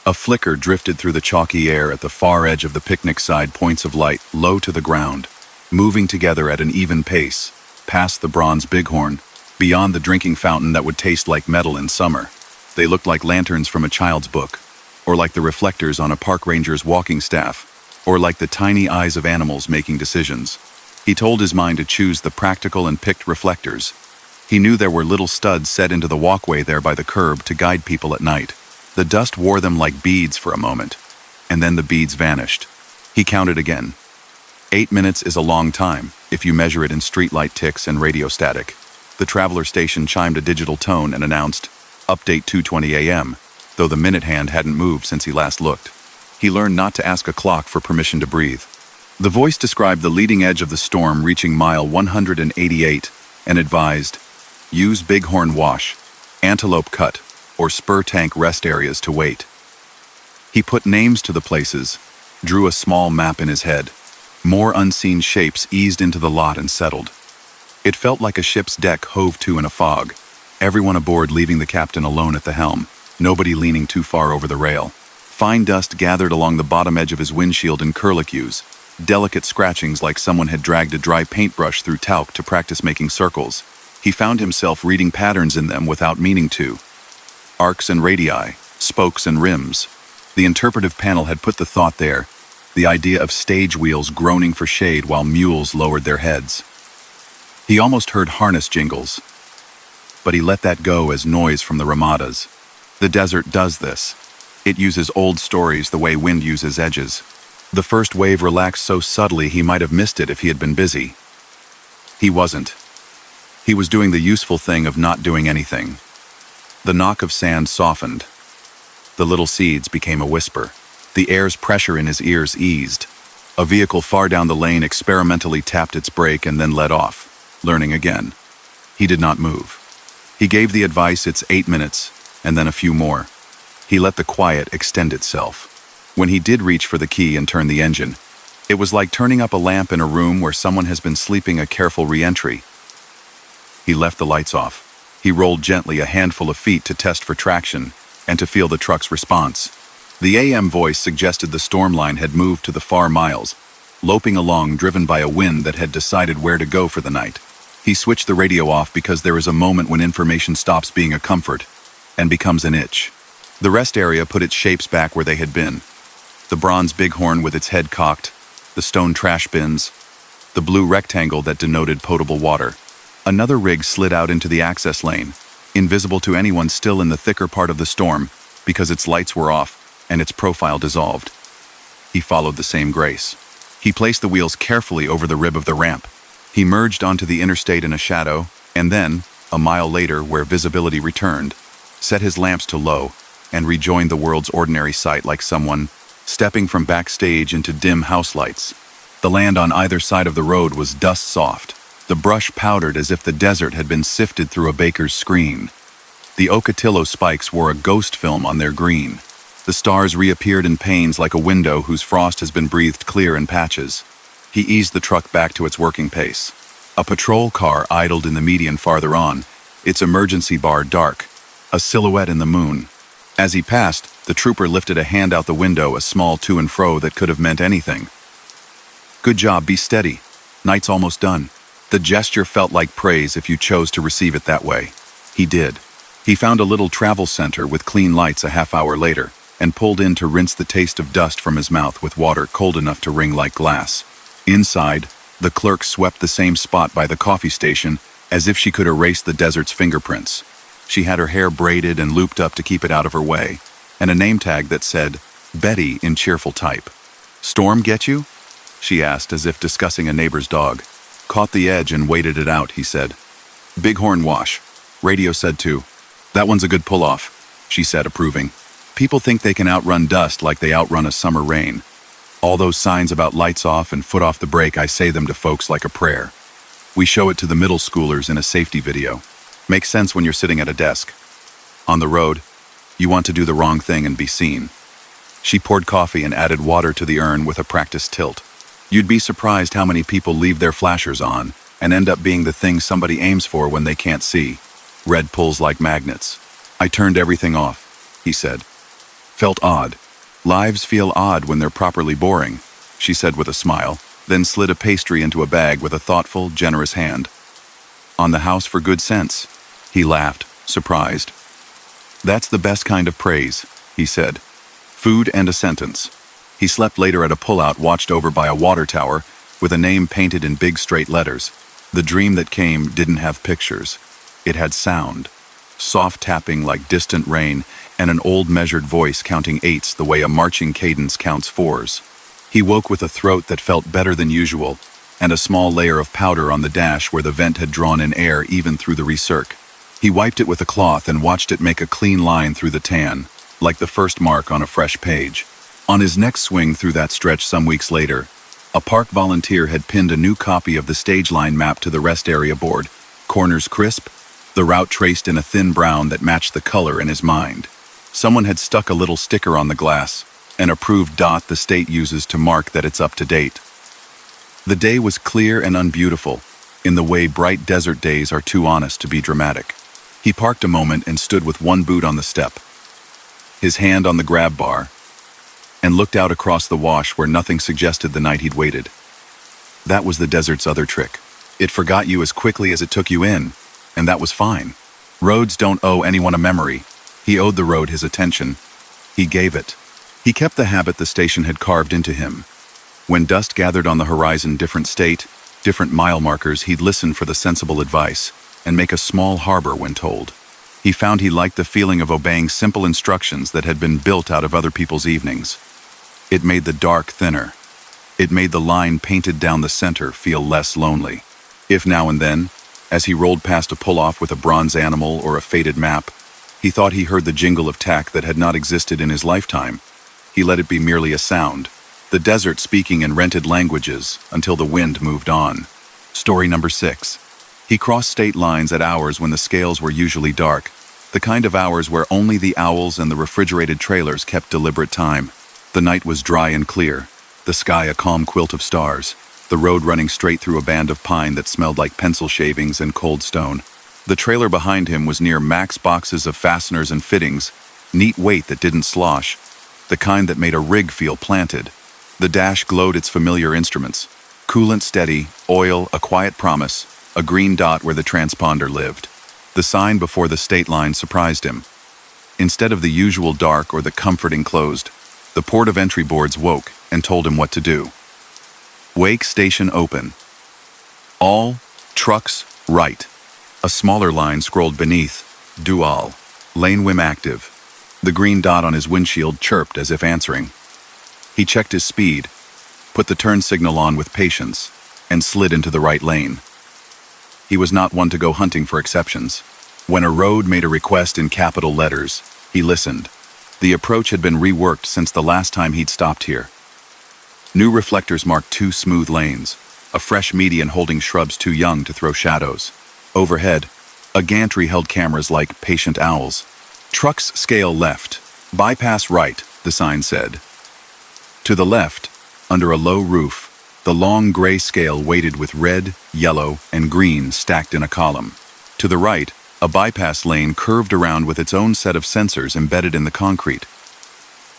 A flicker drifted through the chalky air at the far edge of the picnic side, points of light low to the ground, moving together at an even pace, past the bronze bighorn, beyond the drinking fountain that would taste like metal in summer. They looked like lanterns from a child's book, or like the reflectors on a park ranger's walking staff, or like the tiny eyes of animals making decisions. He told his mind to choose the practical and picked reflectors. He knew there were little studs set into the walkway there by the curb to guide people at night. The dust wore them like beads for a moment, and then the beads vanished. He counted again. 8 minutes is a long time, if you measure it in streetlight ticks and radio static. The traveler station chimed a digital tone and announced, "Update 2:20 a.m., though the minute hand hadn't moved since he last looked. He learned not to ask a clock for permission to breathe. The voice described the leading edge of the storm reaching mile 188 and advised, use Bighorn Wash, Antelope Cut, or Spur Tank rest areas to wait. He put names to the places, drew a small map in his head. More unseen shapes eased into the lot and settled. It felt like a ship's deck hove to in a fog, everyone aboard leaving the captain alone at the helm, nobody leaning too far over the rail. Fine dust gathered along the bottom edge of his windshield in curlicues, delicate scratchings like someone had dragged a dry paintbrush through talc to practice making circles. He found himself reading patterns in them without meaning to. Arcs and radii, spokes and rims. The interpretive panel had put the thought there, the idea of stage wheels groaning for shade while mules lowered their heads. He almost heard harness jingles, but he let that go as noise from the ramadas. The desert does this. It uses old stories the way wind uses edges. The first wave relaxed so subtly he might have missed it if he had been busy. He wasn't. He was doing the useful thing of not doing anything. The knock of sand softened. The little seeds became a whisper. The air's pressure in his ears eased. A vehicle far down the lane experimentally tapped its brake and then let off, learning again. He did not move. He gave the advice it's 8 minutes, and then a few more. He let the quiet extend itself. When he did reach for the key and turn the engine, it was like turning up a lamp in a room where someone has been sleeping a careful re-entry. He left the lights off. He rolled gently a handful of feet to test for traction and to feel the truck's response. The AM voice suggested the storm line had moved to the far miles, loping along driven by a wind that had decided where to go for the night. He switched the radio off because there is a moment when information stops being a comfort and becomes an itch. The rest area put its shapes back where they had been. The bronze bighorn with its head cocked, the stone trash bins, the blue rectangle that denoted potable water. Another rig slid out into the access lane, invisible to anyone still in the thicker part of the storm because its lights were off and its profile dissolved. He followed the same grace. He placed the wheels carefully over the rib of the ramp. He merged onto the interstate in a shadow, and then, a mile later where visibility returned, set his lamps to low and rejoined the world's ordinary sight like someone stepping from backstage into dim house lights. The land on either side of the road was dust-soft, the brush powdered as if the desert had been sifted through a baker's screen. The Ocotillo spikes wore a ghost film on their green. The stars reappeared in panes like a window whose frost has been breathed clear in patches. He eased the truck back to its working pace. A patrol car idled in the median farther on, its emergency bar dark, a silhouette in the moon. As he passed, the trooper lifted a hand out the window, a small to and fro that could have meant anything. "Good job, be steady. Night's almost done." The gesture felt like praise if you chose to receive it that way. He did. He found a little travel center with clean lights a half hour later, and pulled in to rinse the taste of dust from his mouth with water cold enough to ring like glass. Inside, the clerk swept the same spot by the coffee station as if she could erase the desert's fingerprints. She had her hair braided and looped up to keep it out of her way, and a name tag that said, Betty in cheerful type. "Storm get you?" she asked as if discussing a neighbor's dog. "Caught the edge and waited it out," he said. "Bighorn wash. Radio said too. That one's a good pull-off," she said, approving. "People think they can outrun dust like they outrun a summer rain. All those signs about lights off and foot off the brake, I say them to folks like a prayer. We show it to the middle schoolers in a safety video. Makes sense when you're sitting at a desk. On the road, you want to do the wrong thing and be seen." She poured coffee and added water to the urn with a practiced tilt. "You'd be surprised how many people leave their flashers on and end up being the thing somebody aims for when they can't see. Red pulls like magnets." "I turned everything off," he said. "Felt odd. Lives feel odd when they're properly boring," she said with a smile, then slid a pastry into a bag with a thoughtful, generous hand. "On the house for good sense." He laughed, surprised. "That's the best kind of praise," he said. "Food and a sentence." He slept later at a pullout watched over by a water tower with a name painted in big straight letters. The dream that came didn't have pictures. It had sound. Soft tapping like distant rain and an old measured voice counting eights the way a marching cadence counts fours. He woke with a throat that felt better than usual and a small layer of powder on the dash where the vent had drawn in air even through the recirc. He wiped it with a cloth and watched it make a clean line through the tan, like the first mark on a fresh page. On his next swing through that stretch some weeks later, a park volunteer had pinned a new copy of the stage line map to the rest area board, corners crisp, the route traced in a thin brown that matched the color in his mind. Someone had stuck a little sticker on the glass, an approved dot the state uses to mark that it's up to date. The day was clear and unbeautiful, in the way bright desert days are too honest to be dramatic. He parked a moment and stood with one boot on the step, his hand on the grab bar, and looked out across the wash where nothing suggested the night he'd waited. That was the desert's other trick. It forgot you as quickly as it took you in, and that was fine. Roads don't owe anyone a memory. He owed the road his attention. He gave it. He kept the habit the station had carved into him. When dust gathered on the horizon, different state, different mile markers, he'd listen for the sensible advice and make a small harbor when told. He found he liked the feeling of obeying simple instructions that had been built out of other people's evenings. It made the dark thinner. It made the line painted down the center feel less lonely. If now and then, as he rolled past a pull-off with a bronze animal or a faded map, he thought he heard the jingle of tack that had not existed in his lifetime, he let it be merely a sound, the desert speaking in rented languages until the wind moved on. Story number 6. He crossed state lines at hours when the scales were usually dark, the kind of hours where only the owls and the refrigerated trailers kept deliberate time. The night was dry and clear, the sky a calm quilt of stars, the road running straight through a band of pine that smelled like pencil shavings and cold stone. The trailer behind him was near max boxes of fasteners and fittings, neat weight that didn't slosh, the kind that made a rig feel planted. The dash glowed its familiar instruments. Coolant steady, oil, a quiet promise, a green dot where the transponder lived. The sign before the state line surprised him. Instead of the usual dark or the comforting closed, the port of entry boards woke and told him what to do. Wake station open. All trucks right. A smaller line scrolled beneath, dual, lane WIM active. The green dot on his windshield chirped as if answering. He checked his speed, put the turn signal on with patience, and slid into the right lane. He was not one to go hunting for exceptions. When a road made a request in capital letters, he listened. The approach had been reworked since the last time he'd stopped here. New reflectors marked 2 smooth lanes, a fresh median holding shrubs too young to throw shadows. Overhead, a gantry held cameras like patient owls. Trucks scale left, bypass right, the sign said. To the left, under a low roof, the long gray scale weighted with red, yellow, and green stacked in a column. To the right, a bypass lane curved around with its own set of sensors embedded in the concrete.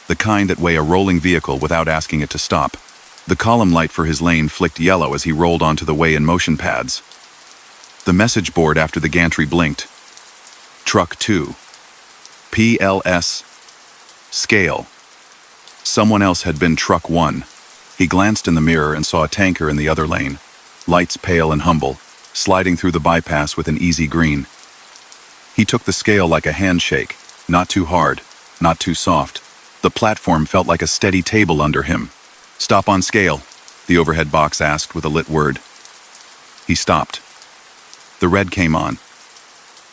The kind that weigh a rolling vehicle without asking it to stop. The column light for his lane flicked yellow as he rolled onto the weigh in motion pads. The message board after the gantry blinked. Truck 2. PLS. Scale. Someone else had been Truck 1. He glanced in the mirror and saw a tanker in the other lane, lights pale and humble, sliding through the bypass with an easy green. He took the scale like a handshake, not too hard, not too soft. The platform felt like a steady table under him. Stop on scale, the overhead box asked with a lit word. He stopped. The red came on.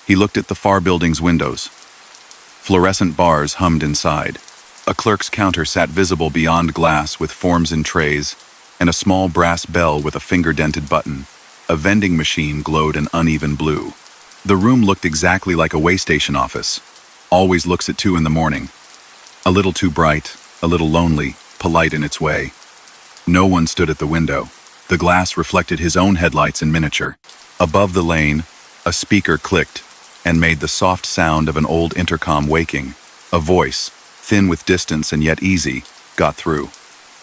He looked at the far building's windows. Fluorescent bars hummed inside. A clerk's counter sat visible beyond glass with forms in trays, and a small brass bell with a finger-dented button. A vending machine glowed an uneven blue. The room looked exactly like a way station office. Always looks at 2 in the morning. A little too bright, a little lonely, polite in its way. No one stood at the window. The glass reflected his own headlights in miniature. Above the lane, a speaker clicked and made the soft sound of an old intercom waking. A voice, thin with distance and yet easy, got through.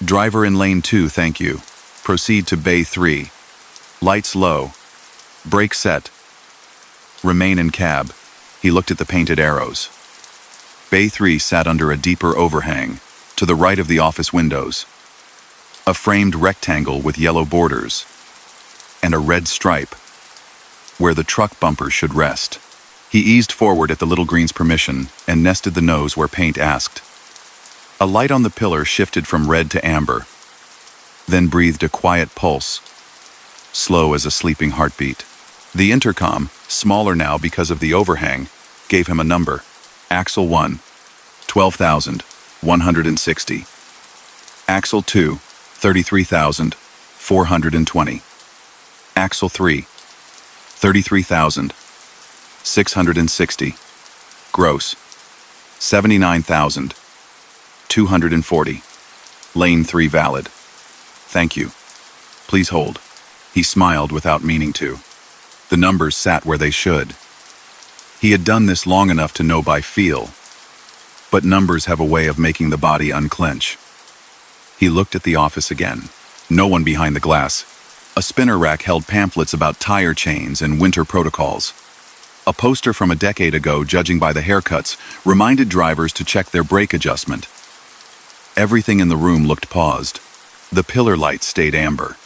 Driver in lane 2, thank you. Proceed to bay 3. Lights low. Brake set. Remain in cab. He looked at the painted arrows. Bay 3 sat under a deeper overhang, to the right of the office windows. A framed rectangle with yellow borders, and a red stripe, where the truck bumper should rest. He eased forward at the little green's permission and nested the nose where paint asked. A light on the pillar shifted from red to amber, then breathed a quiet pulse, slow as a sleeping heartbeat. The intercom, smaller now because of the overhang, gave him a number. Axle 1, 12,160. Axle 2, 33,420. Axle 3, 33,660. Gross, 79,240. Lane 3 valid. Thank you. Please hold. He smiled without meaning to. The numbers sat where they should. He had done this long enough to know by feel. But numbers have a way of making the body unclench. He looked at the office again. No one behind the glass. A spinner rack held pamphlets about tire chains and winter protocols. A poster from a decade ago, judging by the haircuts, reminded drivers to check their brake adjustment. Everything in the room looked paused. The pillar light stayed amber.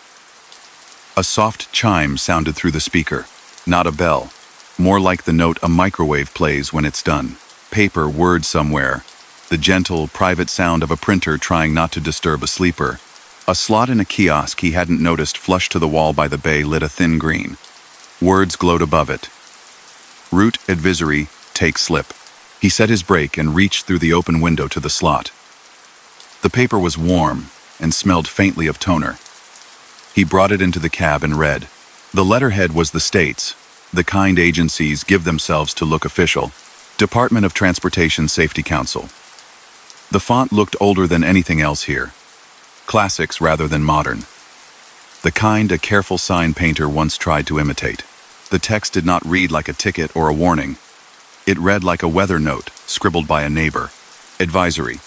A soft chime sounded through the speaker. Not a bell. More like the note a microwave plays when it's done. Paper, word somewhere. The gentle, private sound of a printer trying not to disturb a sleeper. A slot in a kiosk he hadn't noticed flush to the wall by the bay lit a thin green. Words glowed above it. Route advisory, take slip. He set his brake and reached through the open window to the slot. The paper was warm and smelled faintly of toner. He brought it into the cab and read. The letterhead was the state's, the kind agencies give themselves to look official. Department of Transportation Safety Council. The font looked older than anything else here. Classics rather than modern. The kind a careful sign painter once tried to imitate. The text did not read like a ticket or a warning. It read like a weather note, scribbled by a neighbor. Advisory.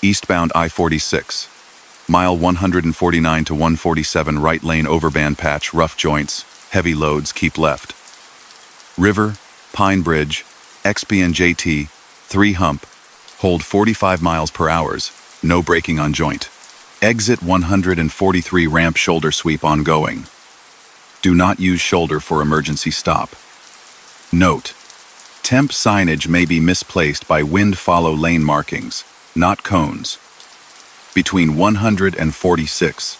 Eastbound I-46. Mile 149 to 147 right lane overband patch, rough joints, heavy loads, keep left. River, Pine Bridge, XP and JT, 3 hump, hold 45 miles per hour, no braking on joint. Exit 143 ramp shoulder sweep ongoing. Do not use shoulder for emergency stop. Note: temp signage may be misplaced by wind follow lane markings, not cones. Between 146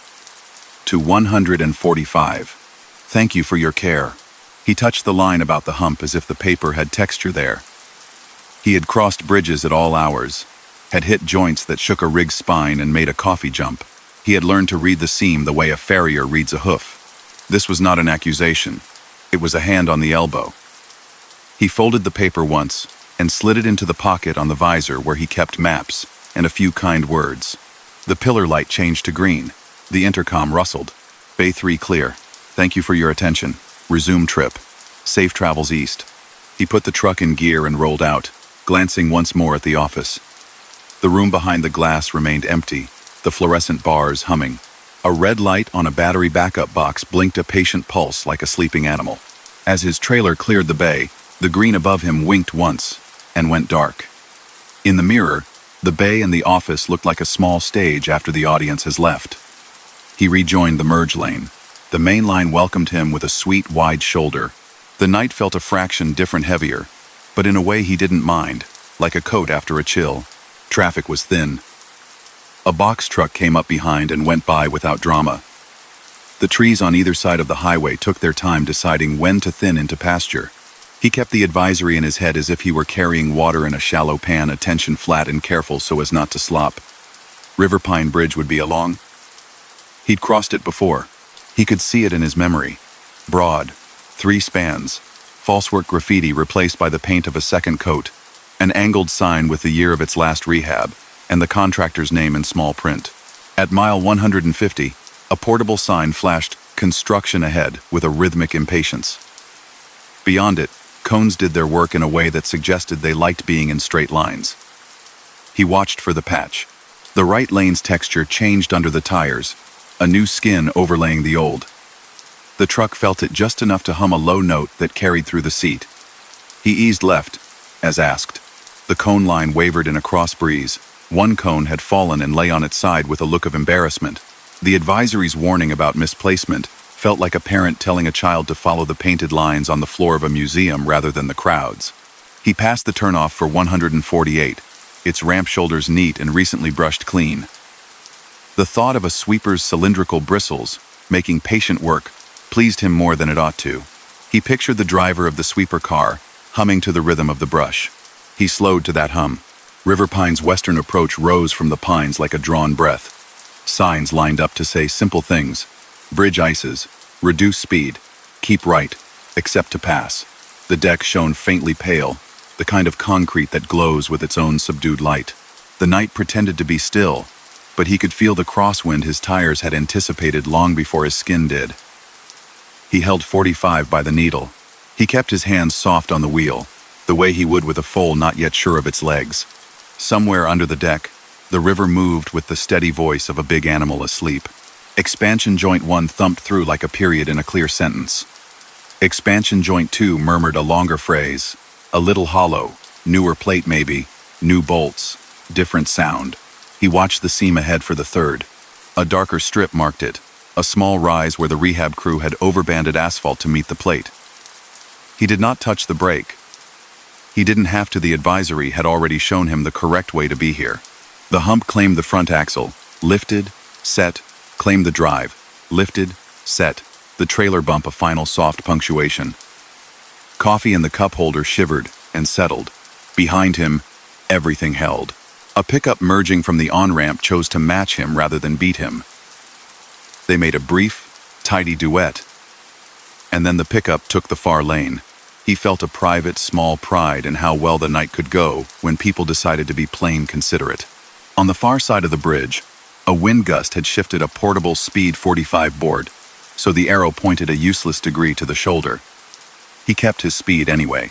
to 145. Thank you for your care. He touched the line about the hump as if the paper had texture there. He had crossed bridges at all hours, had hit joints that shook a rig's spine and made a coffee jump. He had learned to read the seam the way a farrier reads a hoof. This was not an accusation. It was a hand on the elbow. He folded the paper once and slid it into the pocket on the visor where he kept maps and a few kind words. The pillar light changed to green. The intercom rustled. Bay 3 clear. Thank you for your attention. Resume trip. Safe travels east. He put the truck in gear and rolled out, glancing once more at the office. The room behind the glass remained empty, the fluorescent bars humming. A red light on a battery backup box blinked a patient pulse like a sleeping animal. As his trailer cleared the bay, the green above him winked once and went dark. In the mirror, the bay and the office looked like a small stage after the audience has left. He rejoined the merge lane. The main line welcomed him with a sweet, wide shoulder. The night felt a fraction different, heavier, but in a way he didn't mind, like a coat after a chill. Traffic was thin. A box truck came up behind and went by without drama. The trees on either side of the highway took their time deciding when to thin into pasture. He kept the advisory in his head as if he were carrying water in a shallow pan, attention flat and careful so as not to slop. River Pine Bridge would be along. He'd crossed it before. He could see it in his memory. Broad, 3 spans, falsework graffiti replaced by the paint of a second coat, an angled sign with the year of its last rehab, and the contractor's name in small print. At mile 150, a portable sign flashed "Construction ahead" with a rhythmic impatience. Beyond it, cones did their work in a way that suggested they liked being in straight lines. He watched for the patch. The right lane's texture changed under the tires, a new skin overlaying the old. The truck felt it just enough to hum a low note that carried through the seat. He eased left, as asked. The cone line wavered in a cross breeze. One cone had fallen and lay on its side with a look of embarrassment. The advisory's warning about misplacement felt like a parent telling a child to follow the painted lines on the floor of a museum rather than the crowds. He passed the turnoff for 148, its ramp shoulders neat and recently brushed clean. The thought of a sweeper's cylindrical bristles, making patient work, pleased him more than it ought to. He pictured the driver of the sweeper car, humming to the rhythm of the brush. He slowed to that hum. River Pine's western approach rose from the pines like a drawn breath. Signs lined up to say simple things. Bridge ices, reduce speed, keep right, except to pass. The deck shone faintly pale, the kind of concrete that glows with its own subdued light. The night pretended to be still, but he could feel the crosswind his tires had anticipated long before his skin did. He held 45 by the needle. He kept his hands soft on the wheel, the way he would with a foal not yet sure of its legs. Somewhere under the deck, the river moved with the steady voice of a big animal asleep. Expansion Joint 1 thumped through like a period in a clear sentence. Expansion Joint 2 murmured a longer phrase, a little hollow, newer plate maybe, new bolts, different sound. He watched the seam ahead for the third. A darker strip marked it, a small rise where the rehab crew had overbanded asphalt to meet the plate. He did not touch the brake. He didn't have to. The advisory had already shown him the correct way to be here. The hump claimed the front axle, lifted, set, claimed the drive, lifted, set, the trailer bump a final soft punctuation. Coffee in the cup holder shivered and settled. Behind him, everything held. A pickup merging from the on-ramp chose to match him rather than beat him. They made a brief, tidy duet, and then the pickup took the far lane. He felt a private, small pride in how well the night could go when people decided to be plain considerate. On the far side of the bridge, a wind gust had shifted a portable Speed 45 board, so the arrow pointed a useless degree to the shoulder. He kept his speed anyway.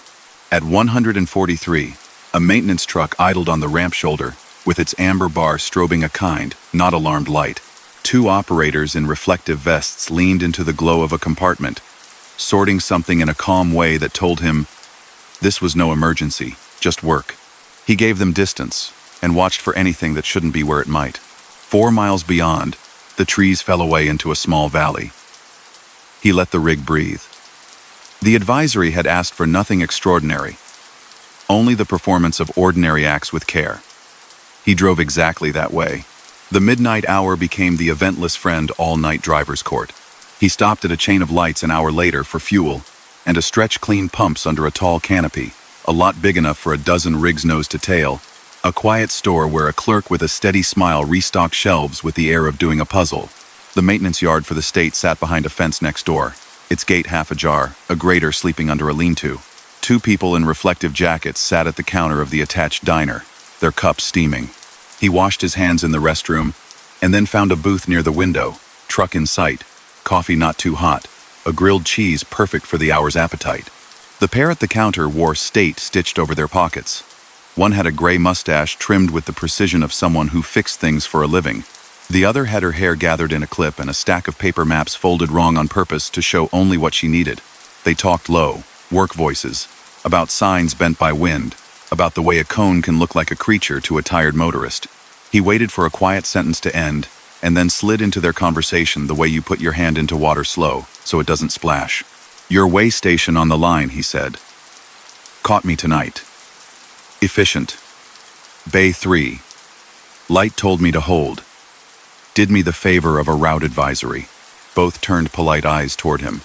At 143, a maintenance truck idled on the ramp shoulder, with its amber bar strobing a kind, not alarmed light. Two operators in reflective vests leaned into the glow of a compartment, sorting something in a calm way that told him this was no emergency, just work. He gave them distance and watched for anything that shouldn't be where it might. 4 miles beyond, the trees fell away into a small valley. He let the rig breathe. The advisory had asked for nothing extraordinary, only the performance of ordinary acts with care. He drove exactly that way. The midnight hour became the eventless friend all-night driver's court. He stopped at a chain of lights an hour later for fuel and a stretch clean pumps under a tall canopy, a lot big enough for a dozen rigs nose to tail, a quiet store where a clerk with a steady smile restocked shelves with the air of doing a puzzle. The maintenance yard for the state sat behind a fence next door, its gate half ajar, a grater sleeping under a lean-to. Two people in reflective jackets sat at the counter of the attached diner, their cups steaming. He washed his hands in the restroom and then found a booth near the window, truck in sight, coffee not too hot, a grilled cheese perfect for the hour's appetite. The pair at the counter wore state stitched over their pockets. One had a gray mustache trimmed with the precision of someone who fixed things for a living. The other had her hair gathered in a clip and a stack of paper maps folded wrong on purpose to show only what she needed. They talked low, work voices, about signs bent by wind, about the way a cone can look like a creature to a tired motorist. He waited for a quiet sentence to end, and then slid into their conversation the way you put your hand into water slow, so it doesn't splash. "Your way station on the line," he said. "Caught me tonight. Efficient. Bay 3. Light told me to hold. Did me the favor of a route advisory." Both turned polite eyes toward him.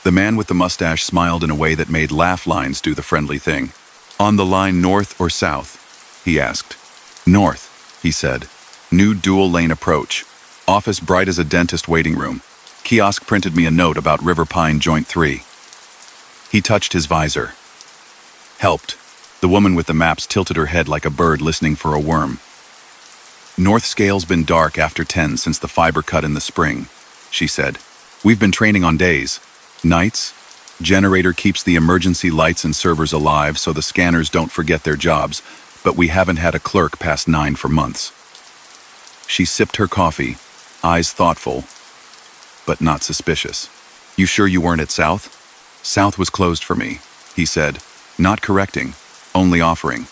The man with the mustache smiled in a way that made laugh lines do the friendly thing. "On the line north or south?" he asked. "North," he said. "New dual-lane approach. Office bright as a dentist waiting room. Kiosk printed me a note about River Pine Joint 3. He touched his visor. Helped. The woman with the maps tilted her head like a bird listening for a worm. "North scale's been dark after 10 since the fiber cut in the spring," she said. "We've been training on days. Nights? Generator keeps the emergency lights and servers alive so the scanners don't forget their jobs, but we haven't had a clerk past 9 for months." She sipped her coffee, eyes thoughtful, but not suspicious. "You sure you weren't at South?" "South was closed for me," he said, not correcting, only offering.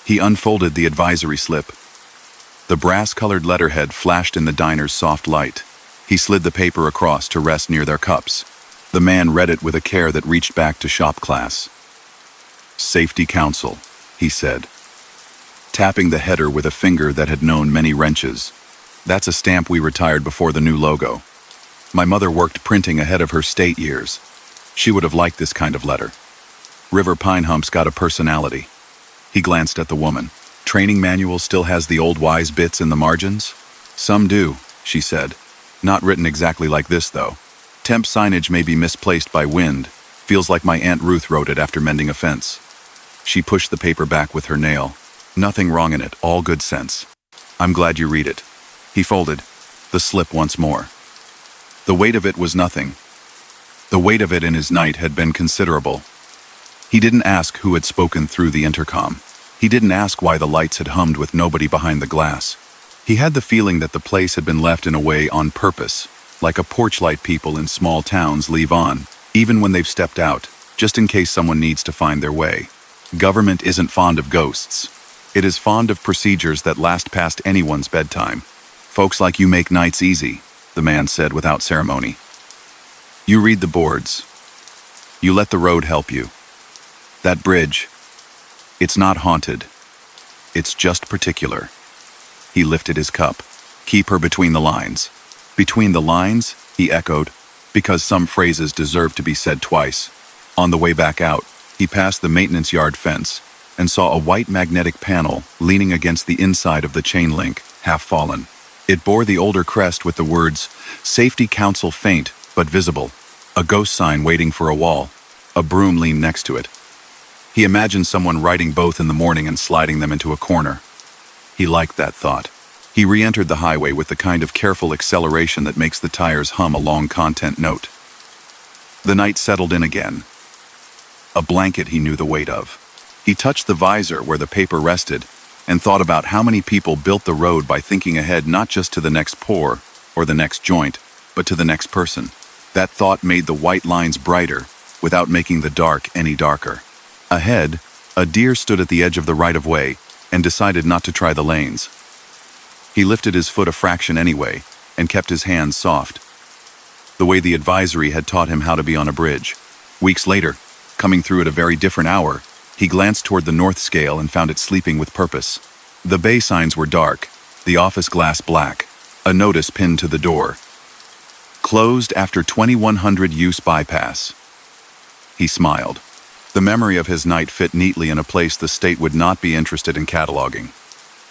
He unfolded the advisory slip. The brass-colored letterhead flashed in the diner's soft light. He slid the paper across to rest near their cups. The man read it with a care that reached back to shop class. "Safety Council," he said, tapping the header with a finger that had known many wrenches. "That's a stamp we retired before the new logo. My mother worked printing ahead of her state years. She would have liked this kind of letter. River Pine Hump's got a personality." He glanced at the woman. "Training manual still has the old wise bits in the margins?" "Some do," she said. "Not written exactly like this, though. Temp signage may be misplaced by wind. Feels like my Aunt Ruth wrote it after mending a fence." She pushed the paper back with her nail. "Nothing wrong in it, all good sense." I'm glad you read it. He folded the slip once more. The weight of it was nothing. The weight of it in his night had been considerable. He didn't ask who had spoken through the intercom. He didn't ask why the lights had hummed with nobody behind the glass. He had the feeling that the place had been left in a way on purpose, like a porch light people in small towns leave on, even when they've stepped out, just in case someone needs to find their way. Government isn't fond of ghosts. It is fond of procedures that last past anyone's bedtime. Folks like you make nights easy, the man said without ceremony. You read the boards. You let the road help you. That bridge, it's not haunted. It's just particular. He lifted his cup. Keep her between the lines. Between the lines, he echoed, because some phrases deserve to be said twice. On the way back out, he passed the maintenance yard fence and saw a white magnetic panel leaning against the inside of the chain link, half fallen. It bore the older crest with the words, "Safety Council faint, but visible." A ghost sign waiting for a wall. A broom leaned next to it. He imagined someone writing both in the morning and sliding them into a corner. He liked that thought. He re-entered the highway with the kind of careful acceleration that makes the tires hum a long content note. The night settled in again. A blanket he knew the weight of. He touched the visor where the paper rested and thought about how many people built the road by thinking ahead not just to the next pour or the next joint, but to the next person. That thought made the white lines brighter without making the dark any darker. Ahead, a deer stood at the edge of the right-of-way and decided not to try the lanes. He lifted his foot a fraction anyway and kept his hands soft, the way the advisory had taught him how to be on a bridge. Weeks later, coming through at a very different hour, he glanced toward the north scale and found it sleeping with purpose. The bay signs were dark, the office glass black, a notice pinned to the door. Closed after 2100 use bypass. He smiled. The memory of his night fit neatly in a place the state would not be interested in cataloging.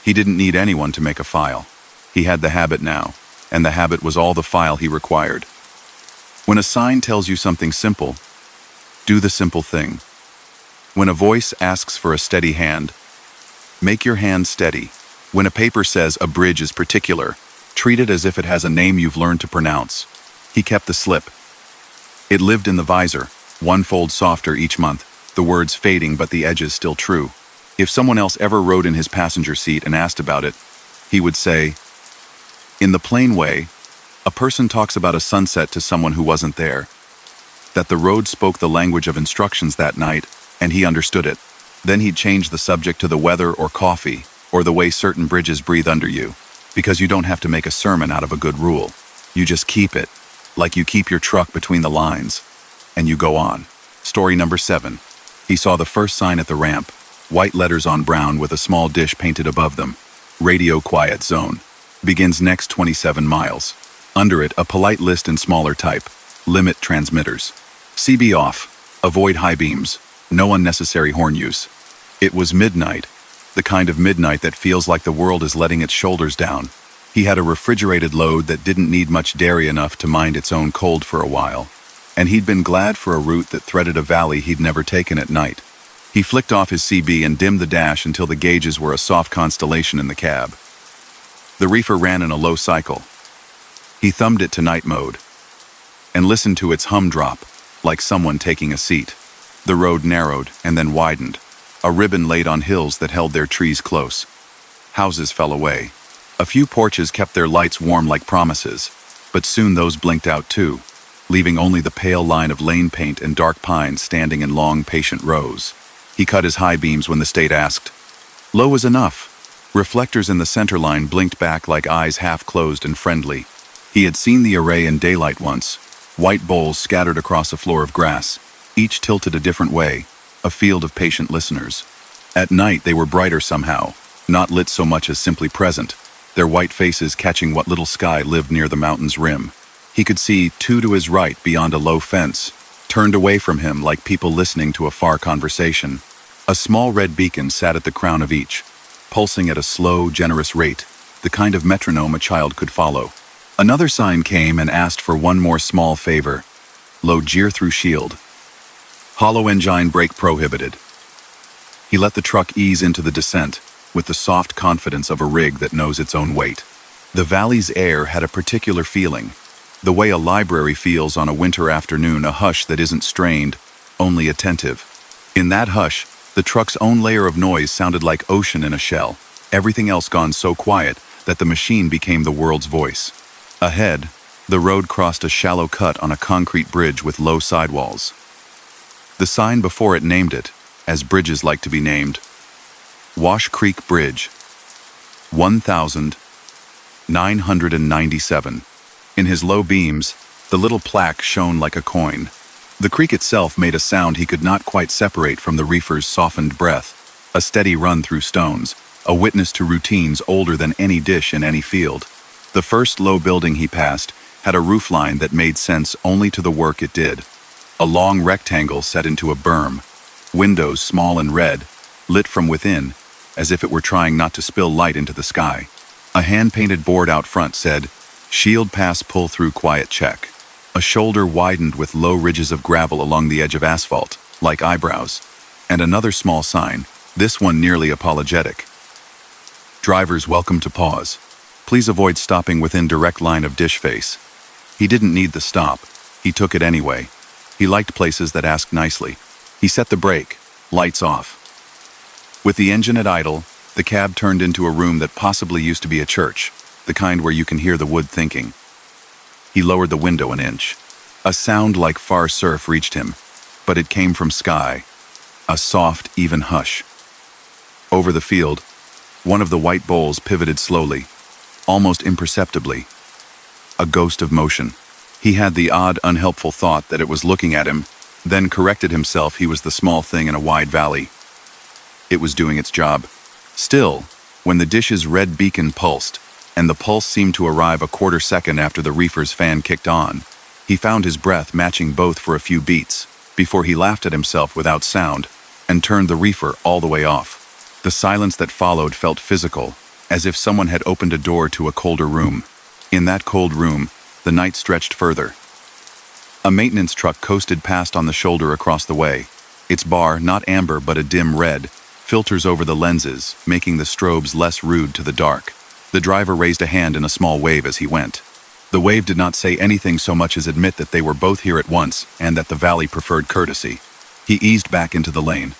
He didn't need anyone to make a file. He had the habit now, and the habit was all the file he required. When a sign tells you something simple, do the simple thing. When a voice asks for a steady hand, make your hand steady. When a paper says a bridge is particular, treat it as if it has a name you've learned to pronounce. He kept the slip. It lived in the visor, one fold softer each month, the words fading but the edges still true. If someone else ever rode in his passenger seat and asked about it, he would say, in the plain way, a person talks about a sunset to someone who wasn't there. That the road spoke the language of instructions that night, and he understood it. Then he'd change the subject to the weather or coffee, or the way certain bridges breathe under you, because you don't have to make a sermon out of a good rule. You just keep it, like you keep your truck between the lines, and you go on. Story number 7. He saw the first sign at the ramp, white letters on brown with a small dish painted above them. Radio quiet zone. Begins next 27 miles. Under it, a polite list in smaller type. Limit transmitters. CB off. Avoid high beams. No unnecessary horn use. It was midnight. The kind of midnight that feels like the world is letting its shoulders down. He had a refrigerated load that didn't need much dairy enough to mind its own cold for a while. And he'd been glad for a route that threaded a valley he'd never taken at night. He flicked off his CB and dimmed the dash until the gauges were a soft constellation in the cab. The reefer ran in a low cycle. He thumbed it to night mode and listened to its hum drop, like someone taking a seat. The road narrowed and then widened, a ribbon laid on hills that held their trees close. Houses fell away. A few porches kept their lights warm like promises, but soon those blinked out too, leaving only the pale line of lane paint and dark pines standing in long, patient rows. He cut his high beams when the state asked. Low was enough. Reflectors in the center line blinked back like eyes half closed and friendly. He had seen the array in daylight once, white bowls scattered across a floor of grass, each tilted a different way, a field of patient listeners. At night they were brighter somehow, not lit so much as simply present, their white faces catching what little sky lived near the mountain's rim. He could see two to his right beyond a low fence, turned away from him like people listening to a far conversation. A small red beacon sat at the crown of each, pulsing at a slow, generous rate, the kind of metronome a child could follow. Another sign came and asked for one more small favor. Low gear through shield. Hollow engine brake prohibited. He let the truck ease into the descent, with the soft confidence of a rig that knows its own weight. The valley's air had a particular feeling, the way a library feels on a winter afternoon, a hush that isn't strained, only attentive. In that hush, the truck's own layer of noise sounded like ocean in a shell, everything else gone so quiet that the machine became the world's voice. Ahead, the road crossed a shallow cut on a concrete bridge with low sidewalls. The sign before it named it, as bridges like to be named, Wash Creek Bridge, 1,997. In his low beams, the little plaque shone like a coin. The creek itself made a sound he could not quite separate from the reefer's softened breath, a steady run through stones, a witness to routines older than any dish in any field. The first low building he passed had a roofline that made sense only to the work it did. A long rectangle set into a berm, windows small and red, lit from within, as if it were trying not to spill light into the sky. A hand-painted board out front said, "Shield Pass Pull-Through Quiet Check." A shoulder widened with low ridges of gravel along the edge of asphalt, like eyebrows. And another small sign, this one nearly apologetic. "Drivers welcome to pause. Please avoid stopping within direct line of dish face." He didn't need the stop. He took it anyway. He liked places that asked nicely. He set the brake, lights off. With the engine at idle, the cab turned into a room that possibly used to be a church, the kind where you can hear the wood thinking. He lowered the window an inch. A sound like far surf reached him, but it came from sky, a soft, even hush. Over the field, one of the white bowls pivoted slowly, almost imperceptibly, a ghost of motion. He had the odd, unhelpful thought that it was looking at him, then corrected himself he was the small thing in a wide valley. It was doing its job. Still, when the dish's red beacon pulsed, and the pulse seemed to arrive a quarter second after the reefer's fan kicked on, he found his breath matching both for a few beats, before he laughed at himself without sound, and turned the reefer all the way off. The silence that followed felt physical, as if someone had opened a door to a colder room. In that cold room, the night stretched further. A maintenance truck coasted past on the shoulder across the way. Its bar, not amber but a dim red, filters over the lenses, making the strobes less rude to the dark. The driver raised a hand in a small wave as he went. The wave did not say anything so much as admit that they were both here at once and that the valley preferred courtesy. He eased back into the lane.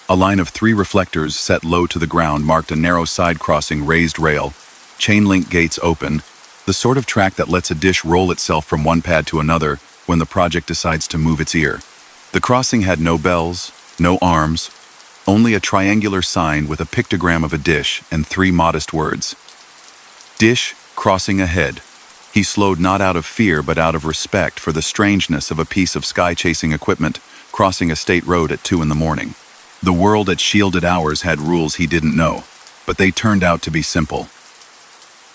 A line of 3 reflectors set low to the ground marked a narrow side-crossing raised rail, chain-link gates open, the sort of track that lets a dish roll itself from one pad to another when the project decides to move its ear. The crossing had no bells, no arms, only a triangular sign with a pictogram of a dish and 3 modest words. Dish crossing ahead. He slowed not out of fear but out of respect for the strangeness of a piece of sky-chasing equipment crossing a state road at 2 in the morning. The world at shielded hours had rules he didn't know, but they turned out to be simple.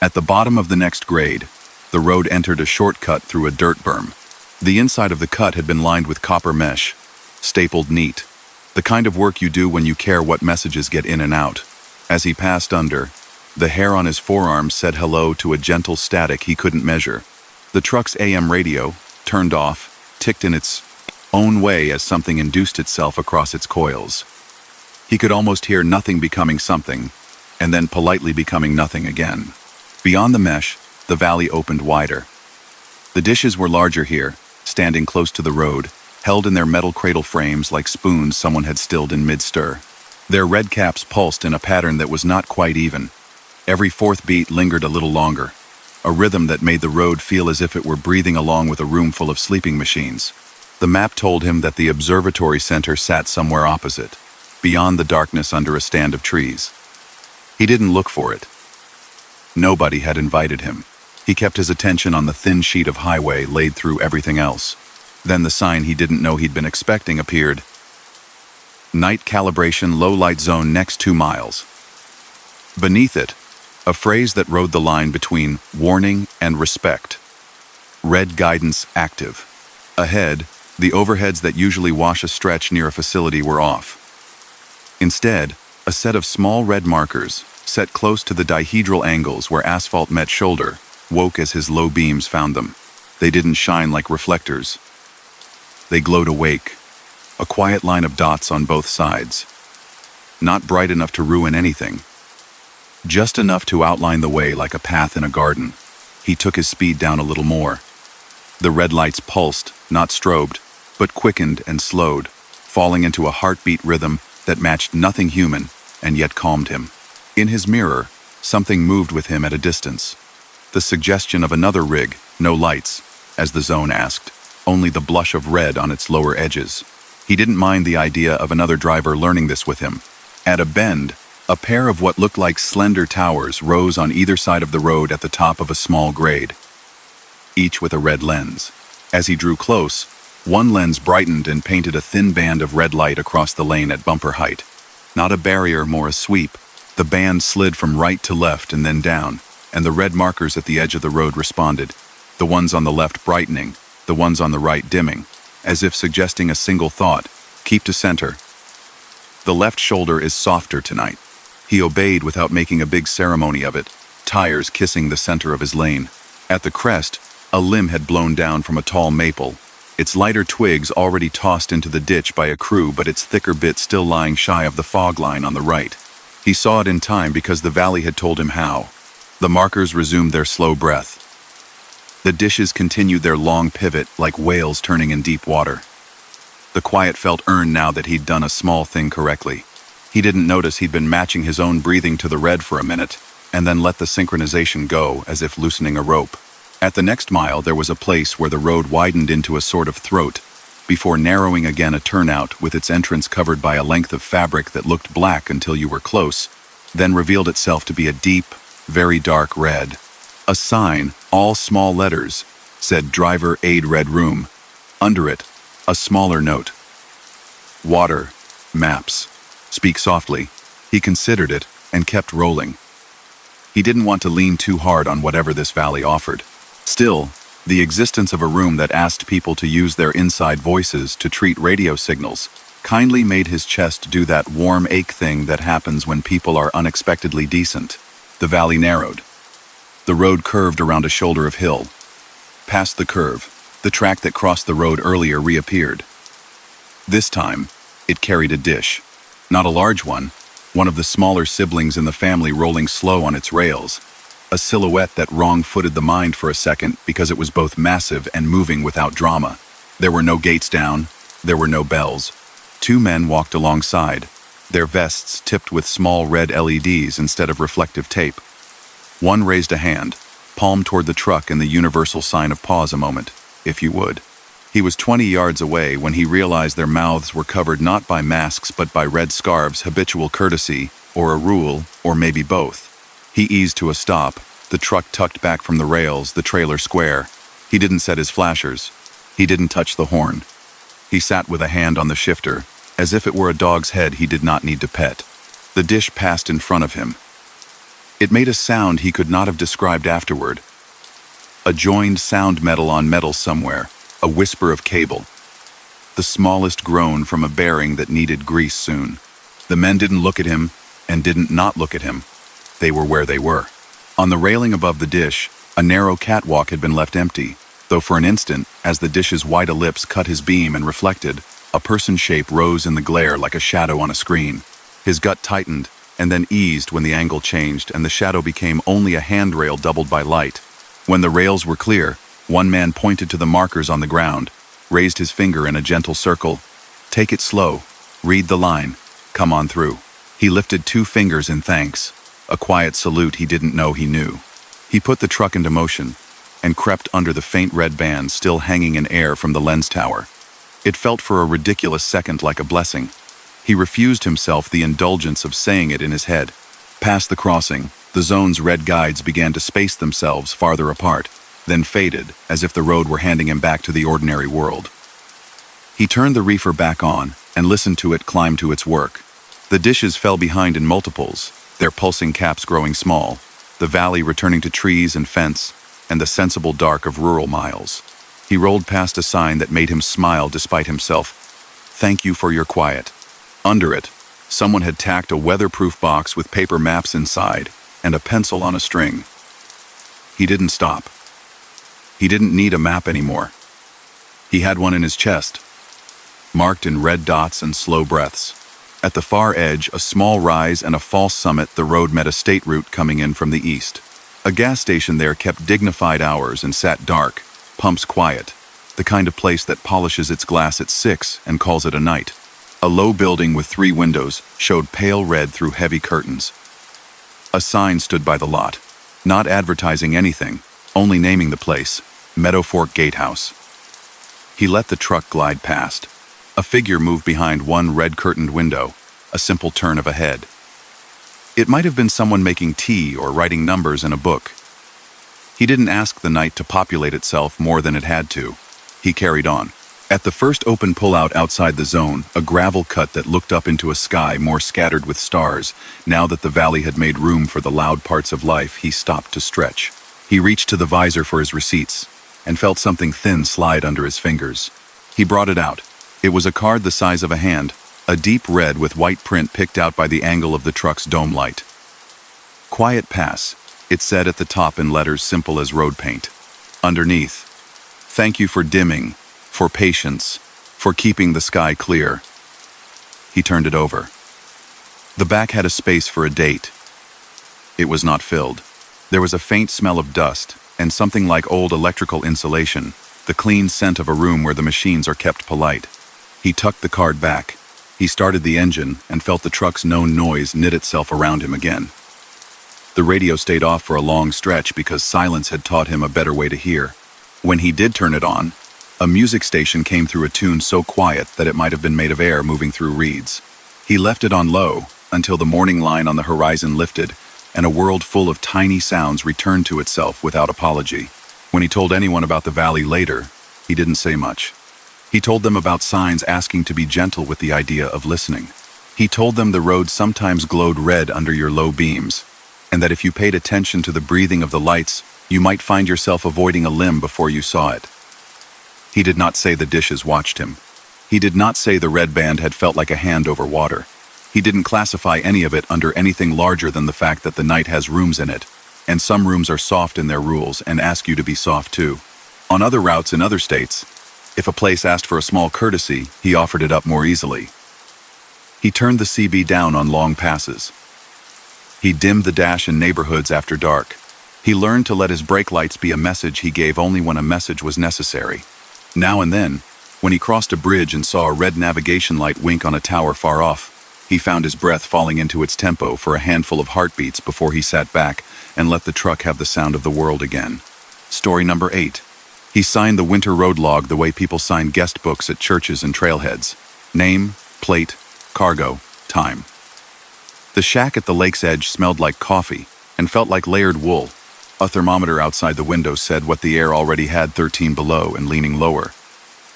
At the bottom of the next grade, the road entered a shortcut through a dirt berm. The inside of the cut had been lined with copper mesh, stapled neat, the kind of work you do when you care what messages get in and out. As he passed under, the hair on his forearm said hello to a gentle static he couldn't measure. The truck's AM radio, turned off, ticked in its own way as something induced itself across its coils. He could almost hear nothing becoming something, and then politely becoming nothing again. Beyond the mesh, the valley opened wider. The dishes were larger here, standing close to the road, held in their metal cradle frames like spoons someone had stilled in mid-stir. Their red caps pulsed in a pattern that was not quite even. Every 4th beat lingered a little longer, a rhythm that made the road feel as if it were breathing along with a room full of sleeping machines. The map told him that the observatory center sat somewhere opposite, beyond the darkness under a stand of trees. He didn't look for it. Nobody had invited him. He kept his attention on the thin sheet of highway laid through everything else. Then the sign he didn't know he'd been expecting appeared. Night calibration low light zone next 2 miles. Beneath it, a phrase that rode the line between warning and respect. Red guidance active. Ahead, the overheads that usually wash a stretch near a facility were off. Instead, a set of small red markers, set close to the dihedral angles where asphalt met shoulder, woke as his low beams found them. They didn't shine like reflectors. They glowed awake, a quiet line of dots on both sides. Not bright enough to ruin anything, just enough to outline the way like a path in a garden. He took his speed down a little more. The red lights pulsed, not strobed, but quickened and slowed, falling into a heartbeat rhythm that matched nothing human and yet calmed him. In his mirror, something moved with him at a distance. The suggestion of another rig, no lights, as the zone asked, only the blush of red on its lower edges. He didn't mind the idea of another driver learning this with him. At a bend, a pair of what looked like slender towers rose on either side of the road at the top of a small grade, each with a red lens. As he drew close, one lens brightened and painted a thin band of red light across the lane at bumper height. Not a barrier, more a sweep. The band slid from right to left and then down, and the red markers at the edge of the road responded, the ones on the left brightening, the ones on the right dimming, as if suggesting a single thought: keep to center. The left shoulder is softer tonight. He obeyed without making a big ceremony of it, tires kissing the center of his lane. At the crest, a limb had blown down from a tall maple, its lighter twigs already tossed into the ditch by a crew, but its thicker bit still lying shy of the fog line on the right. He saw it in time because the valley had told him how. The markers resumed their slow breath. The dishes continued their long pivot like whales turning in deep water. The quiet felt earned now that he'd done a small thing correctly. He didn't notice he'd been matching his own breathing to the red for a minute, and then let the synchronization go as if loosening a rope. At the next mile, there was a place where the road widened into a sort of throat, before narrowing again a turnout with its entrance covered by a length of fabric that looked black until you were close, then revealed itself to be a deep, very dark red. A sign, all small letters, said Driver Aid Red Room. Under it, a smaller note. Water, maps. Speak softly. He considered it and kept rolling. He didn't want to lean too hard on whatever this valley offered. Still, the existence of a room that asked people to use their inside voices to treat radio signals kindly made his chest do that warm ache thing that happens when people are unexpectedly decent. The valley narrowed. The road curved around a shoulder of hill. Past the curve, the track that crossed the road earlier reappeared. This time, it carried a dish. Not a large one of the smaller siblings in the family rolling slow on its rails. A silhouette that wrong-footed the mind for a second because it was both massive and moving without drama. There were no gates down, there were no bells. Two men walked alongside, their vests tipped with small red LEDs instead of reflective tape. One raised a hand, palm toward the truck in the universal sign of pause a moment, if you would. He was 20 yards away when he realized their mouths were covered not by masks but by red scarves, habitual courtesy, or a rule, or maybe both. He eased to a stop, the truck tucked back from the rails, the trailer square. He didn't set his flashers. He didn't touch the horn. He sat with a hand on the shifter, as if it were a dog's head he did not need to pet. The dish passed in front of him. It made a sound he could not have described afterward. A joined sound metal on metal somewhere, a whisper of cable. The smallest groan from a bearing that needed grease soon. The men didn't look at him, and didn't not look at him. They were where they were. On the railing above the dish, a narrow catwalk had been left empty, though for an instant, as the dish's wide ellipse cut his beam and reflected, a person's shape rose in the glare like a shadow on a screen. His gut tightened, and then eased when the angle changed and the shadow became only a handrail doubled by light. When the rails were clear, one man pointed to the markers on the ground, raised his finger in a gentle circle. Take it slow. Read the line. Come on through. He lifted two fingers in thanks, a quiet salute he didn't know he knew. He put the truck into motion and crept under the faint red band still hanging in air from the lens tower. It felt for a ridiculous second like a blessing. He refused himself the indulgence of saying it in his head. Past the crossing, the zone's red guides began to space themselves farther apart, then faded as if the road were handing him back to the ordinary world. He turned the reefer back on and listened to it climb to its work. The dishes fell behind in multiples, their pulsing caps growing small, the valley returning to trees and fence, and the sensible dark of rural miles. He rolled past a sign that made him smile despite himself. Thank you for your quiet. Under it, someone had tacked a weatherproof box with paper maps inside and a pencil on a string. He didn't stop. He didn't need a map anymore. He had one in his chest, marked in red dots and slow breaths. At the far edge, a small rise and a false summit, the road met a state route coming in from the east. A gas station there kept dignified hours and sat dark, pumps quiet, the kind of place that polishes its glass at 6 and calls it a night. A low building with 3 windows showed pale red through heavy curtains. A sign stood by the lot, not advertising anything, only naming the place, Meadow Fork Gatehouse. He let the truck glide past. A figure moved behind one red-curtained window, a simple turn of a head. It might have been someone making tea or writing numbers in a book. He didn't ask the night to populate itself more than it had to. He carried on. At the first open pullout outside the zone, a gravel cut that looked up into a sky more scattered with stars, now that the valley had made room for the loud parts of life, he stopped to stretch. He reached to the visor for his receipts, and felt something thin slide under his fingers. He brought it out. It was a card the size of a hand, a deep red with white print picked out by the angle of the truck's dome light. Quiet Pass, it said at the top in letters simple as road paint. Underneath, thank you for dimming, for patience, for keeping the sky clear. He turned it over. The back had a space for a date. It was not filled. There was a faint smell of dust, and something like old electrical insulation, the clean scent of a room where the machines are kept polite. He tucked the card back. He started the engine and felt the truck's known noise knit itself around him again. The radio stayed off for a long stretch because silence had taught him a better way to hear. When he did turn it on, a music station came through a tune so quiet that it might have been made of air moving through reeds. He left it on low until the morning line on the horizon lifted and a world full of tiny sounds returned to itself without apology. When he told anyone about the valley later, he didn't say much. He told them about signs asking to be gentle with the idea of listening. He told them the road sometimes glowed red under your low beams, and that if you paid attention to the breathing of the lights, you might find yourself avoiding a limb before you saw it. He did not say the dishes watched him. He did not say the red band had felt like a hand over water. He didn't classify any of it under anything larger than the fact that the night has rooms in it, and some rooms are soft in their rules and ask you to be soft too. On other routes in other states, if a place asked for a small courtesy, he offered it up more easily. He turned the CB down on long passes. He dimmed the dash in neighborhoods after dark. He learned to let his brake lights be a message he gave only when a message was necessary. Now and then, when he crossed a bridge and saw a red navigation light wink on a tower far off, he found his breath falling into its tempo for a handful of heartbeats before he sat back and let the truck have the sound of the world again. Story number 8. He signed the winter road log the way people sign guest books at churches and trailheads. Name, plate, cargo, time. The shack at the lake's edge smelled like coffee and felt like layered wool. A thermometer outside the window said what the air already had 13 below and leaning lower.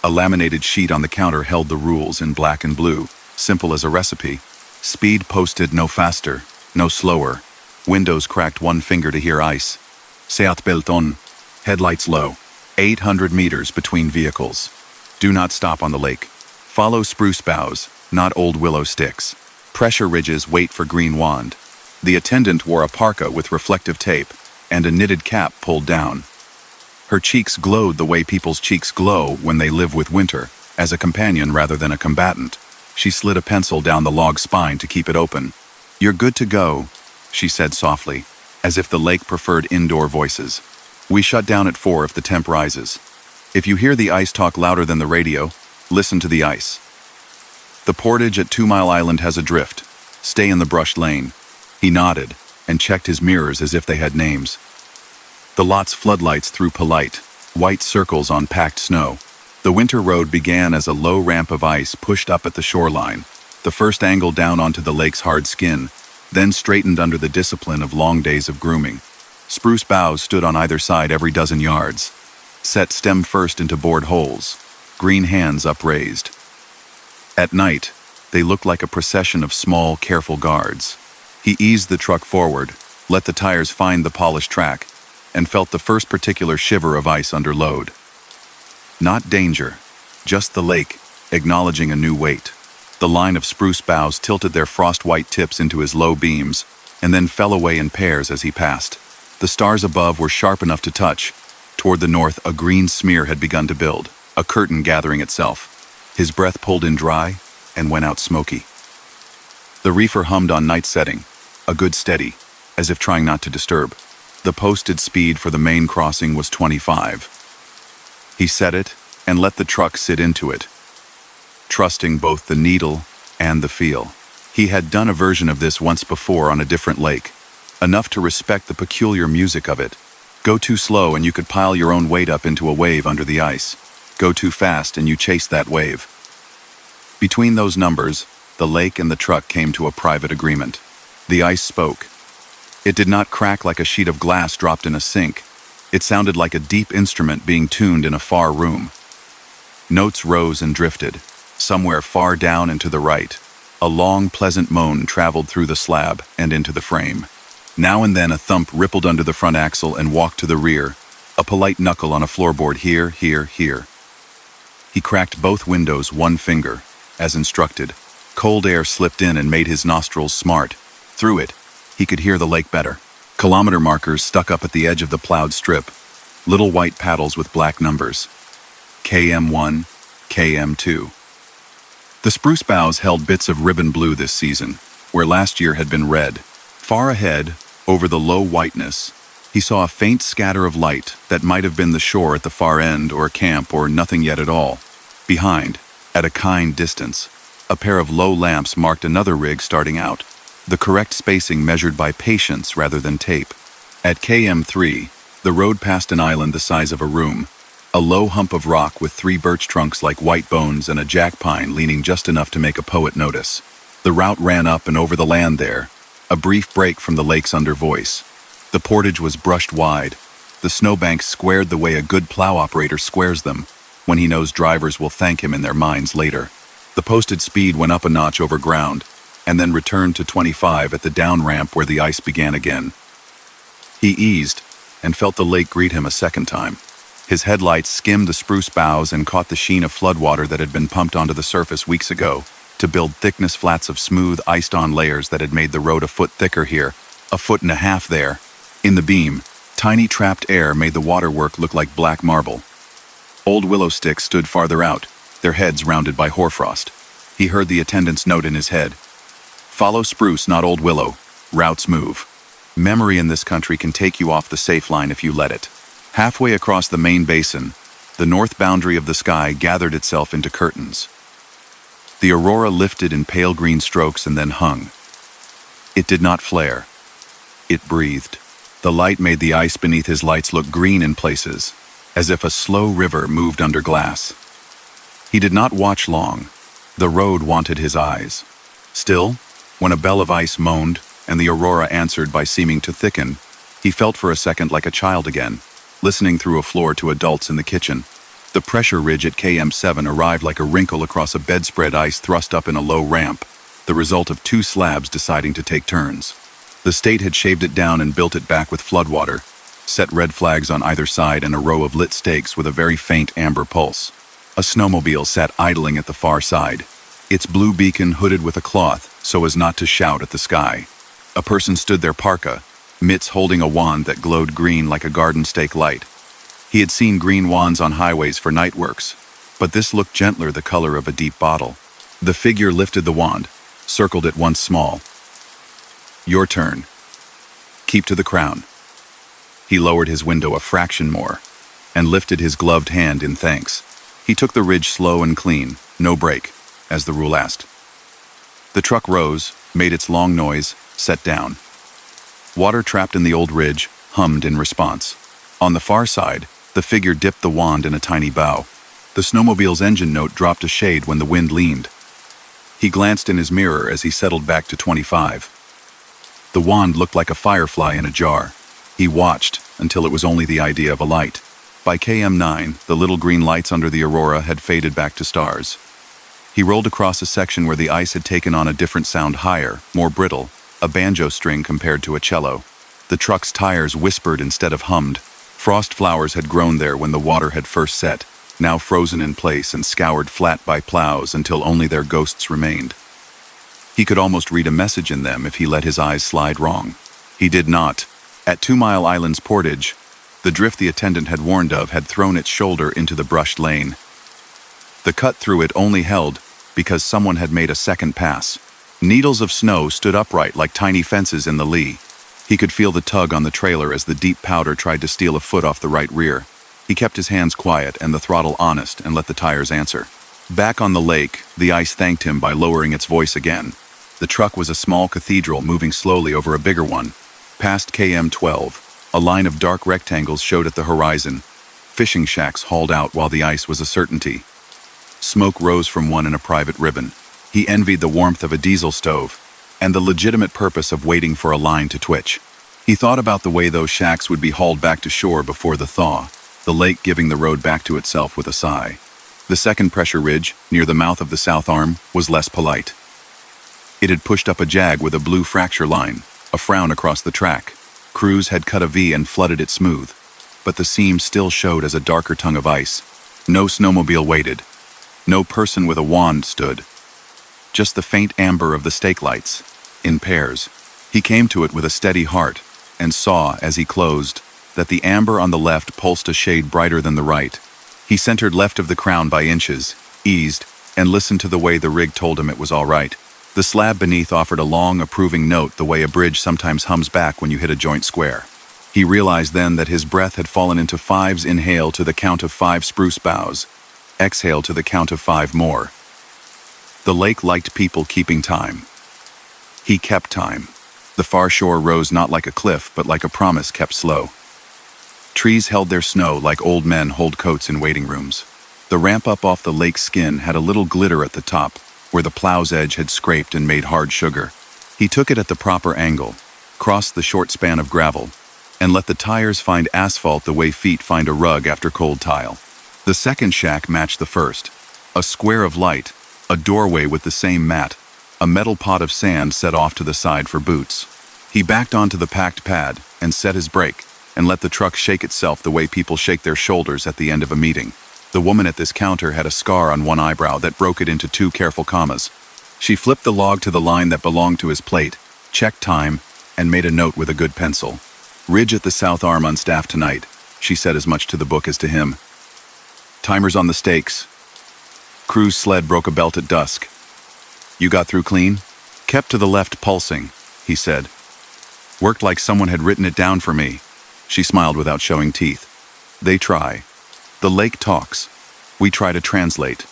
A laminated sheet on the counter held the rules in black and blue, simple as a recipe. Speed posted no faster, no slower. Windows cracked one finger to hear ice. Seat Belton. Headlights low. 800 meters between vehicles. Do not stop on the lake. Follow spruce boughs, not old willow sticks. Pressure ridges wait for green wand. The attendant wore a parka with reflective tape and a knitted cap pulled down. Her cheeks glowed the way people's cheeks glow when they live with winter, as a companion rather than a combatant. She slid a pencil down the log spine to keep it open. You're good to go, she said softly, as if the lake preferred indoor voices. We shut down at 4 if the temp rises. If you hear the ice talk louder than the radio, listen to the ice. The portage at 2 Mile Island has a drift. Stay in the brushed lane. He nodded and checked his mirrors as if they had names. The lot's floodlights threw polite, white circles on packed snow. The winter road began as a low ramp of ice pushed up at the shoreline, the first angle down onto the lake's hard skin, then straightened under the discipline of long days of grooming. Spruce boughs stood on either side every dozen yards, set stem first into bored holes, green hands upraised. At night, they looked like a procession of small, careful guards. He eased the truck forward, let the tires find the polished track, and felt the first particular shiver of ice under load. Not danger, just the lake, acknowledging a new weight. The line of spruce boughs tilted their frost-white tips into his low beams, and then fell away in pairs as he passed. The stars above were sharp enough to touch. Toward the north, a green smear had begun to build, a curtain gathering itself. His breath pulled in dry and went out smoky. The reefer hummed on night setting, a good steady, as if trying not to disturb. The posted speed for the main crossing was 25. He set it and let the truck sit into it, trusting both the needle and the feel. He had done a version of this once before on a different lake, enough to respect the peculiar music of it. Go too slow and you could pile your own weight up into a wave under the ice. Go too fast and you chase that wave. Between those numbers, the lake and the truck came to a private agreement. The ice spoke. It did not crack like a sheet of glass dropped in a sink. It sounded like a deep instrument being tuned in a far room. Notes rose and drifted. Somewhere far down and to the right, a long, pleasant moan traveled through the slab and into the frame. Now and then a thump rippled under the front axle and walked to the rear, a polite knuckle on a floorboard here, here, here. He cracked both windows one finger, as instructed. Cold air slipped in and made his nostrils smart. Through it, he could hear the lake better. Kilometer markers stuck up at the edge of the plowed strip, little white paddles with black numbers. KM1, KM2. The spruce boughs held bits of ribbon blue this season, where last year had been red. Far ahead, over the low whiteness, he saw a faint scatter of light that might have been the shore at the far end or a camp or nothing yet at all. Behind, at a kind distance, a pair of low lamps marked another rig starting out, the correct spacing measured by patience rather than tape. At KM3, the road passed an island the size of a room, a low hump of rock with 3 birch trunks like white bones and a jack pine leaning just enough to make a poet notice. The route ran up and over the land there, a brief break from the lake's under voice. The portage was brushed wide. The snowbanks squared the way a good plow operator squares them, when he knows drivers will thank him in their minds later. The posted speed went up a notch over ground, and then returned to 25 at the down ramp where the ice began again. He eased, and felt the lake greet him a second time. His headlights skimmed the spruce boughs and caught the sheen of floodwater that had been pumped onto the surface weeks ago, to build thickness flats of smooth, iced-on layers that had made the road a foot thicker here, a foot and a half there. In the beam, tiny trapped air made the waterwork look like black marble. Old willow sticks stood farther out, their heads rounded by hoarfrost. He heard the attendant's note in his head. Follow spruce, not old willow. Routes move. Memory in this country can take you off the safe line if you let it. Halfway across the main basin, the north boundary of the sky gathered itself into curtains. The aurora lifted in pale green strokes and then hung. It did not flare. It breathed. The light made the ice beneath his lights look green in places, as if a slow river moved under glass. He did not watch long. The road wanted his eyes. Still, when a bell of ice moaned and the aurora answered by seeming to thicken, he felt for a second like a child again, listening through a floor to adults in the kitchen. The pressure ridge at KM7 arrived like a wrinkle across a bedspread ice thrust up in a low ramp, the result of 2 slabs deciding to take turns. The state had shaved it down and built it back with floodwater, set red flags on either side and a row of lit stakes with a very faint amber pulse. A snowmobile sat idling at the far side, its blue beacon hooded with a cloth so as not to shout at the sky. A person stood there parka, mitts holding a wand that glowed green like a garden stake light. He had seen green wands on highways for night works, but this looked gentler, the color of a deep bottle. The figure lifted the wand, circled it once small. Your turn. Keep to the crown. He lowered his window a fraction more, and lifted his gloved hand in thanks. He took the ridge slow and clean, no brake, as the rule asked. The truck rose, made its long noise, set down. Water trapped in the old ridge hummed in response. On the far side, the figure dipped the wand in a tiny bow. The snowmobile's engine note dropped a shade when the wind leaned. He glanced in his mirror as he settled back to 25. The wand looked like a firefly in a jar. He watched until it was only the idea of a light. By KM9, the little green lights under the aurora had faded back to stars. He rolled across a section where the ice had taken on a different sound, higher, more brittle, a banjo string compared to a cello. The truck's tires whispered instead of hummed. Frost flowers had grown there when the water had first set, now frozen in place and scoured flat by plows until only their ghosts remained. He could almost read a message in them if he let his eyes slide wrong. He did not. At 2 Mile Island's portage, the drift the attendant had warned of had thrown its shoulder into the brushed lane. The cut through it only held because someone had made a second pass. Needles of snow stood upright like tiny fences in the lee. He could feel the tug on the trailer as the deep powder tried to steal a foot off the right rear. He kept his hands quiet and the throttle honest and let the tires answer. Back on the lake, the ice thanked him by lowering its voice again. The truck was a small cathedral moving slowly over a bigger one. Past KM 12, a line of dark rectangles showed at the horizon. Fishing shacks hauled out while the ice was a certainty. Smoke rose from one in a private ribbon. He envied the warmth of a diesel stove and the legitimate purpose of waiting for a line to twitch. He thought about the way those shacks would be hauled back to shore before the thaw, the lake giving the road back to itself with a sigh. The second pressure ridge, near the mouth of the south arm, was less polite. It had pushed up a jag with a blue fracture line, a frown across the track. Crews had cut a V and flooded it smooth, but the seam still showed as a darker tongue of ice. No snowmobile waited. No person with a wand stood. Just the faint amber of the stake lights, in pairs. He came to it with a steady heart, and saw, as he closed, that the amber on the left pulsed a shade brighter than the right. He centered left of the crown by inches, eased, and listened to the way the rig told him it was all right. The slab beneath offered a long, approving note the way a bridge sometimes hums back when you hit a joint square. He realized then that his breath had fallen into fives. Inhale to the count of 5 spruce boughs. Exhale to the count of 5 more. The lake liked people keeping time. He kept time. The far shore rose not like a cliff, but like a promise kept slow. Trees held their snow like old men hold coats in waiting rooms. The ramp up off the lake's skin had a little glitter at the top, where the plow's edge had scraped and made hard sugar. He took it at the proper angle, crossed the short span of gravel, and let the tires find asphalt the way feet find a rug after cold tile. The second shack matched the first. A square of light, a doorway with the same mat, a metal pot of sand set off to the side for boots. He backed onto the packed pad and set his brake, and let the truck shake itself the way people shake their shoulders at the end of a meeting. The woman at this counter had a scar on one eyebrow that broke it into 2 careful commas. She flipped the log to the line that belonged to his plate, checked time, and made a note with a good pencil. Ridge at the south arm unstaffed tonight, she said as much to the book as to him. Timers on the stakes. Crew's sled broke a belt at dusk. You got through clean? Kept to the left pulsing, he said. Worked like someone had written it down for me. She smiled without showing teeth. They try. The lake talks. We try to translate.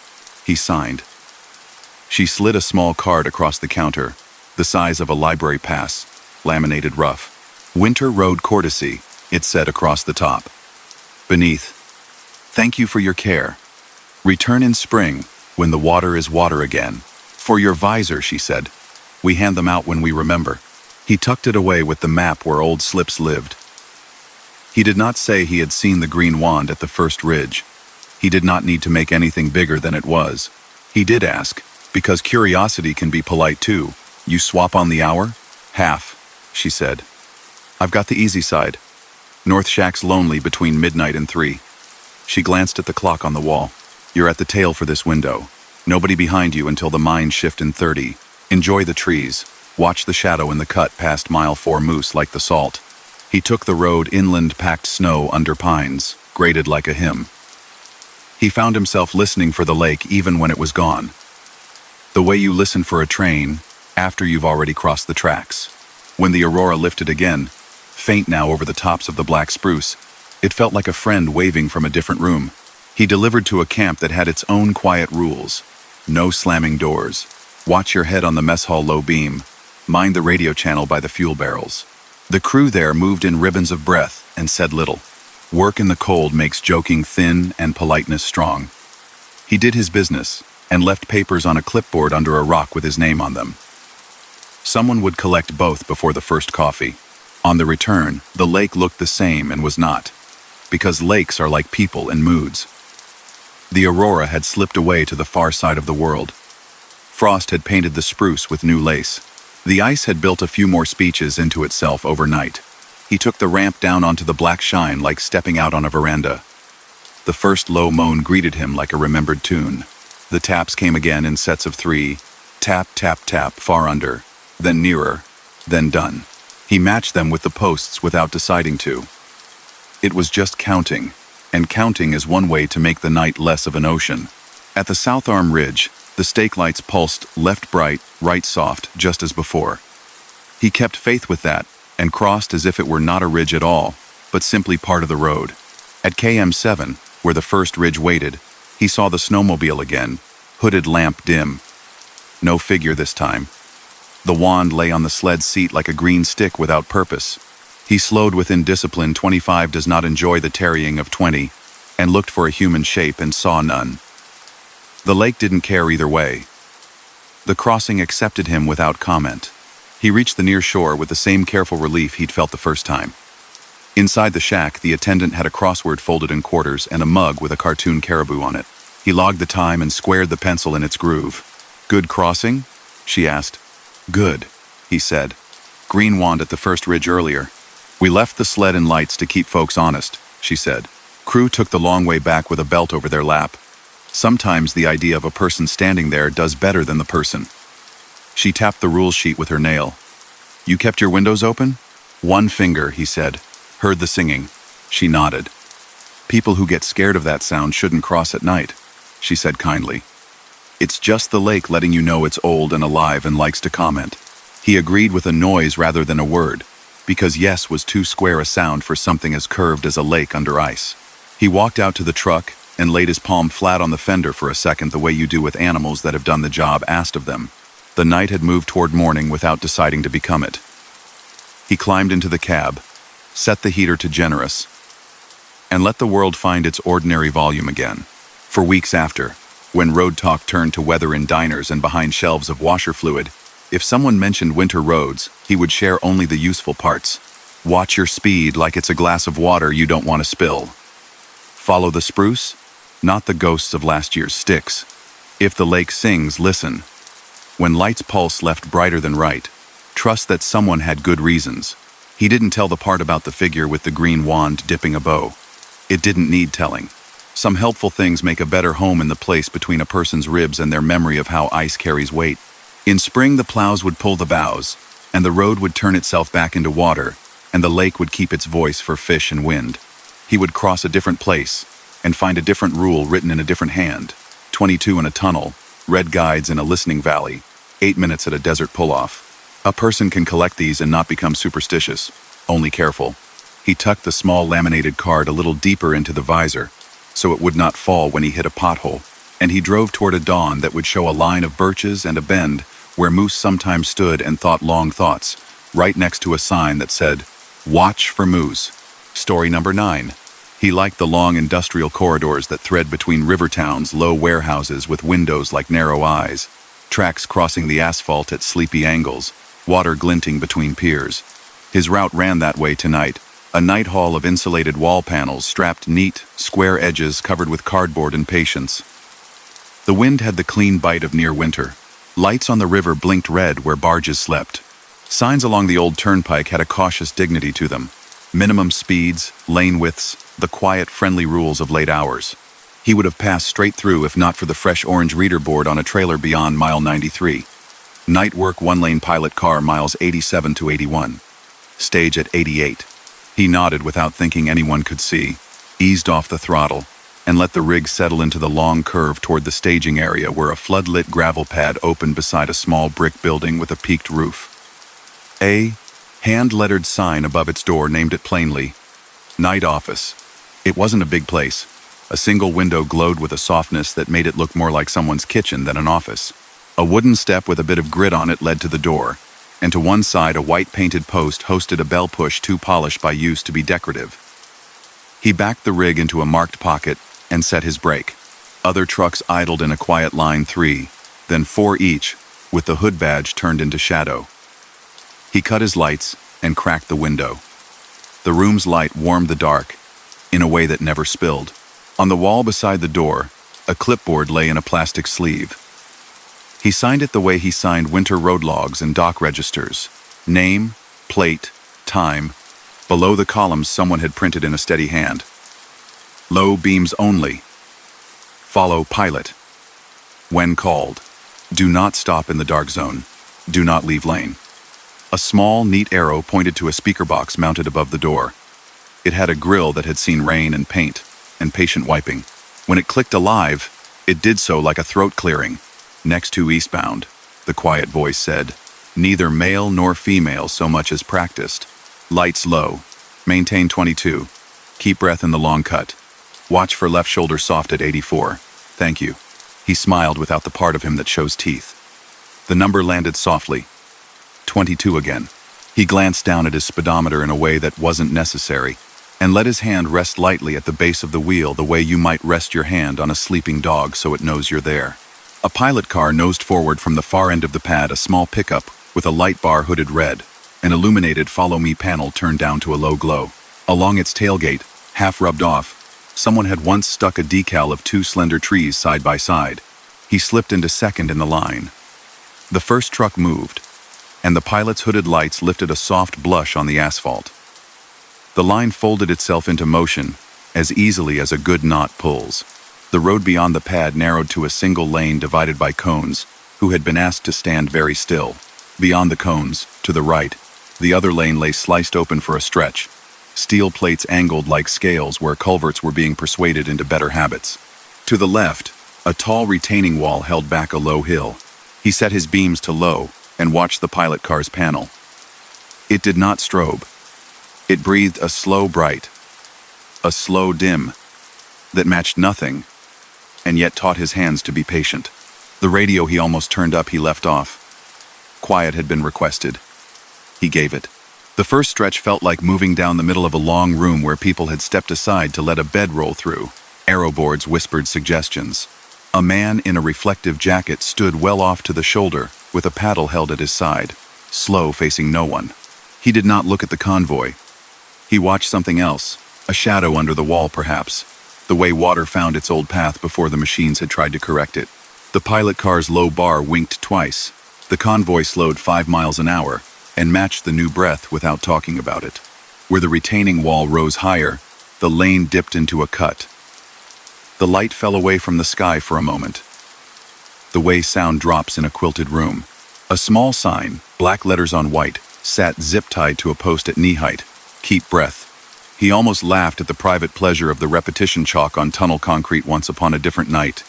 He signed. She slid a small card across the counter, the size of a library pass, laminated rough. Winter Road Courtesy, it said across the top. Beneath, thank you for your care. Return in spring, when the water is water again. For your visor, she said. We hand them out when we remember. He tucked it away with the map where old Slips lived. He did not say he had seen the green wand at the first ridge. He did not need to make anything bigger than it was. He did ask, because curiosity can be polite too. You swap on the hour? Half, she said. I've got the easy side. North Shack's lonely between midnight and 3. She glanced at the clock on the wall. You're at the tail for this window. Nobody behind you until the mines shift in 30. Enjoy the trees. Watch the shadow in the cut past mile 4 moose like the salt. He took the road inland, packed snow under pines, graded like a hymn. He found himself listening for the lake even when it was gone. The way you listen for a train after you've already crossed the tracks. When the aurora lifted again, faint now over the tops of the black spruce, it felt like a friend waving from a different room. He delivered to a camp that had its own quiet rules. No slamming doors. Watch your head on the mess hall low beam. Mind the radio channel by the fuel barrels. The crew there moved in ribbons of breath and said little. Work in the cold makes joking thin and politeness strong. He did his business and left papers on a clipboard under a rock with his name on them. Someone would collect both before the first coffee. On the return, the lake looked the same and was not, because lakes are like people and moods. The aurora had slipped away to the far side of the world. Frost had painted the spruce with new lace. The ice had built a few more speeches into itself overnight. He took the ramp down onto the black shine like stepping out on a veranda. The first low moan greeted him like a remembered tune. The taps came again in sets of 3, tap, tap, tap, far under, then nearer, then done. He matched them with the posts without deciding to. It was just counting, and counting is one way to make the night less of an ocean. At the South Arm Ridge, The stake lights pulsed left bright, right soft, just as before. He kept faith with that, and crossed as if it were not a ridge at all, but simply part of the road. At KM7, where the first ridge waited, he saw the snowmobile again, hooded lamp dim. No figure this time. The wand lay on the sled seat like a green stick without purpose. He slowed within discipline. 25 does not enjoy the tarrying of 20, and looked for a human shape and saw none. The lake didn't care either way. The crossing accepted him without comment. He reached the near shore with the same careful relief he'd felt the first time. Inside the shack, the attendant had a crossword folded in quarters and a mug with a cartoon caribou on it. He logged the time and squared the pencil in its groove. "Good crossing?" she asked. "Good," he said. "Green wand at the first ridge earlier. We left the sled and lights to keep folks honest," she said. Crew took the long way back with a belt over their lap. Sometimes the idea of a person standing there does better than the person. She tapped the rule sheet with her nail. "You kept your windows open?" "One finger," he said. "Heard the singing." She nodded. "People who get scared of that sound shouldn't cross at night," she said kindly. "It's just the lake letting you know it's old and alive and likes to comment." He agreed with a noise rather than a word, because yes was too square a sound for something as curved as a lake under ice. He walked out to the truck and laid his palm flat on the fender for a second, the way you do with animals that have done the job asked of them. The night had moved toward morning without deciding to become it. He climbed into the cab, set the heater to generous, and let the world find its ordinary volume again. For weeks after, when road talk turned to weather in diners and behind shelves of washer fluid, if someone mentioned winter roads, he would share only the useful parts. Watch your speed like it's a glass of water you don't want to spill. Follow the spruce, not the ghosts of last year's sticks. If the lake sings, listen. When lights pulse left brighter than right, trust that someone had good reasons. He didn't tell the part about the figure with the green wand dipping a bow. It didn't need telling. Some helpful things make a better home in the place between a person's ribs and their memory of how ice carries weight. In spring, the plows would pull the boughs, and the road would turn itself back into water, and the lake would keep its voice for fish and wind. He would cross a different place, and find a different rule written in a different hand. 22 in a tunnel, red guides in a listening valley, 8 minutes at a desert pull-off. A person can collect these and not become superstitious, only careful. He tucked the small laminated card a little deeper into the visor, so it would not fall when he hit a pothole, and he drove toward a dawn that would show a line of birches and a bend where moose sometimes stood and thought long thoughts, right next to a sign that said, "Watch for moose." Story number 9. He liked the long industrial corridors that thread between river towns, low warehouses with windows like narrow eyes, tracks crossing the asphalt at sleepy angles, water glinting between piers. His route ran that way tonight, a night hall of insulated wall panels strapped neat, square edges covered with cardboard and patience. The wind had the clean bite of near winter. Lights on the river blinked red where barges slept. Signs along the old turnpike had a cautious dignity to them. Minimum speeds, lane widths, the quiet, friendly rules of late hours. He would have passed straight through if not for the fresh orange reader board on a trailer beyond mile 93. Night work, one-lane pilot car, miles 87 to 81. Stage at 88. He nodded without thinking anyone could see, eased off the throttle, and let the rig settle into the long curve toward the staging area where a flood-lit gravel pad opened beside a small brick building with a peaked roof. A hand-lettered sign above its door named it plainly, Night Office. It wasn't a big place. A single window glowed with a softness that made it look more like someone's kitchen than an office. A wooden step with a bit of grit on it led to the door, and to one side a white-painted post hosted a bell push too polished by use to be decorative. He backed the rig into a marked pocket and set his brake. Other trucks idled in a quiet line, 3, then 4 each, with the hood badge turned into shadow. He cut his lights and cracked the window. The room's light warmed the dark, in a way that never spilled. On the wall beside the door, a clipboard lay in a plastic sleeve. He signed it the way he signed winter road logs and dock registers. Name, plate, time. Below the columns someone had printed in a steady hand. Low beams only. Follow pilot. When called. Do not stop in the dark zone. Do not leave lane. A small, neat arrow pointed to a speaker box mounted above the door. It had a grill that had seen rain and paint, and patient wiping. When it clicked alive, it did so like a throat clearing. Next to eastbound, the quiet voice said. Neither male nor female so much as practiced. Lights low. Maintain 22. Keep breath in the long cut. Watch for left shoulder soft at 84. Thank you. He smiled without the part of him that shows teeth. The number landed softly. 22 again. He glanced down at his speedometer in a way that wasn't necessary, and let his hand rest lightly at the base of the wheel the way you might rest your hand on a sleeping dog so it knows you're there. A pilot car nosed forward from the far end of the pad, a small pickup with a light bar hooded red. An illuminated follow me panel turned down to a low glow. Along its tailgate, half rubbed off, someone had once stuck a decal of two slender trees side by side. He slipped into second in the line. The first truck moved, and the pilot's hooded lights lifted a soft blush on the asphalt. The line folded itself into motion as easily as a good knot pulls. The road beyond the pad narrowed to a single lane divided by cones, who had been asked to stand very still. Beyond the cones, to the right, the other lane lay sliced open for a stretch, steel plates angled like scales where culverts were being persuaded into better habits. To the left, a tall retaining wall held back a low hill. He set his beams to low and watched the pilot car's panel. It did not strobe. It breathed a slow bright, a slow dim, that matched nothing, and yet taught his hands to be patient. The radio he almost turned up he left off. Quiet had been requested. He gave it. The first stretch felt like moving down the middle of a long room where people had stepped aside to let a bed roll through. Aeroboards whispered suggestions. A man in a reflective jacket stood well off to the shoulder, with a paddle held at his side, slow, facing no one. He did not look at the convoy. He watched something else, a shadow under the wall perhaps, the way water found its old path before the machines had tried to correct it. The pilot car's low bar winked twice. The convoy slowed 5 miles an hour and matched the new breath without talking about it. Where the retaining wall rose higher, the lane dipped into a cut. The light fell away from the sky for a moment. The way sound drops in a quilted room. A small sign, black letters on white, sat zip-tied to a post at knee height. Keep breath. He almost laughed at the private pleasure of the repetition chalk on tunnel concrete once upon a different night,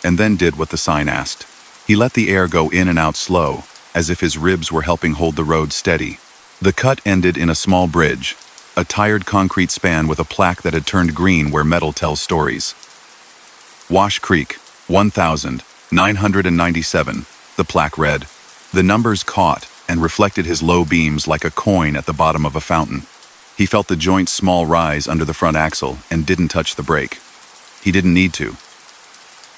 and then did what the sign asked. He let the air go in and out slow, as if his ribs were helping hold the road steady. The cut ended in a small bridge, a tired concrete span with a plaque that had turned green where metal tells stories. Wash Creek, 1,997, the plaque read. The numbers caught and reflected his low beams like a coin at the bottom of a fountain. He felt the joint's small rise under the front axle and didn't touch the brake. He didn't need to.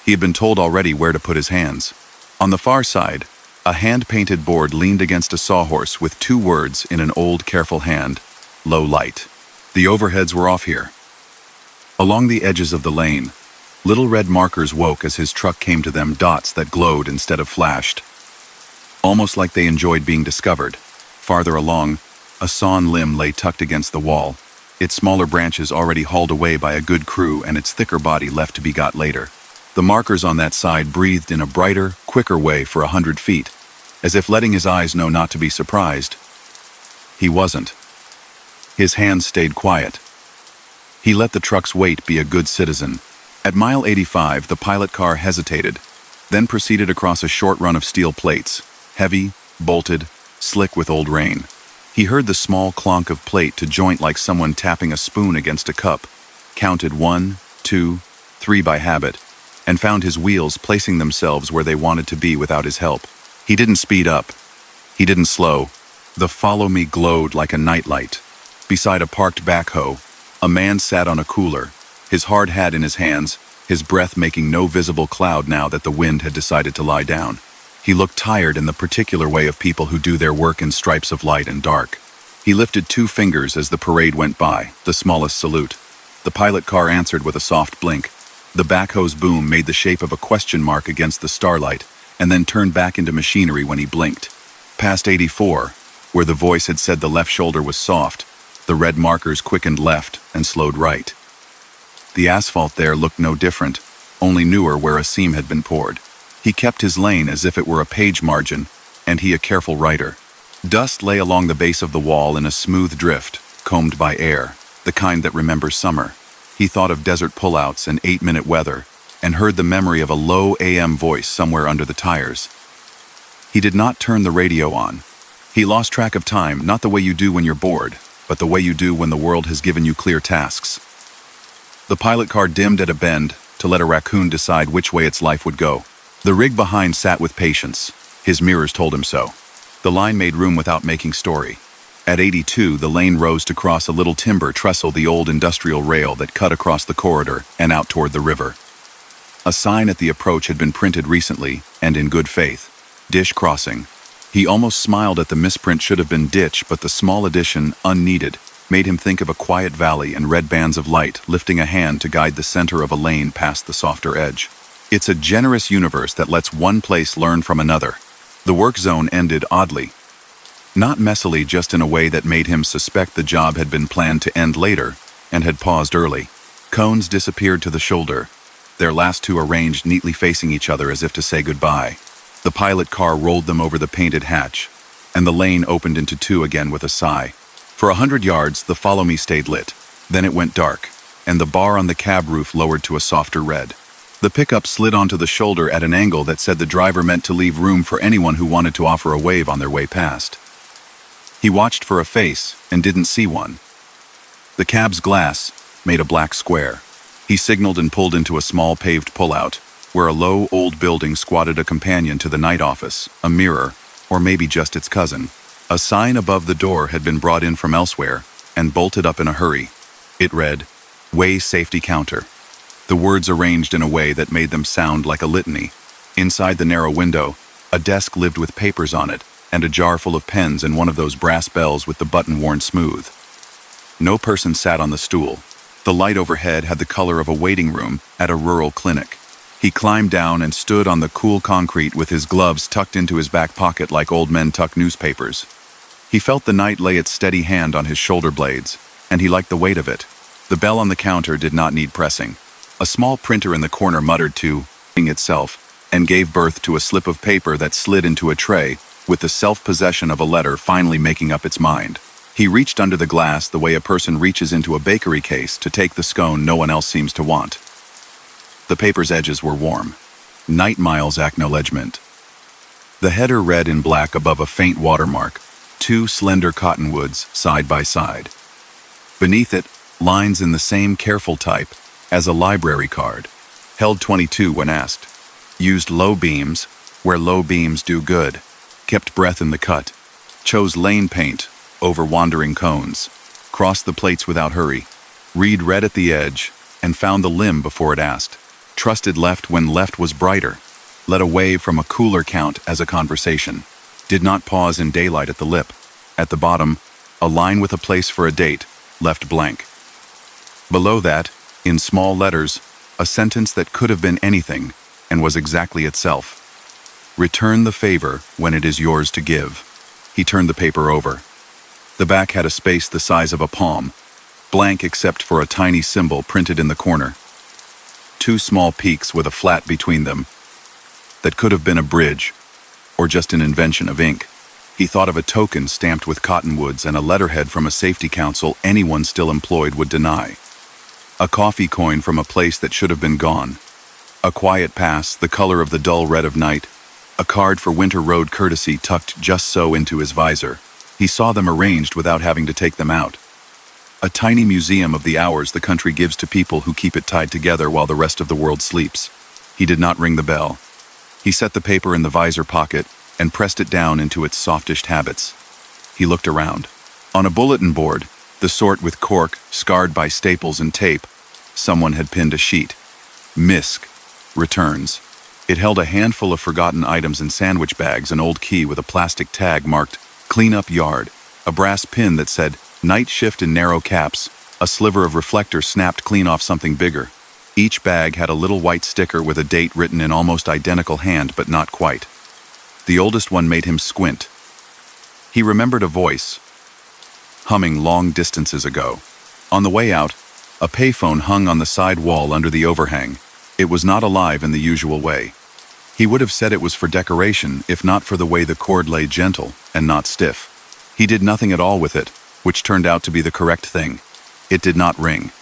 He had been told already where to put his hands. On the far side, a hand-painted board leaned against a sawhorse with 2 words in an old, careful hand, low light. The overheads were off here. Along the edges of the lane, little red markers woke as his truck came to them, dots that glowed instead of flashed. Almost like they enjoyed being discovered. Farther along, a sawn limb lay tucked against the wall, its smaller branches already hauled away by a good crew and its thicker body left to be got later. The markers on that side breathed in a brighter, quicker way for 100 feet, as if letting his eyes know not to be surprised. He wasn't. His hands stayed quiet. He let the truck's weight be a good citizen. At mile 85, the pilot car hesitated, then proceeded across a short run of steel plates, heavy, bolted, slick with old rain. He heard the small clonk of plate to joint like someone tapping a spoon against a cup, counted 1, 2, 3 by habit, and found his wheels placing themselves where they wanted to be without his help. He didn't speed up. He didn't slow. The follow me glowed like a nightlight. Beside a parked backhoe, a man sat on a cooler, his hard hat in his hands, his breath making no visible cloud now that the wind had decided to lie down. He looked tired in the particular way of people who do their work in stripes of light and dark. He lifted 2 fingers as the parade went by, the smallest salute. The pilot car answered with a soft blink. The backhoe's boom made the shape of a question mark against the starlight, and then turned back into machinery when he blinked. Past 84, where the voice had said the left shoulder was soft, the red markers quickened left and slowed right. The asphalt there looked no different, only newer where a seam had been poured. He kept his lane as if it were a page margin, and he a careful writer. Dust lay along the base of the wall in a smooth drift, combed by air, the kind that remembers summer. He thought of desert pullouts and 8-minute weather, and heard the memory of a low AM voice somewhere under the tires. He did not turn the radio on. He lost track of time, not the way you do when you're bored, but the way you do when the world has given you clear tasks. The pilot car dimmed at a bend to let a raccoon decide which way its life would go. The rig behind sat with patience. His mirrors told him so. The line made room without making story. At 82, the lane rose to cross a little timber trestle, the old industrial rail that cut across the corridor and out toward the river. A sign at the approach had been printed recently, and in good faith. Dish crossing. He almost smiled at the misprint, should have been ditch, but the small addition, unneeded, made him think of a quiet valley and red bands of light lifting a hand to guide the center of a lane past the softer edge. It's a generous universe that lets one place learn from another. The work zone ended oddly. Not messily, just in a way that made him suspect the job had been planned to end later and had paused early. Cones disappeared to the shoulder, their last two arranged neatly facing each other as if to say goodbye. The pilot car rolled them over the painted hatch, and the lane opened into two again with a sigh. For 100 yards, the follow me stayed lit. Then it went dark, and the bar on the cab roof lowered to a softer red. The pickup slid onto the shoulder at an angle that said the driver meant to leave room for anyone who wanted to offer a wave on their way past. He watched for a face and didn't see one. The cab's glass made a black square. He signaled and pulled into a small paved pullout, where a low old building squatted a companion to the night office, a mirror, or maybe just its cousin. A sign above the door had been brought in from elsewhere and bolted up in a hurry. It read, "Way Safety Counter." The words arranged in a way that made them sound like a litany. Inside the narrow window, a desk lived with papers on it, and a jar full of pens and one of those brass bells with the button worn smooth. No person sat on the stool. The light overhead had the color of a waiting room at a rural clinic. He climbed down and stood on the cool concrete with his gloves tucked into his back pocket like old men tuck newspapers. He felt the night lay its steady hand on his shoulder blades, and he liked the weight of it. The bell on the counter did not need pressing. A small printer in the corner muttered to itself and gave birth to a slip of paper that slid into a tray with the self-possession of a letter finally making up its mind. He reached under the glass the way a person reaches into a bakery case to take the scone no one else seems to want. The paper's edges were warm. Night Miles Acknowledgement. The header read in black above a faint watermark, 2 slender cottonwoods side by side. Beneath it, lines in the same careful type as a library card. Held 22 when asked. Used low beams where low beams do good. Kept breath in the cut. Chose lane paint over wandering cones. Crossed the plates without hurry. Read red at the edge and found the limb before it asked. Trusted left when left was brighter. Let a wave from a cooler count as a conversation. Did not pause in daylight at the lip. At the bottom, a line with a place for a date, left blank. Below that, in small letters, a sentence that could have been anything and was exactly itself. Return the favor when it is yours to give. He turned the paper over. The back had a space the size of a palm, blank except for a tiny symbol printed in the corner. 2 small peaks with a flat between them that could have been a bridge or just an invention of ink. He thought of a token stamped with cottonwoods and a letterhead from a safety council anyone still employed would deny. A coffee coin from a place that should have been gone. A quiet pass, the color of the dull red of night. A card for winter road courtesy tucked just so into his visor. He saw them arranged without having to take them out. A tiny museum of the hours the country gives to people who keep it tied together while the rest of the world sleeps. He did not ring the bell. He set the paper in the visor pocket and pressed it down into its softish habits. He looked around. On a bulletin board, the sort with cork scarred by staples and tape, someone had pinned a sheet. MISC. Returns. It held a handful of forgotten items in sandwich bags, an old key with a plastic tag marked Clean Up Yard, a brass pin that said Night Shift in narrow caps, a sliver of reflector snapped clean off something bigger. Each bag had a little white sticker with a date written in almost identical hand, but not quite. The oldest one made him squint. He remembered a voice, humming long distances ago. On the way out, a payphone hung on the side wall under the overhang. It was not alive in the usual way. He would have said it was for decoration if not for the way the cord lay gentle and not stiff. He did nothing at all with it, which turned out to be the correct thing. It did not ring.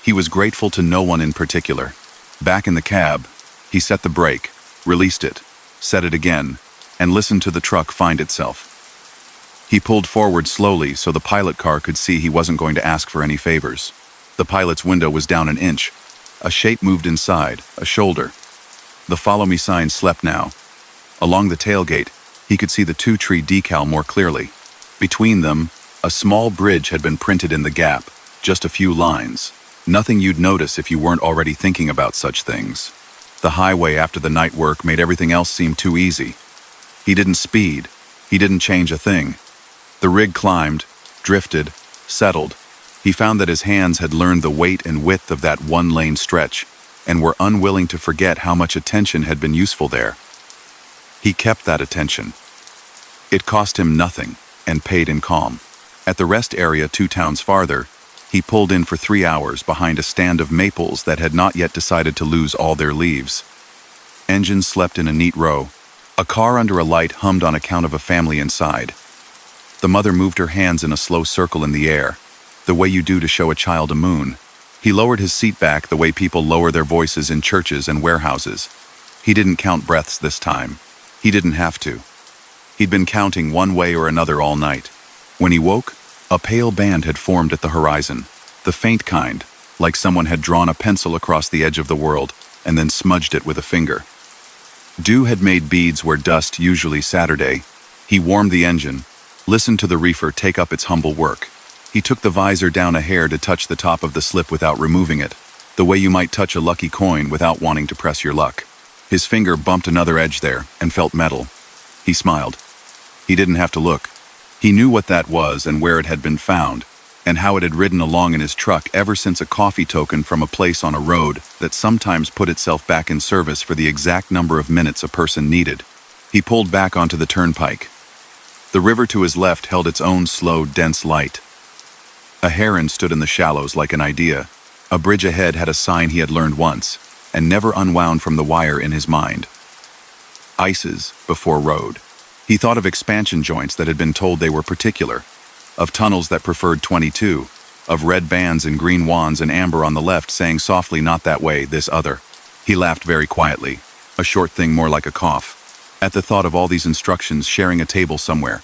He was grateful to no one in particular. Back in the cab, he set the brake, released it, set it again, and listened to the truck find itself. He pulled forward slowly so the pilot car could see he wasn't going to ask for any favors. The pilot's window was down an inch. A shape moved inside, a shoulder. The follow me sign slept now. Along the tailgate, he could see the 2-tree decal more clearly. Between them, a small bridge had been printed in the gap, just a few lines. Nothing you'd notice if you weren't already thinking about such things. The highway after the night work made everything else seem too easy. He didn't speed. He didn't change a thing. The rig climbed, drifted, settled. He found that his hands had learned the weight and width of that one-lane stretch and were unwilling to forget how much attention had been useful there. He kept that attention. It cost him nothing and paid in calm. At the rest area 2 towns farther, he pulled in for 3 hours behind a stand of maples that had not yet decided to lose all their leaves. Engines slept in a neat row. A car under a light hummed on account of a family inside. The mother moved her hands in a slow circle in the air, the way you do to show a child a moon. He lowered his seat back the way people lower their voices in churches and warehouses. He didn't count breaths this time. He didn't have to. He'd been counting one way or another all night. When he woke, a pale band had formed at the horizon, the faint kind, like someone had drawn a pencil across the edge of the world and then smudged it with a finger. Dew had made beads where dust usually Saturday. He warmed the engine, listened to the reefer take up its humble work. He took the visor down a hair to touch the top of the slip without removing it, the way you might touch a lucky coin without wanting to press your luck. His finger bumped another edge there and felt metal. He smiled. He didn't have to look. He knew what that was and where it had been found, and how it had ridden along in his truck ever since a coffee token from a place on a road that sometimes put itself back in service for the exact number of minutes a person needed. He pulled back onto the turnpike. The river to his left held its own slow, dense light. A heron stood in the shallows like an idea. A bridge ahead had a sign he had learned once, and never unwound from the wire in his mind. Ices before road. He thought of expansion joints that had been told they were particular, of tunnels that preferred 22, of red bands and green wands and amber on the left saying softly not that way, this other. He laughed very quietly, a short thing more like a cough, at the thought of all these instructions sharing a table somewhere,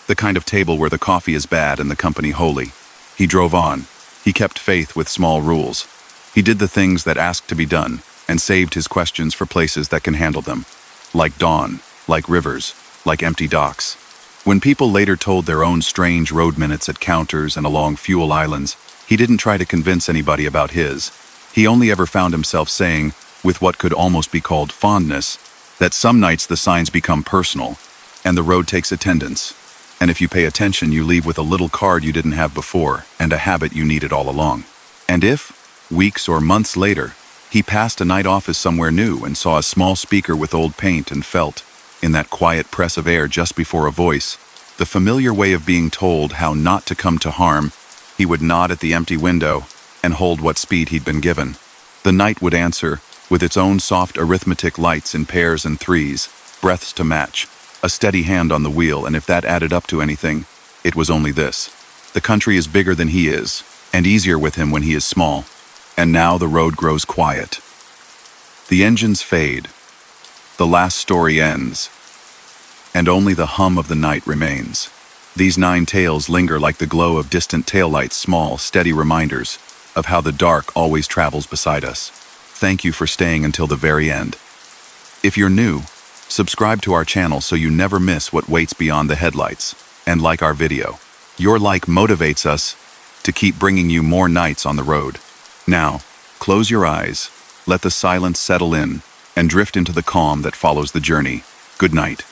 the kind of table where the coffee is bad and the company holy. He drove on. He kept faith with small rules. He did the things that asked to be done and saved his questions for places that can handle them, like dawn, like rivers, like empty docks. When people later told their own strange road minutes at counters and along fuel islands, he didn't try to convince anybody about his. He only ever found himself saying, with what could almost be called fondness, that some nights the signs become personal, and the road takes attendance. And if you pay attention, you leave with a little card you didn't have before, and a habit you needed all along. And if, weeks or months later, he passed a night office somewhere new and saw a small speaker with old paint and felt, in that quiet press of air just before a voice, the familiar way of being told how not to come to harm, he would nod at the empty window and hold what speed he'd been given. The night would answer, with its own soft arithmetic lights in pairs and threes, breaths to match, a steady hand on the wheel, and if that added up to anything, it was only this. The country is bigger than he is, and easier with him when he is small. And now the road grows quiet. The engines fade. The last story ends. And only the hum of the night remains. These 9 tales linger like the glow of distant taillights, small, steady reminders of how the dark always travels beside us. Thank you for staying until the very end. If you're new, subscribe to our channel so you never miss what waits beyond the headlights, and like our video. Your like motivates us to keep bringing you more nights on the road. Now, close your eyes, let the silence settle in, and drift into the calm that follows the journey. Good night.